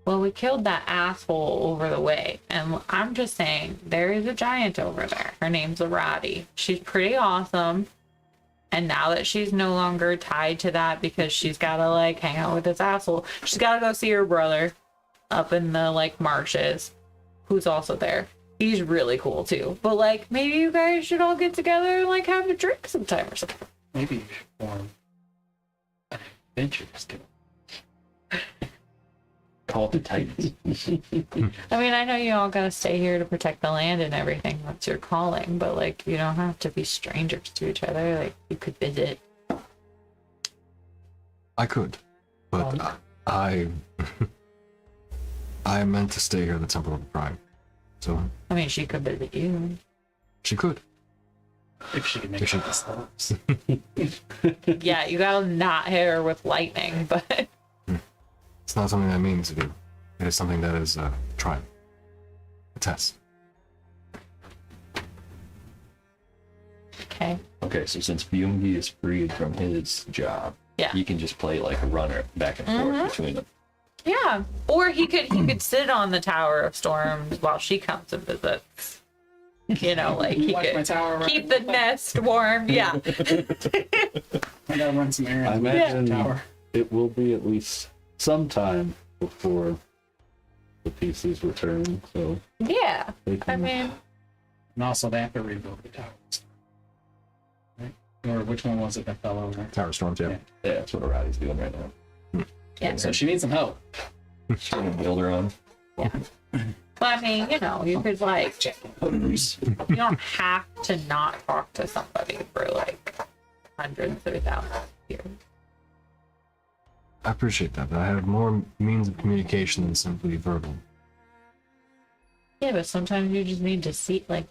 Well, we killed that asshole over the way, and I'm just saying, there is a giant over there. Her name's Arati. She's pretty awesome, and now that she's no longer tied to that because she's gotta, like, hang out with this asshole, she's gotta go see her brother up in the, like, marshes, who's also there. He's really cool, too. But, like, maybe you guys should all get together and, like, have a drink sometime or something. Maybe you should form an adventurous guild. Call the Titans. I mean, I know you all gotta stay here to protect the land and everything. That's your calling, but like, you don't have to be strangers to each other. Like, you could visit. I could, but I meant to stay here at the Temple of the Prime. So I mean, she could visit you. she could. If she can make If she- it themselves. Yeah, you gotta not hit her with lightning, but It's not something that means to do. It is something that is tried. A test. Okay, so since Byungi is freed from his job, Yeah. he can just play like a runner back and forth between them. Yeah. Or he could sit on the Tower of Storms while she comes and visits. You know, like he Watch my could tower. keep the nest warm. Yeah. I gotta run some errands. I with imagine the tower. it will be at least some time before the pieces return, so Yeah. they I can. mean, And also, they have to rebuild the towers. Right? Or which one was it that fell over? Tower Storms, yeah. Yeah. Yeah, that's what Roddy's doing right now. yeah. So she needs some help. She's gonna build her on. But I mean, you know, you could like, you don't have to not talk to somebody for like hundreds or thousands of years. I appreciate that, but I have more means of communication than simply verbal. Yeah, but sometimes you just need to see, like,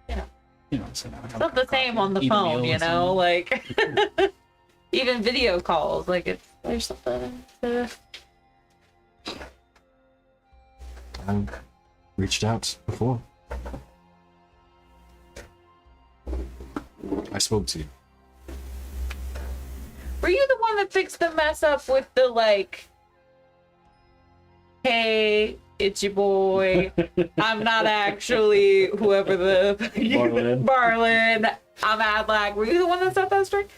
You know, so now it's not the same on the phone, you know, like, even video calls, like, there's something to, I've reached out before. I spoke to you. were you the one that fixed the mess up with the, like, hey, it's your boy, I'm not actually whoever the, Barlin, I'm Adlack, were you the one that set that straight?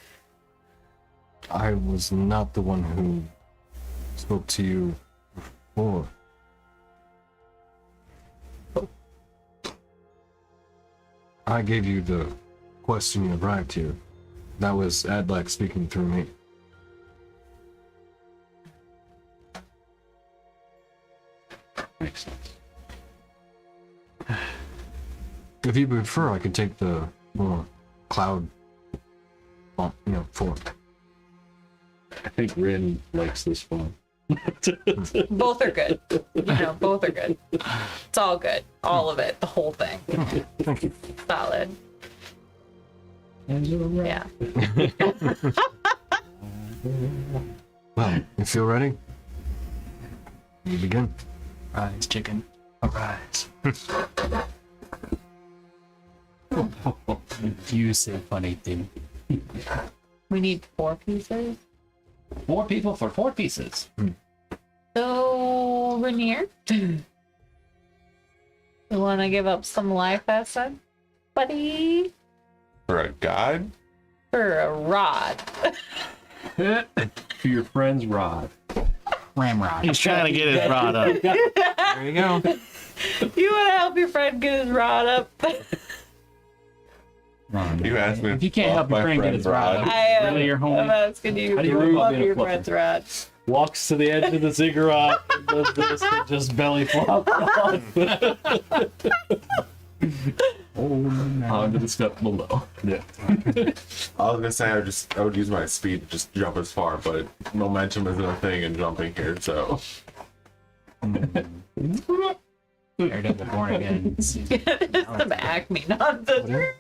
I was not the one who spoke to you before. I gave you the question you arrived here. That was Adlack speaking through me. Makes sense. If you prefer, I could take the more cloud, form. I think Rin likes this one. Both are good. You know, both are good. It's all good. All of it. The whole thing. Thank you. Solid. Yeah. Well, you feel ready? You begin. Rise, chicken. Arise. You say funny thing. We need 4 pieces. 4 people for 4 pieces. So, Rainier, you want to give up some life essence, buddy? For a guide? For a rod. For your friend's Rod. Ramrod. He's trying to get his rod up. There you go. You want to help your friend get his rod up? You asked me If you can't help your friend get his rod up, I am. really your I'm homie. asking you. How do you to feel about love being a your fluffer? friend's rod. Walks to the edge of the ziggurat and does this and just belly flops on. Onto the step below. Yeah. I was gonna say I would use my speed to just jump as far, but momentum isn't a thing in jumping here, so Daredevil born again. Some acme, not the.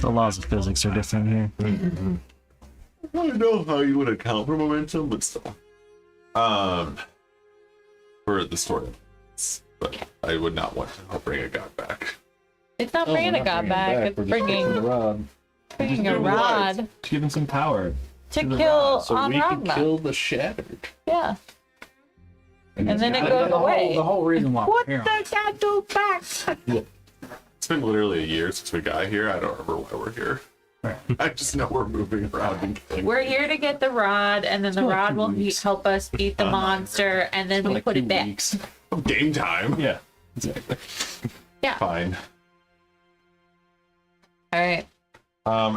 The laws of physics are different here. I don't know how you would account for momentum, but still. For the story. But I would not want to bring a god back. It's not bringing a god back. It's bringing the rod. a rod To give him some power. to kill So on we can Ragnar. kill the shattered. Yeah, and then it The goes away. whole reason why What we're the here. god do back? It's been literally a year since we got here. I don't remember why we're here. I just know we're moving around and killing. We're here to get the rod, and then the rod will help us beat the monster, and then we Like put 2 it back. weeks. Game time. Yeah, exactly. Fine. All right.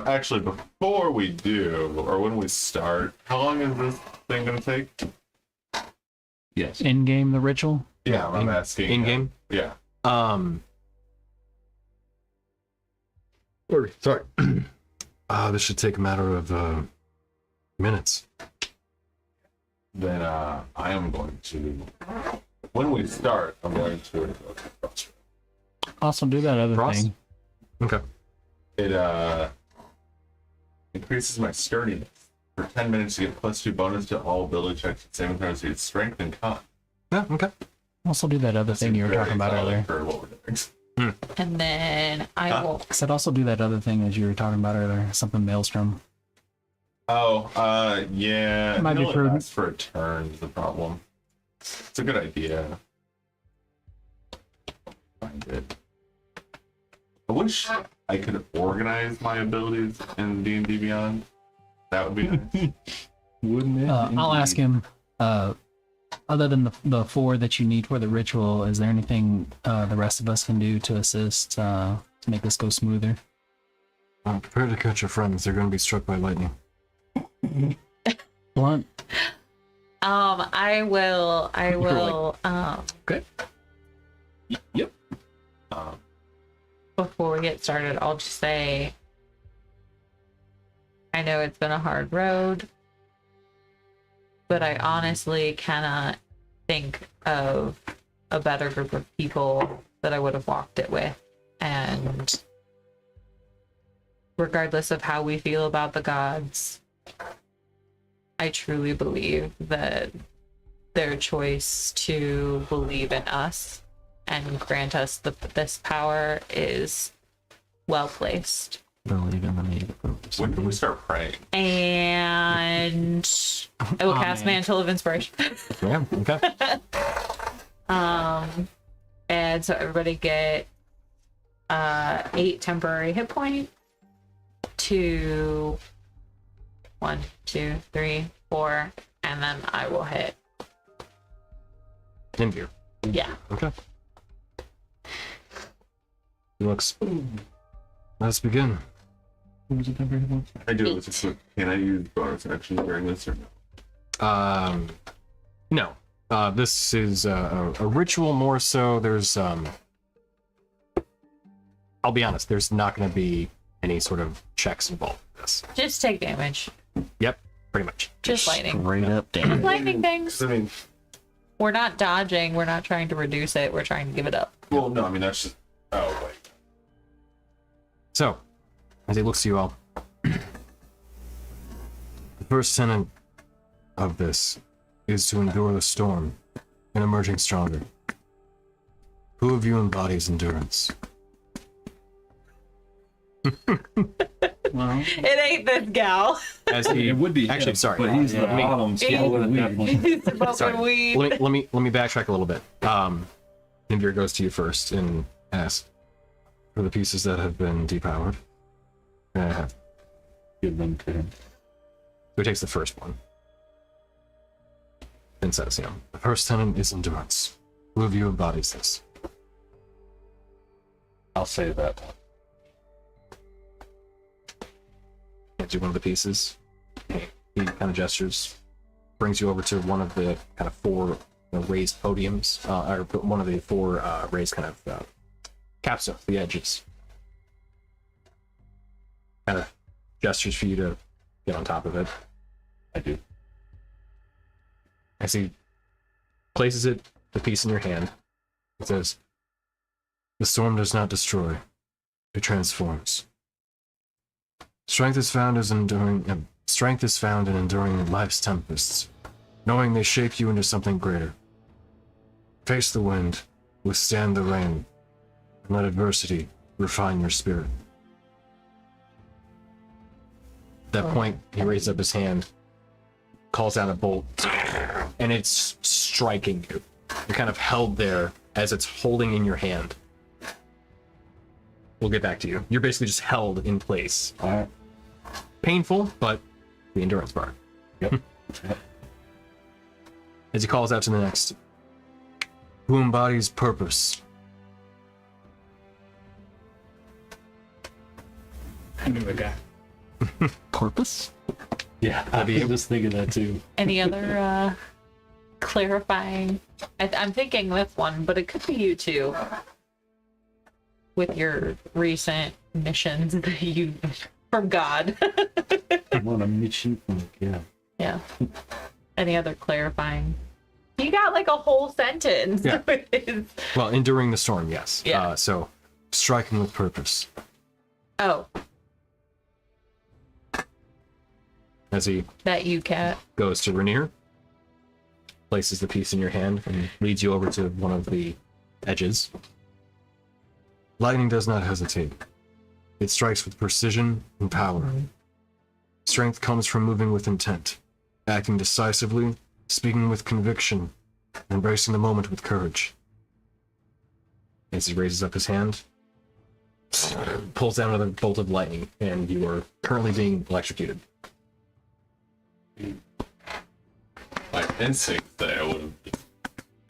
Actually, before we do, or when we start, how long is this thing gonna take? Yes. In game, the ritual. Yeah, I'm asking. In game. Yeah. Sorry. This should take a matter of minutes. Then I am going to. When we start, I'm going to. Okay, cross. Also, do that other Frost? thing. Okay. It increases my sturdiness for 10 minutes. You get +2 bonus to all ability checks at saving throws. You get strength and con. Yeah. Okay. Also, do that other thing you were Very talking about solid earlier. for what we're doing. And then I will. I said also do that other thing as you were talking about earlier, something Maelstrom. Oh, yeah. Might be it only prudent. lasts for a turn is the problem. It's a good idea. Find it. I wish I could organize my abilities in D&D Beyond. That would be nice. Wouldn't it? I'll ask him. Other than the 4 that you need for the ritual, is there anything the rest of us can do to assist to make this go smoother? Prepare to catch your friends. They're going to be struck by lightning. Blunt. I will. Okay. Yep. Before we get started, I'll just say, I know it's been a hard road, but I honestly cannot think of a better group of people that I would have walked it with. And regardless of how we feel about the gods, I truly believe that their choice to believe in us and grant us this power is well placed. Believe in the need. When do we start praying? And I will cast Mantle of Inspiration. Yeah, okay. And so everybody get 8 temporary hit point. 2, 1, 2, 3, 4, and then I will hit. In here. Yeah. Okay. He looks. Let's begin. I do. It's just, can I use bonus action during this or no? No. This is a ritual more so. There's I'll be honest. There's not going to be any sort of checks involved with this. Just take damage. Yep, pretty much. Just lightning. Straight up damage. Lightning things. I mean, We're not dodging. We're not trying to reduce it. We're trying to give it up. well, no, I mean that's just. Oh wait. So, as he looks to you all, the first tenet of this is to endure the storm and emerging stronger. Who of you embodies endurance? Well, It ain't this gal. As he It would be actually, him, sorry. but he's the Let me- bottom smoking weed. He's smoking Sorry. weed. let me backtrack a little bit. Nimir goes to you first and asks for the pieces that have been depowered. Give them to him. So he takes the first one and says, the first tenet is endurance. Who of you embodies this? I'll say that. Hands you one of the pieces. He kind of gestures, brings you over to one of the kind of 4 raised podiums, or one of the 4 raised kind of capstones, the edges. Kind of gestures for you to get on top of it. I do. As he places the piece in your hand, it says, "The storm does not destroy, it transforms. Strength is found in enduring life's tempests, knowing they shape you into something greater. Face the wind, withstand the rain, and let adversity refine your spirit." At that point, he raises up his hand, calls out a bolt, and it's striking you. You're kind of held there as it's holding in your hand. We'll get back to you. You're basically just held in place. All right. Painful, but the endurance part. Yep. As he calls out to the next, who embodies purpose? I knew a guy. Porpoise? Yeah, I was just thinking that too. Any other clarifying? I'm thinking this one, but it could be you too. With your recent missions that you from God. I'm on a mission. Yeah. Yeah. Any other clarifying? You got like a whole sentence. Yeah. with his- Well, enduring the storm, yes. Yeah. So, striking with purpose. Oh, As he that you cat. goes to Rainier, places the piece in your hand, and leads you over to one of the edges. Lightning does not hesitate. It strikes with precision and power. Strength comes from moving with intent, acting decisively, speaking with conviction, embracing the moment with courage. As he raises up his hand, pulls down another bolt of lightning, and you are currently being electrocuted. My instinct that I would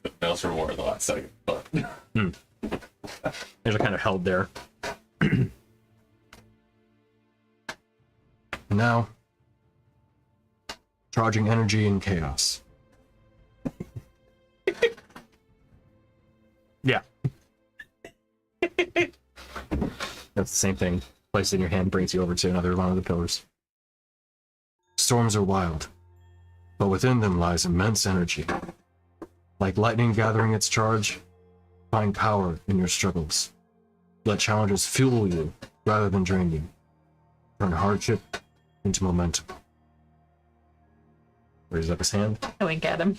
have nails for more in the last second, but They're kind of held there. Now, charging energy in chaos. Yeah. That's the same thing. Place it in your hand brings you over to another one of the pillars. Storms are wild, but within them lies immense energy. Like lightning gathering its charge, find power in your struggles. Let challenges fuel you rather than drain you. Turn hardship into momentum. Raises up his hand, I wink at him.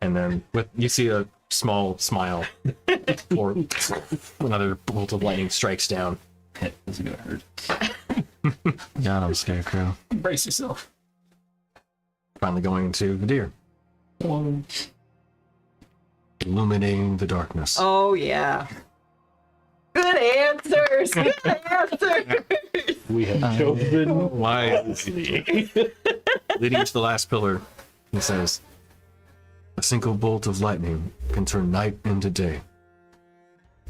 and then you see a small smile, or another bolt of lightning strikes down. Hit. This is gonna hurt. Got him, Scarecrow. Brace yourself. Finally going into the deer, illuminating the darkness. Oh yeah. Good answers. Good answers. We have chosen Wisely. Leading to the last pillar, he says, "A single bolt of lightning can turn night into day.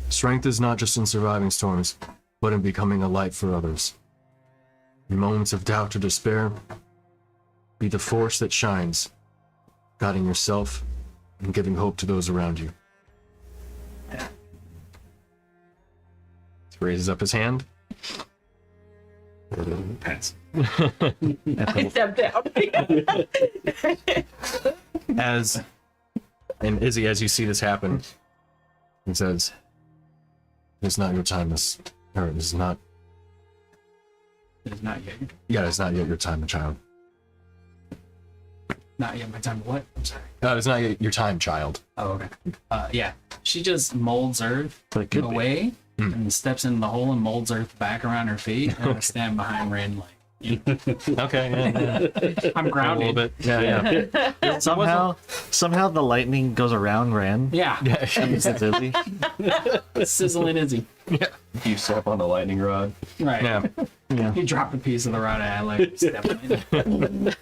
Strength is not just in surviving storms, but in becoming a light for others. In moments of doubt or despair, be the force that shines, guiding yourself and giving hope to those around you." He raises up his hand. pass. I stepped down. As Izzy, as you see this happen, he says, "It's not your time, this is not. It is not yet. Yeah, it's not yet your time, child. Not yet my time. What? I'm sorry. It's not yet your time, child." Oh, okay. Yeah. She just molds Earth But it could be. away and steps in the hole and molds Earth back around her feet. And I stand behind Rin like, Okay, yeah, I'm a little grounded. bit. Yeah, yeah. Somehow the lightning goes around Ran. Yeah. And it's Izzy. Sizzling Izzy. You step on the lightning rod. Right. Yeah. Yeah. He dropped a piece of the rod and I like step on it.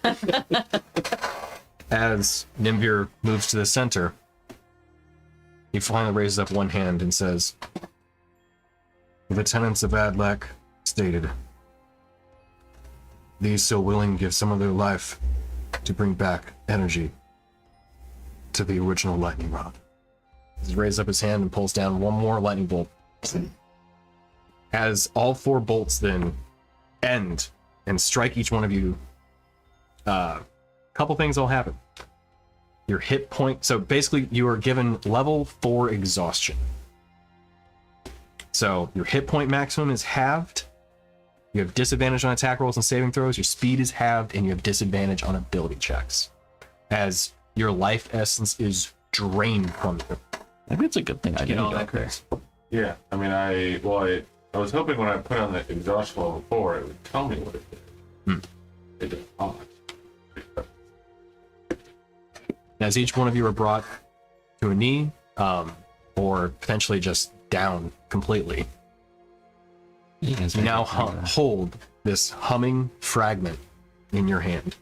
As Nimvir moves to the center, he finally raises up one hand and says, "The tenants of Adlack stated, these so willing give some of their life to bring back energy to the original lightning rod." He raises up his hand and pulls down one more lightning bolt. As all four bolts then end and strike each one of you, couple things will happen. Your hit point, so basically you are given level 4 exhaustion. So your hit point maximum is halved. You have disadvantage on attack rolls and saving throws. Your speed is halved, and you have disadvantage on ability checks, as your life essence is drained from you. Maybe it's a good thing I Get didn't all go that up there. Chris. yeah, I mean, I was hoping when I put on the exhaustion level 4, it would tell me what it did. It did not. As each one of you are brought to a knee, or potentially just down completely, you now hold this humming fragment in your hand.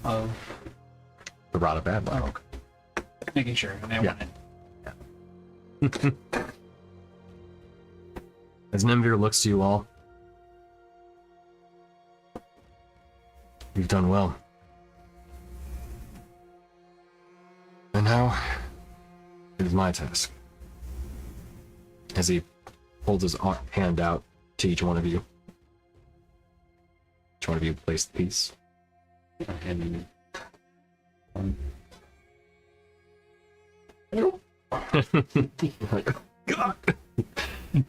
Of The Rod of Adlack. okay. Making sure they Yeah. want it. As Nimvir looks to you all, you've done well. And now, it is my task. As he holds his hand out to each one of you. Each one of you place the piece. And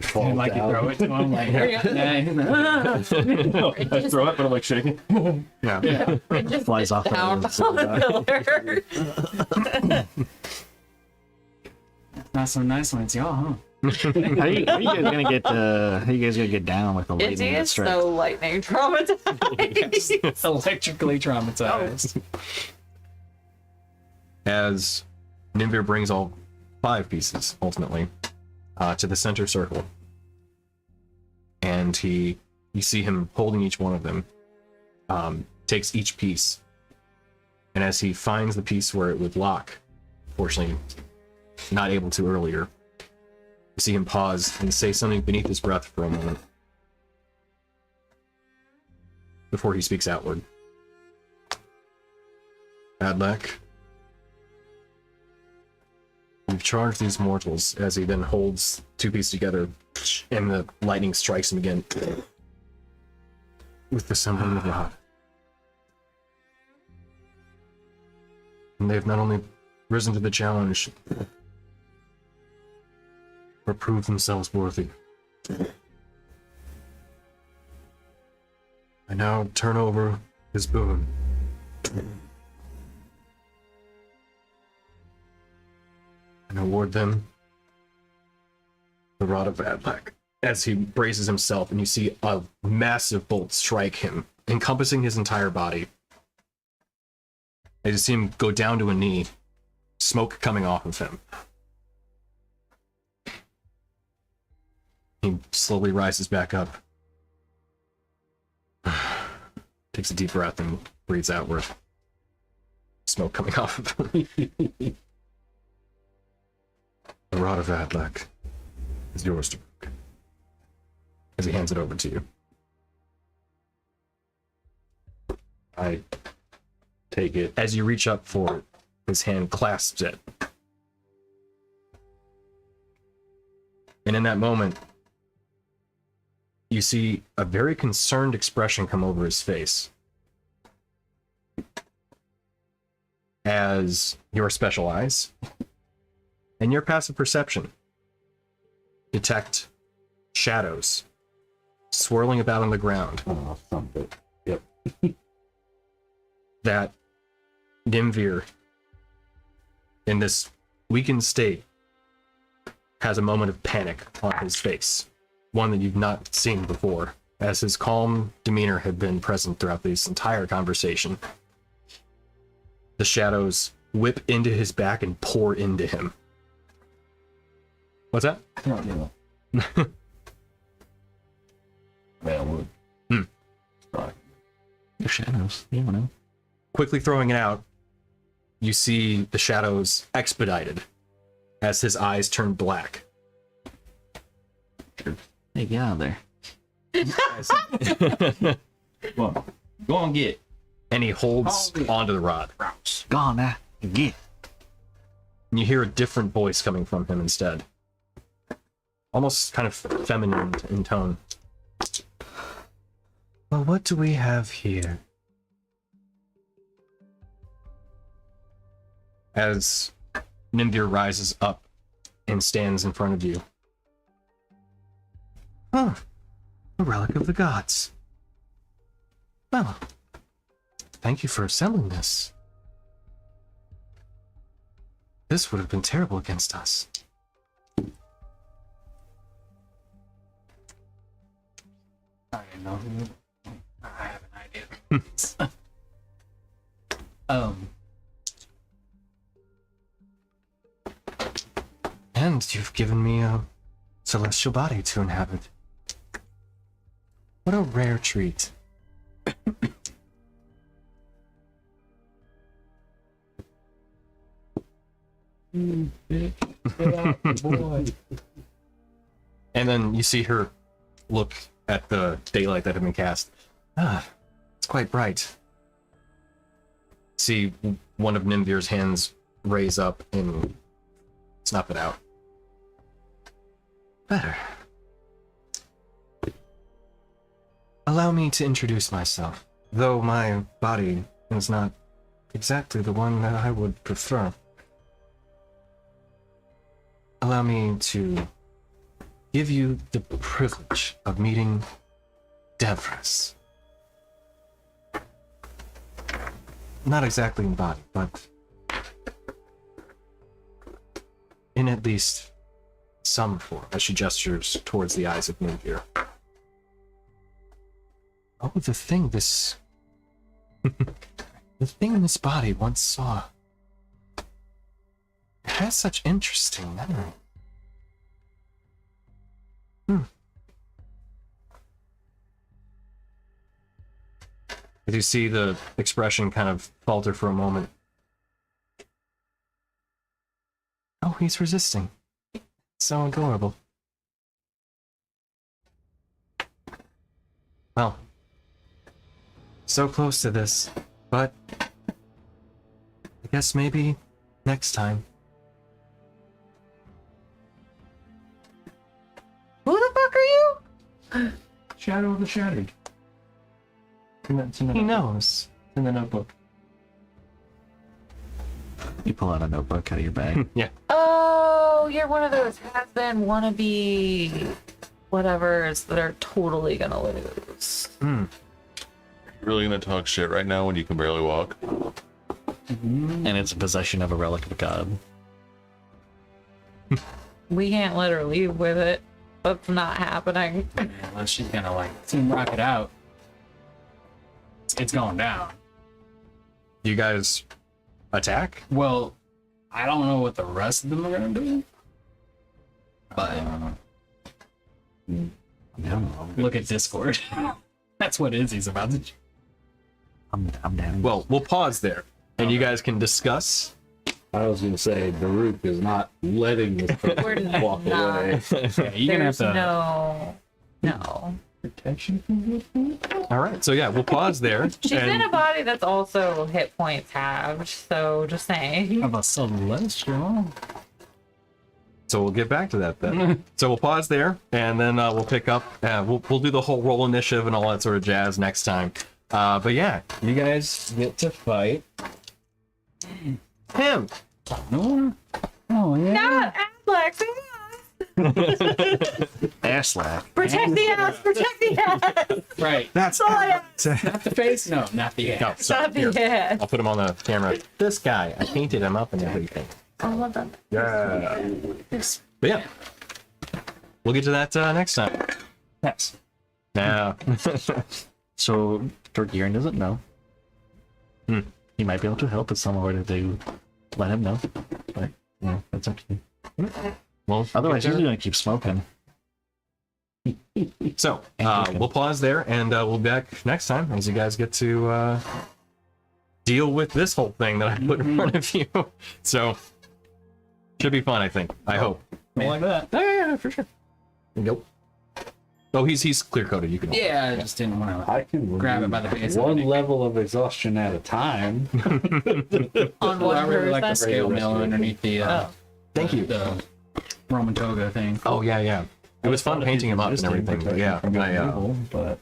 Fall like you down. throw it to him, like, hurry up, nice. I throw it, but I'm like shaking. Yeah. Flies off. Down on the pillar. Not so nice when it's y'all, huh? How you guys gonna get? How you guys gonna get down with the It lightning that is strikes? so lightning traumatized. Electrically traumatized. As Nimvir brings all 5 pieces, ultimately, to the center circle. And you see him holding each one of them, takes each piece. And as he finds the piece where it would lock, fortunately not able to earlier, you see him pause and say something beneath his breath for a moment before he speaks outward. Adlack, we've charged these mortals, as he then holds 2 pieces together, and the lightning strikes him again with the semblance of rod. And they've not only risen to the challenge, but proved themselves worthy. I now turn over his boon. And award them the Rod of Adlack. As he braces himself, and you see a massive bolt strike him, encompassing his entire body. And you see him go down to a knee, smoke coming off of him. He slowly rises back up, takes a deep breath, and breathes outward. Smoke coming off of him. The Rod of Adlack is yours to break, as he hands it over to you. I take it. As you reach up for it, his hand clasps it. And in that moment, you see a very concerned expression come over his face. As your special eyes and your passive perception detect shadows swirling about on the ground Oh, something. Yep. that Nimvir, in this weakened state, has a moment of panic on his face. One that you've not seen before, as his calm demeanor had been present throughout this entire conversation. The shadows whip into his back and pour into him. What's that? Oh, you know. Man, wood. Right. The shadows. You don't know. Quickly throwing it out, you see the shadows expedited as his eyes turn black. Hey, get out of there. Come on. Go on, get. And he holds onto the rod. Go on now. Get. And you hear a different voice coming from him instead. Almost kind of feminine in tone. Well, what do we have here? As Nimvir rises up and stands in front of you. Huh. A relic of the gods. Well, thank you for assembling this. This would have been terrible against us. I don't know who. I have an idea. And you've given me a celestial body to inhabit. What a rare treat. And then you see her look at the daylight that had been cast. Ah, it's quite bright. See one of Nimvir's hands raise up and snuff it out. Better. Allow me to introduce myself, though my body is not exactly the one that I would prefer. Allow me to give you the privilege of meeting Devris. Not exactly in body, but in at least some form, as she gestures towards the eyes of Nimvir. Oh, the thing this... the thing in this body once saw... It has such interesting memory. As you see the expression kind of falter for a moment. Oh, he's resisting. So adorable. Well, so close to this, but I guess maybe next time. Who the fuck are you? Shadow of the Shattered. It's in the He notebook. knows. It's in the notebook. You pull out a notebook out of your bag. Oh, you're one of those has-been wannabe whatevers that are totally gonna lose. You're really gonna talk shit right now when you can barely walk? And it's a possession of a relic of a god. We can't let her leave with it. That's not happening. Unless she's gonna like team rock it out. It's going down. You guys attack? Well, I don't know what the rest of them are gonna do. But look at Discord. That's what Izzy's about to do. I'm down. Well, we'll pause there, and you guys can discuss. I was going to say, Baruch is not letting this We're person walk not. away. Yeah, you're gonna have There's to. no. Protection. All right, so yeah, we'll pause there. She's in a body that's also hit points halved, so just saying. Of a celestial. So we'll get back to that then. So we'll pause there, and then we'll pick up. We'll do the whole roll initiative and all that sort of jazz next time. But yeah, you guys get to fight him. No. Oh yeah. Not Adlack, Ashlack. protect the ass, protect the ass. Right. That's That's all I ask. Not the face. No, not the ass. no. So Not here, the ass. I'll put him on the camera. This guy, I painted him up and everything. Oh, well done. Yeah. But yeah, we'll get to that next time. Yes. Now, So Torgiran doesn't know. He might be able to help if someone were to let him know. But yeah, that's up to you. well, Otherwise, he's gonna keep smoking. So we'll pause there, and we'll be back next time as you guys get to deal with this whole thing that I put in front of you. So should be fun, I think. I hope. Like that. Yeah, for sure. Nope. Oh, he's clear coated. You can. Yeah, I just didn't want to. I can Grab it by the base. one level of exhaustion at a time. On Well, one I really like the person. scale mill underneath the. Thank you. The Roman toga thing. Oh yeah. It was fun painting him up and everything. But yeah, But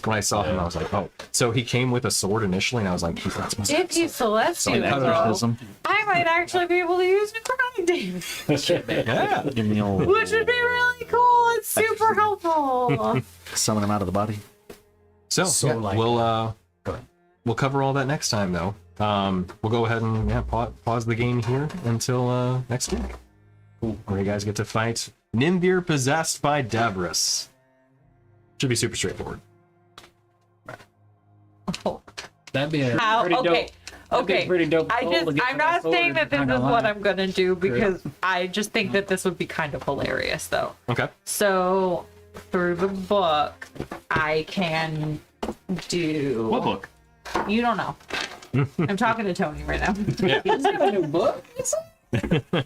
when I saw him, I was like, oh. So he came with a sword initially, and I was like, he's not supposed to. If you celestial, Exorcism. I might actually be able to use necrotic, Yeah. Give me old which would be really cool. It's super helpful. summon him out of the body. So, So, yeah, like- we'll cover all that next time though. We'll go ahead and pause the game here until next week. Cool. Where you guys get to fight Nimvir possessed by Devris. Should be super straightforward. That'd be a How? pretty Okay. dope. That'd be a Okay. pretty dope goal to get I'm to not that saying sword, that this not is gonna what lie. I'm gonna do because I just think that this would be kind of hilarious though. Okay. So through the book, I can do. What book? You don't know. I'm talking to Tony right now. a new book.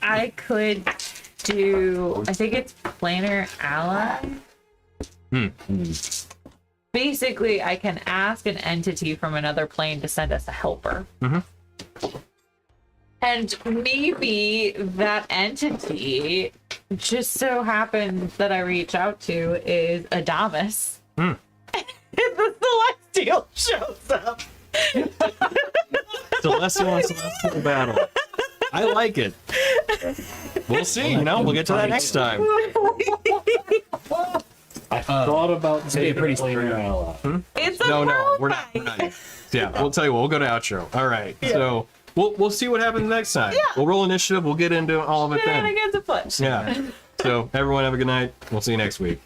I could do. I think it's Planar Ally. Basically, I can ask an entity from another plane to send us a helper. And maybe that entity just so happens that I reach out to is Adamus. And the Celestial shows up. Celestial and celestial battle. I like it. We'll see. We'll get to that next time. I thought about gonna be a pretty playing sprint. out. It's a No, road we're not. fight. We're not yet. Yeah, we'll tell you what. We'll go to outro. All right. So we'll see what happens next time. Yeah. We'll roll initiative. We'll get into all of it then. Shenanigans afoot. Yeah. So everyone have a good night. We'll see you next week.